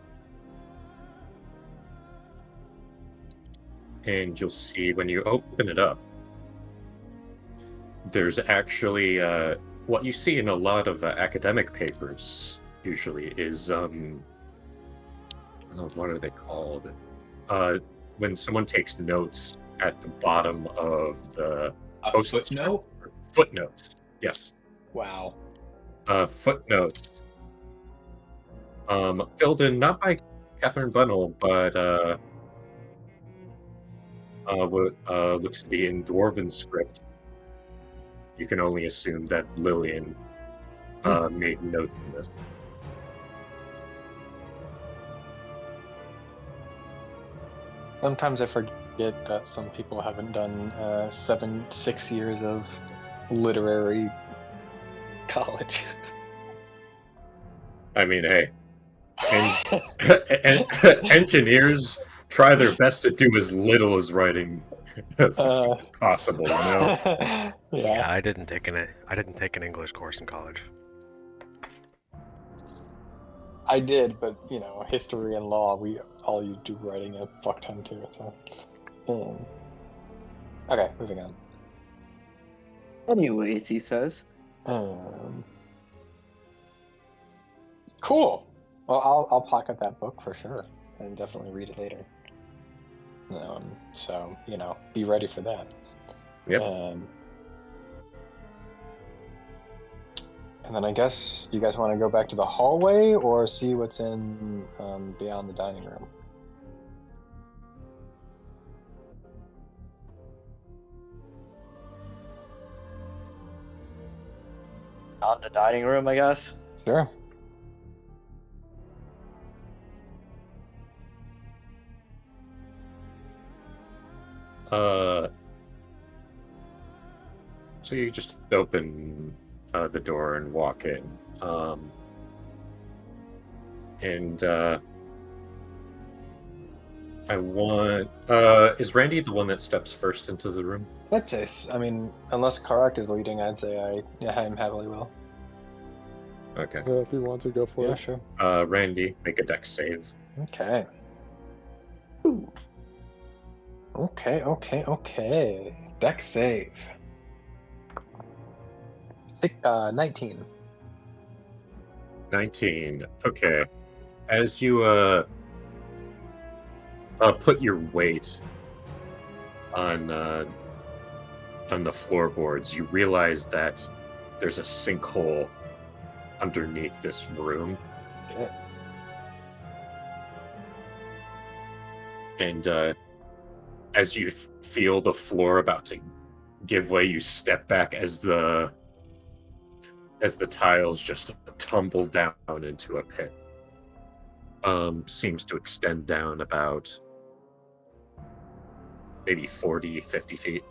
And you'll see when you open it up, there's actually what you see in a lot of academic papers usually is what are they called? When someone takes notes at the bottom of the A post- footnote? Footnotes. Yes. Wow. Footnotes. Filled in not by Catherine Bunnell, but what looks to be in Dwarven script. You can only assume that Lillian made notes in this. Sometimes I forget that some people haven't done 6 years of literary college. I mean, hey, and engineers try their best to do as little as writing as possible. You know. Yeah, I didn't take an English course in college. I did, but you know, history and law, we all you do writing a fuck ton too. So, okay, moving on. Anyways, he says. Cool. Well, I'll pocket that book for sure, and definitely read it later. So you know, be ready for that. Yep. And then I guess, do you guys want to go back to the hallway or see what's in beyond the dining room? On the dining room, I guess. Sure. So you just open the door and walk in, and I want. Is Randy the one that steps first into the room? Let's say, I mean, unless Karak is leading, I'd say I'm happily will. Okay. Yeah, if you want to, go for Yeah, it. sure. Randy, make a dex save. Okay. Okay. Dex save. 19. 19. Okay. As you put your weight on on the floorboards, you realize that there's a sinkhole underneath this room. Yeah. And as you feel the floor about to give way, you step back as the tiles just tumble down into a pit. Seems to extend down about maybe 40, 50 feet.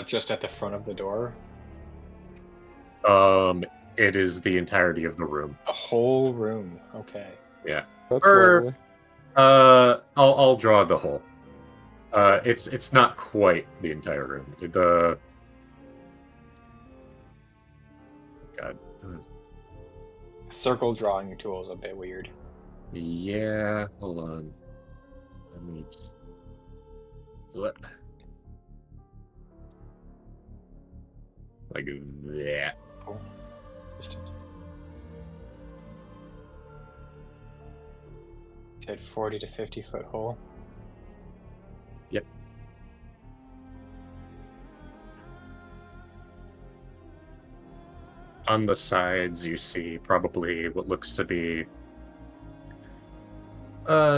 Just at the front of the door. It is the entirety of the room. The whole room. Okay. Yeah. That's Or- lovely. I'll draw the hole. It's not quite the entire room. God. Circle drawing tool is a bit weird. Yeah, hold on. Let me just... Like that. Cool. Just said 40 to 50 foot hole. Yep. On the sides, you see probably what looks to be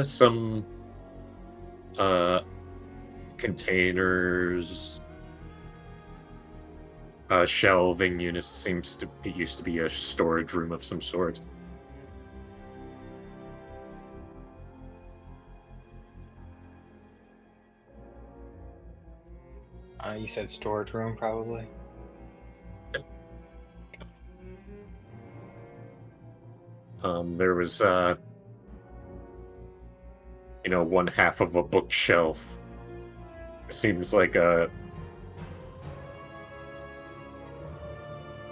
some containers, shelving units. It used to be a storage room of some sort. You said storage room, probably. There was one half of a bookshelf. Seems like the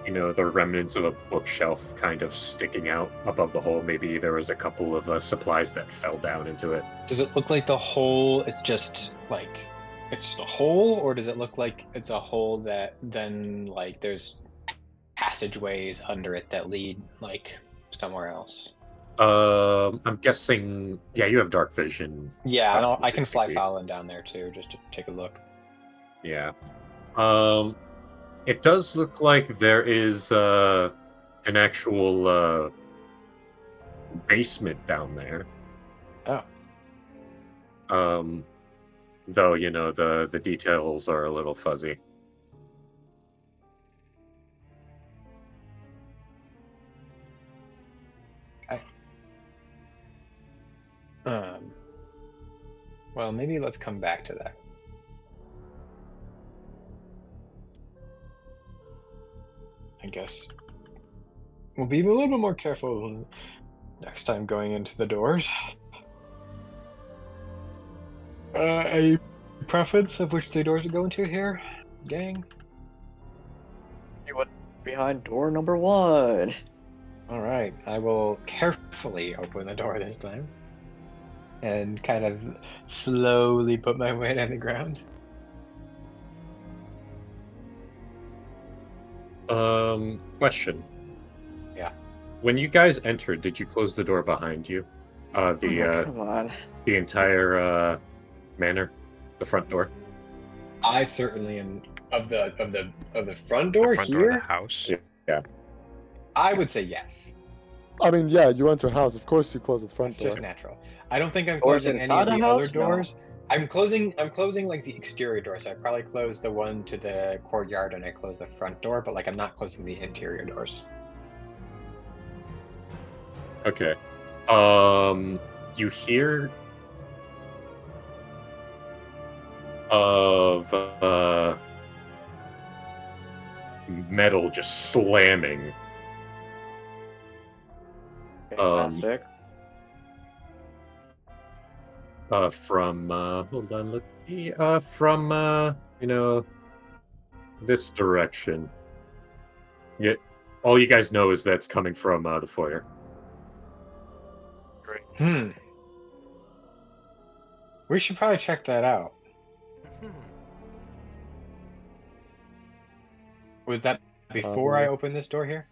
remnants of a bookshelf kind of sticking out above the hole. Maybe there was a couple of supplies that fell down into it. Does it look like the hole is just like it's just a hole, or does it look like it's a hole that then like there's passageways under it that lead like somewhere else? I'm guessing. Yeah, you have dark vision. Yeah, and I can 60 fly feet. Fallon down there too, just to take a look. Yeah. It does look like there is an actual basement down there. Oh. Though the details are a little fuzzy. Well, maybe let's come back to that. I guess we'll be a little bit more careful next time going into the doors. Any preference of which the doors to go into here, gang? See what's behind door number 1. All right, I will carefully open the door this time, and kind of slowly put my weight on the ground. Question. Yeah. When you guys entered, did you close the door behind you? Come on. The entire manor, the front door. I certainly am of the front door the front here. door of the house. Yeah. I would say yes. I mean, yeah, you enter a house. Of course, you close the front It's door. just natural. I don't think I'm Doors closing any inside of the the other house? No. doors. I'm closing like the exterior door, so I probably closed the one to the courtyard and I closed the front door, but like I'm not closing the interior doors. Okay. You hear of metal just slamming. Fantastic. From hold on, let's see. From this direction. Yeah, all you guys know is that's coming from the foyer. Hmm. We should probably check that out. Was that before I opened this door here?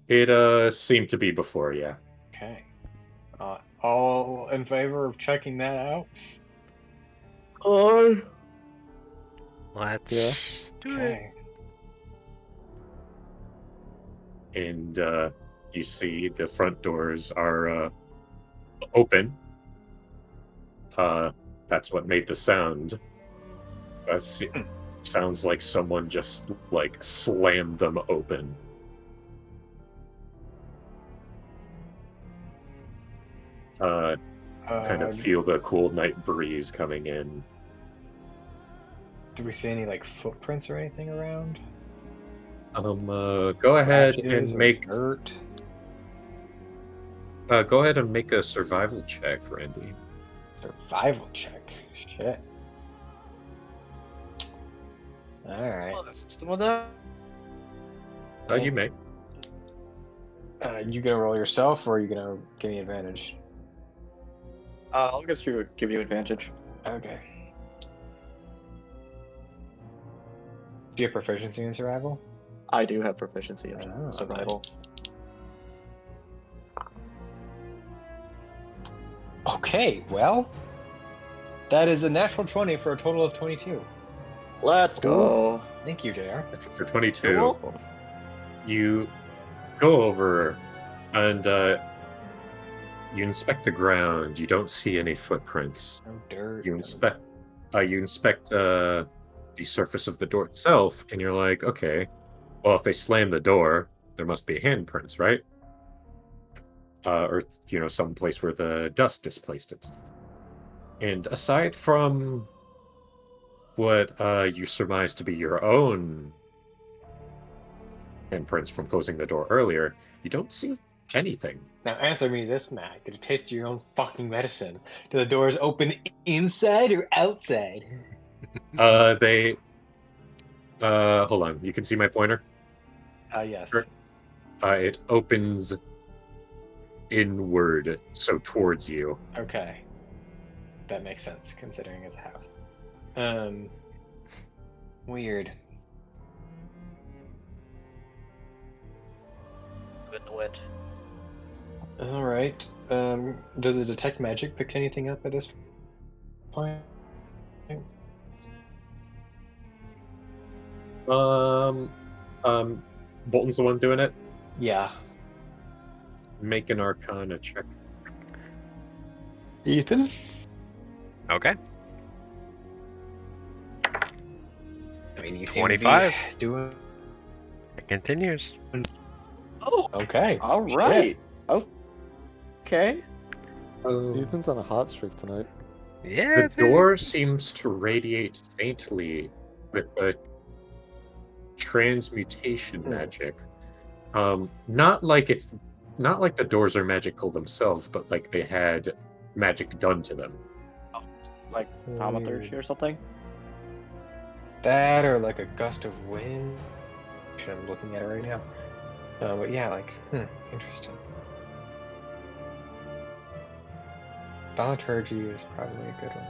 It seemed to be before, yeah. Okay. I'll all in favor of checking that out? Let's Yeah. do it. Okay. And you see the front doors are open. That's what made the sound. Sounds like someone just like slammed them open. Kind of feel the cool night breeze coming in. Do we see any like footprints or anything around? Go ahead Scratches and or make dirt. go ahead and make a survival check, Randy. Survival check. Shit. Alright. System with that? You may. You gonna roll yourself or are you gonna give me advantage? I'll give you advantage. Okay. Do you have proficiency in survival? I do have proficiency in Oh, survival. Okay, well, that is a natural 20 for a total of 22. Let's go. Thank you, JR. For 22, You're welcome. you go over and you inspect the ground. You don't see any footprints. No dirt. You inspect the surface of the door itself, and you're like, okay, well, if they slam the door, there must be handprints, right? Or some place where the dust displaced itself. And aside from what you surmise to be your own handprints from closing the door earlier, you don't see anything. Now answer me this, Mac. Did you taste your own fucking medicine? Do the doors open inside or outside? They hold on. You can see my pointer? Yes. Sure. It opens inward, so towards you. Okay. That makes sense, considering it's a house. Weird. With the wit. Alright. Does the detect magic pick anything up at this point? Bolton's the one doing it. Yeah. Make an Arcana check. Ethan? Okay. I mean, you seem 25. to be doing... It continues. Oh, Okay. all right. Oh, okay. Ethan's on a hot streak tonight. Yeah. The door seems to radiate faintly with a transmutation magic. Not like the doors are magical themselves, but like they had magic done to them. Like thaumaturgy or something. That or like a gust of wind. Actually, I'm looking at it right now. But yeah, like, interesting. Thaumaturgy is probably a good one.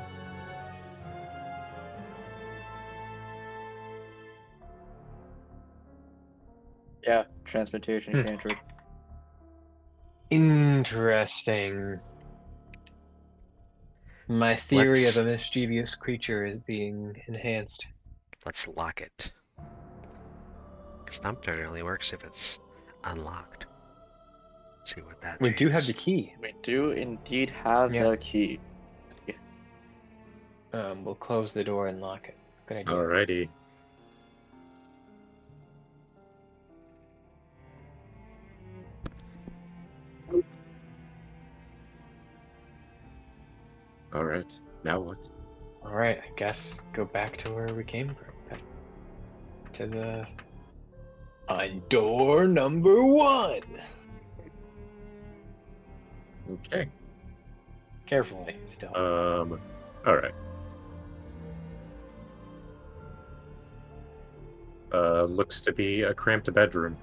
Yeah, transmutation cantrip. Interesting. My theory of a mischievous creature is being enhanced. Let's lock it. Stump Dirt only works if it's unlocked. See what that We do have the changes. key. We do indeed have Yeah. the key. We'll close the door and lock it. Good idea. Alrighty. Alright. Now what? Alright, I guess go back to where we came from. Back to the... On door number 1! Okay. Carefully, still. Alright. Looks to be a cramped bedroom.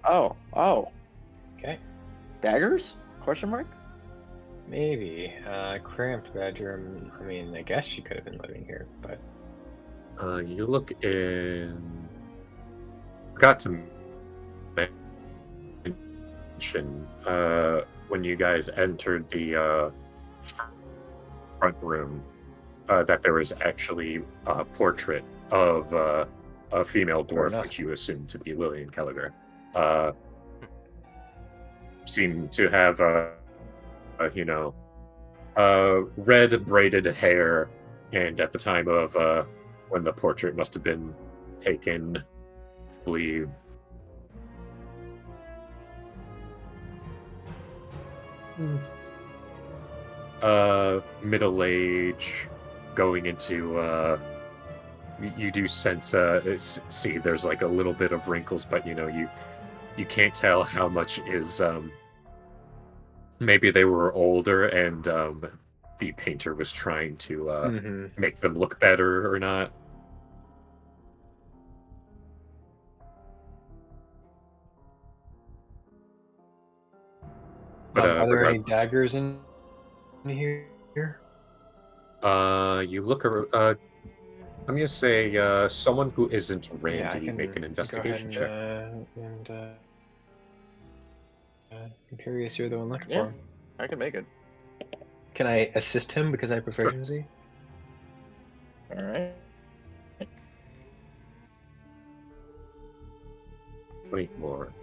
Oh. Okay. Daggers? Question mark? Maybe. Cramped bedroom. I mean, I guess she could have been living here, but... You look in... Forgot to mention, when you guys entered the front room, that there was actually a portrait of a female Fair dwarf, enough. which you assumed to be Lillian Kelliger. Seemed to have red braided hair, and at the time of when the portrait must have been taken, I believe middle age, going into you do sense see there's like a little bit of wrinkles, but you can't tell how much is maybe they were older and the painter was trying to make them look better or not. Are there any regardless, daggers in here? you look I'm gonna say someone who isn't Randy Yeah, I can make an investigation go check. ahead I'm curious, you're the one looking Yeah. for him. I can make it. Can I assist him because I have proficiency? All right. 24.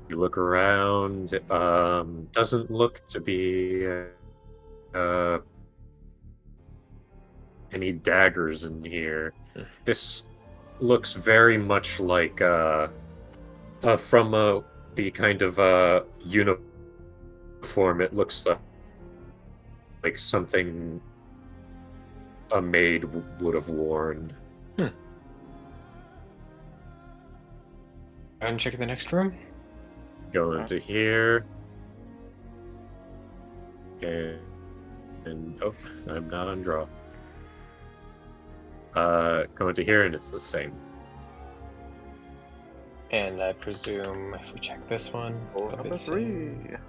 You look around. It doesn't look to be any daggers in here. This looks very much like from the kind of uniform. It looks like something a maid would have worn. And check the next room. Go into here. And oh, I'm not on draw. Go into here and it's the same. And I presume if we check this one, Door it'll be number the same.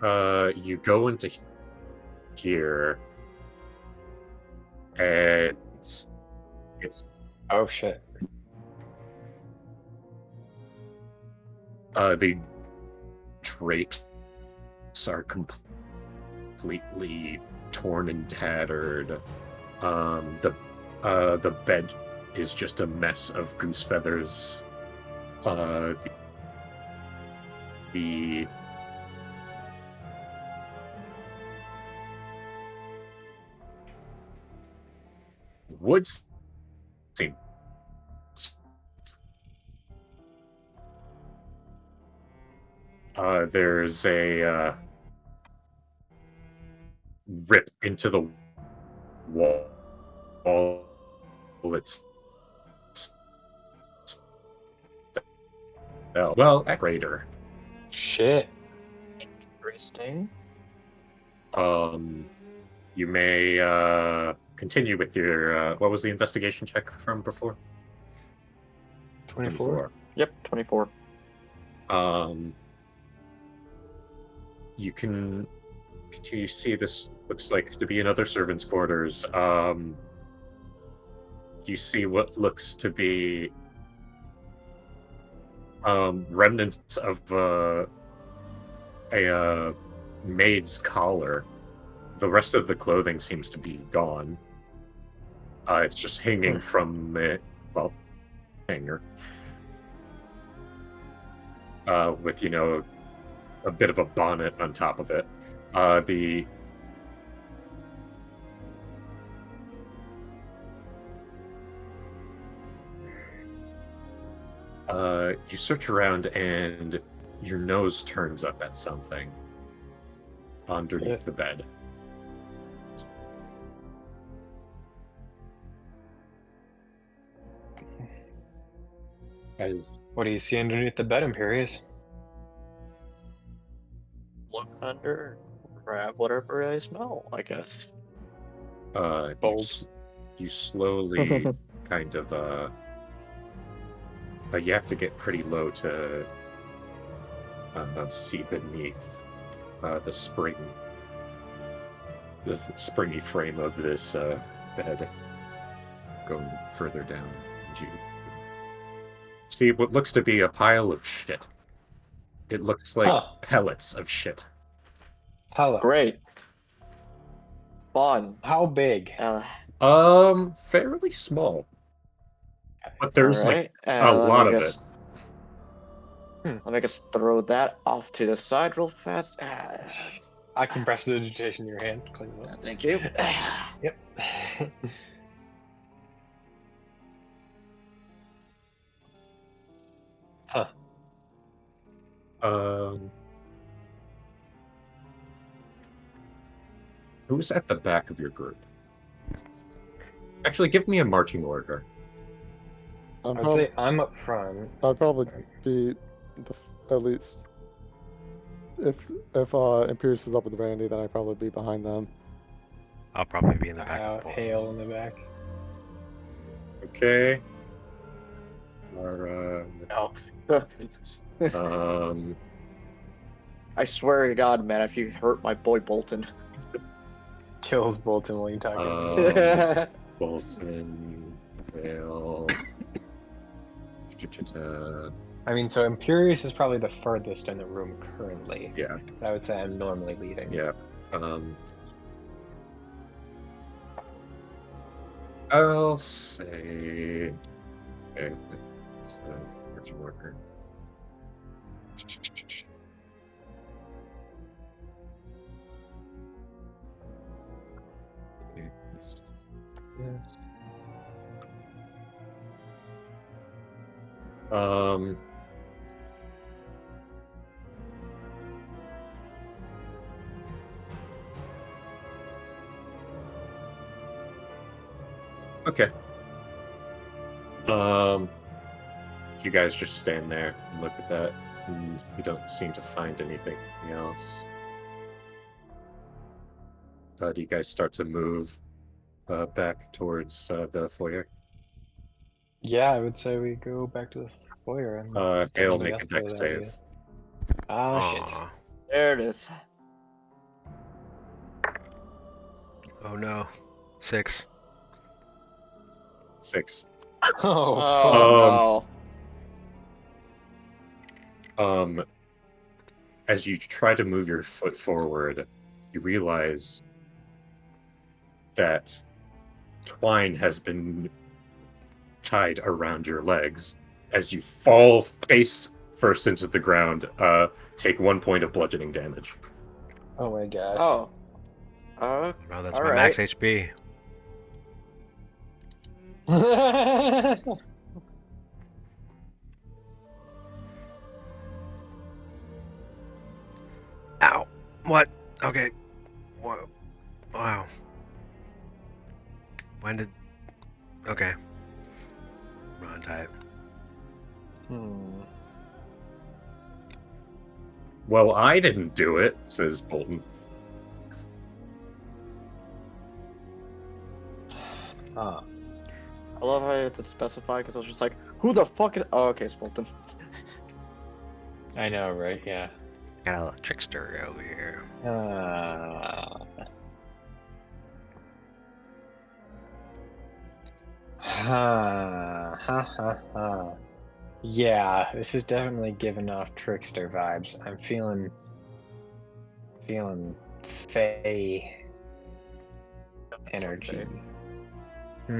3. You go into here and it's Oh shit. the drapes are completely torn and tattered. The bed is just a mess of goose feathers. The woods seem there's a rip into the wall. It's well, greater. Shit. Interesting. You may continue with your what was the investigation check from before? 24. Yep, 24. You can continue to see this looks like to be another servant's quarters. You see what looks to be remnants of a maid's collar. The rest of the clothing seems to be gone. It's just hanging from a hanger. With a bit of a bonnet on top of it. You search around and your nose turns up at something underneath the bed. As What do you see underneath the bed, Imperius? Look under, grab whatever I smell, I guess. Bold. You slowly kind of you have to get pretty low to see beneath the springy frame of this bed. Going further down, and you see what looks to be a pile of shit It looks like Huh. pellets of shit. Hello. Great. Fun. How big? Fairly small. But there's Alright. a lot of it. Let me just throw that off to the side real fast. I can press the digitation in your hands. Clean it up. Thank you. Yep. Huh. Who's at the back of your group? Actually, give me a marching order. I'm I would say I'm up front. I'd probably be at least if Imperius is up with Randy, then I'd probably be behind them. I'll probably be in the back of the pool. Hail in the back. Okay. Auram. Oh. I swear to God, man, if you hurt my boy Bolton. Kills Bolton while you talk. Bolton. Hale. I mean, so Imperius is probably the furthest in the room currently. Yeah. I would say I'm normally leading. Yeah. I'll say. Okay, that's the marching order. Okay, yes. Okay. You guys just stand there and look at that, and you don't seem to find anything else. Do you guys start to move back towards the foyer? Yeah, I would say we go back to the foyer and Hale, make a dex save. Ah, shit. Aw. There it is. Oh no. 6. 6. Oh, no. As you try to move your foot forward, you realize that twine has been tied around your legs. As you fall face first into the ground, take 1 point of bludgeoning damage. oh my gosh. Oh. Well, that's All my right. max HP. Ow. What? Okay. Whoa. Wow. When did... Okay. Run type. Well, I didn't do it, says Bolton. Huh. I love how I had to specify because I was just like, who the fuck is. Oh, okay, it's Bolton. I know, right? Yeah. Got a little trickster over here. Yeah, this is definitely giving off trickster vibes. I'm feeling fey energy. Come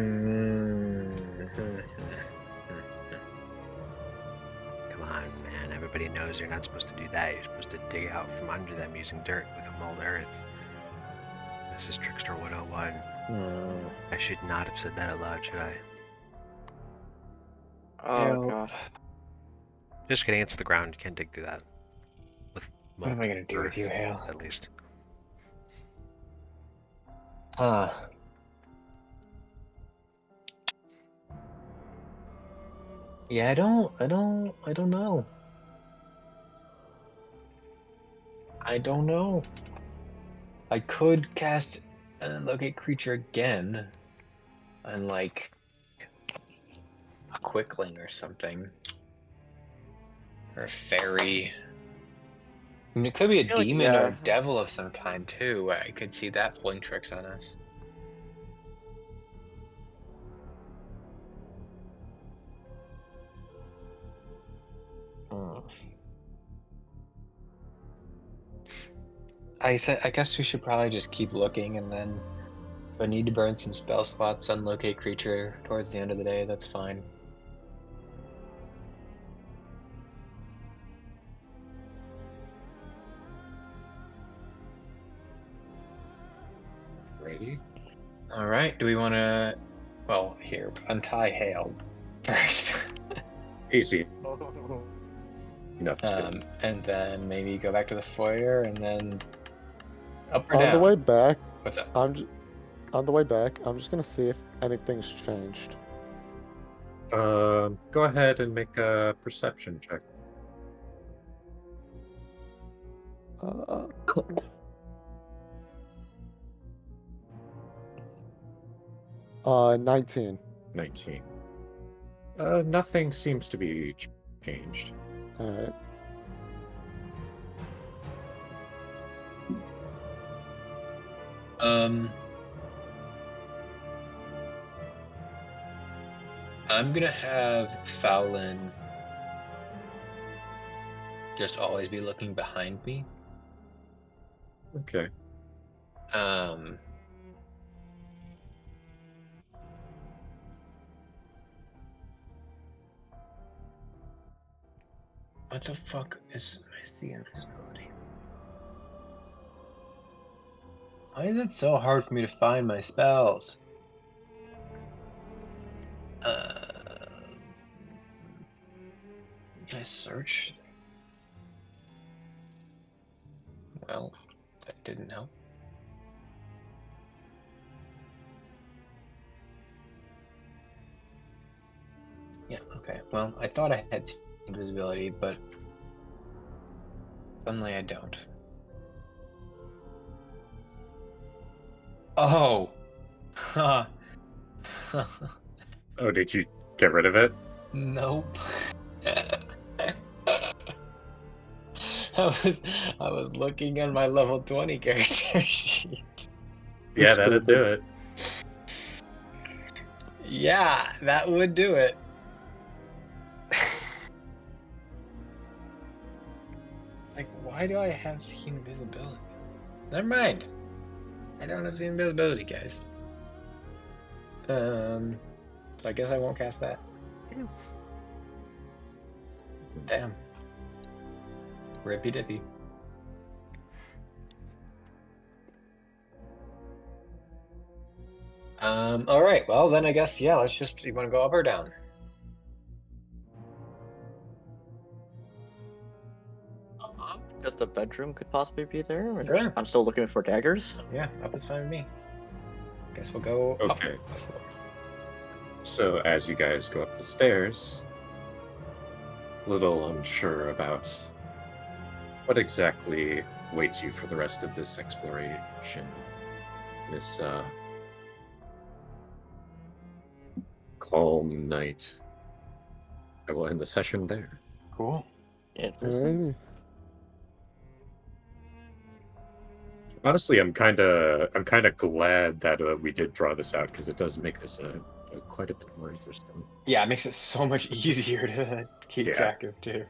on, man. Everybody knows you're not supposed to do that. You're supposed to dig out from under them using dirt with a mold earth. This is Trickster 101. I should not have said that out loud, should I? Oh, Help. God. Just kidding, it's the ground. You can't dig through that. With What am I gonna do with you, Hale? At least. Huh. Yeah, I don't know. I don't know. I could cast Locate Creature again on like a Quickling or something. Or a fairy. I mean, it could be a feel like, demon or yeah. a devil of some kind too. I could see that pulling tricks on us. I guess we should probably just keep looking, and then if I need to burn some spell slots on locate creature towards the end of the day, that's fine. Ready? All right. Do we want to? Well, here, untie Hale first, Easy enough to do. and then maybe go back to the foyer, and then up or On down. the way back, What's up? on the way back, I'm just gonna see if anything's changed. Go ahead and make a perception check. 19. 19. Nothing seems to be changed. All right. I'm gonna have Fowlin just always be looking behind me. Okay. What the fuck is the invisibility? Why is it so hard for me to find my spells? Can I search? Well, that didn't help. Yeah, okay. Well, I thought I had invisibility, but suddenly I don't. Oh! Huh. Oh, did you get rid of it? Nope. I was looking on my level 20 character sheet. Yeah, That's that'd do it. Yeah, that would do it. Like, why do I have see invisibility? Never mind. I don't have see invisibility, guys. So I guess I won't cast that. Damn. Rippy dippy. Alright, well then I guess, yeah, let's just, you wanna go up or down? Just a bedroom could possibly be there. or Sure. I'm still looking for daggers. Yeah, up is fine with me. Guess we'll go up Okay. the floor. So as you guys go up the stairs, a little unsure about what exactly waits you for the rest of this exploration, this calm night. I will end the session there. Cool. Interesting. Alrighty. Honestly, I'm kind of glad that we did draw this out because it does make this quite a bit more interesting. Yeah, it makes it so much easier to keep Yeah. track of too.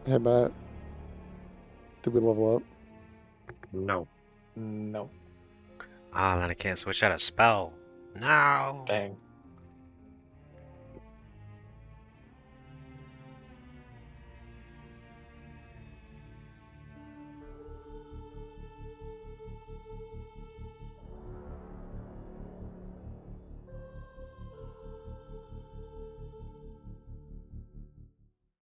Hey, Matt. Did we level up? No. No. Ah, then I can't switch out a spell. No. Dang.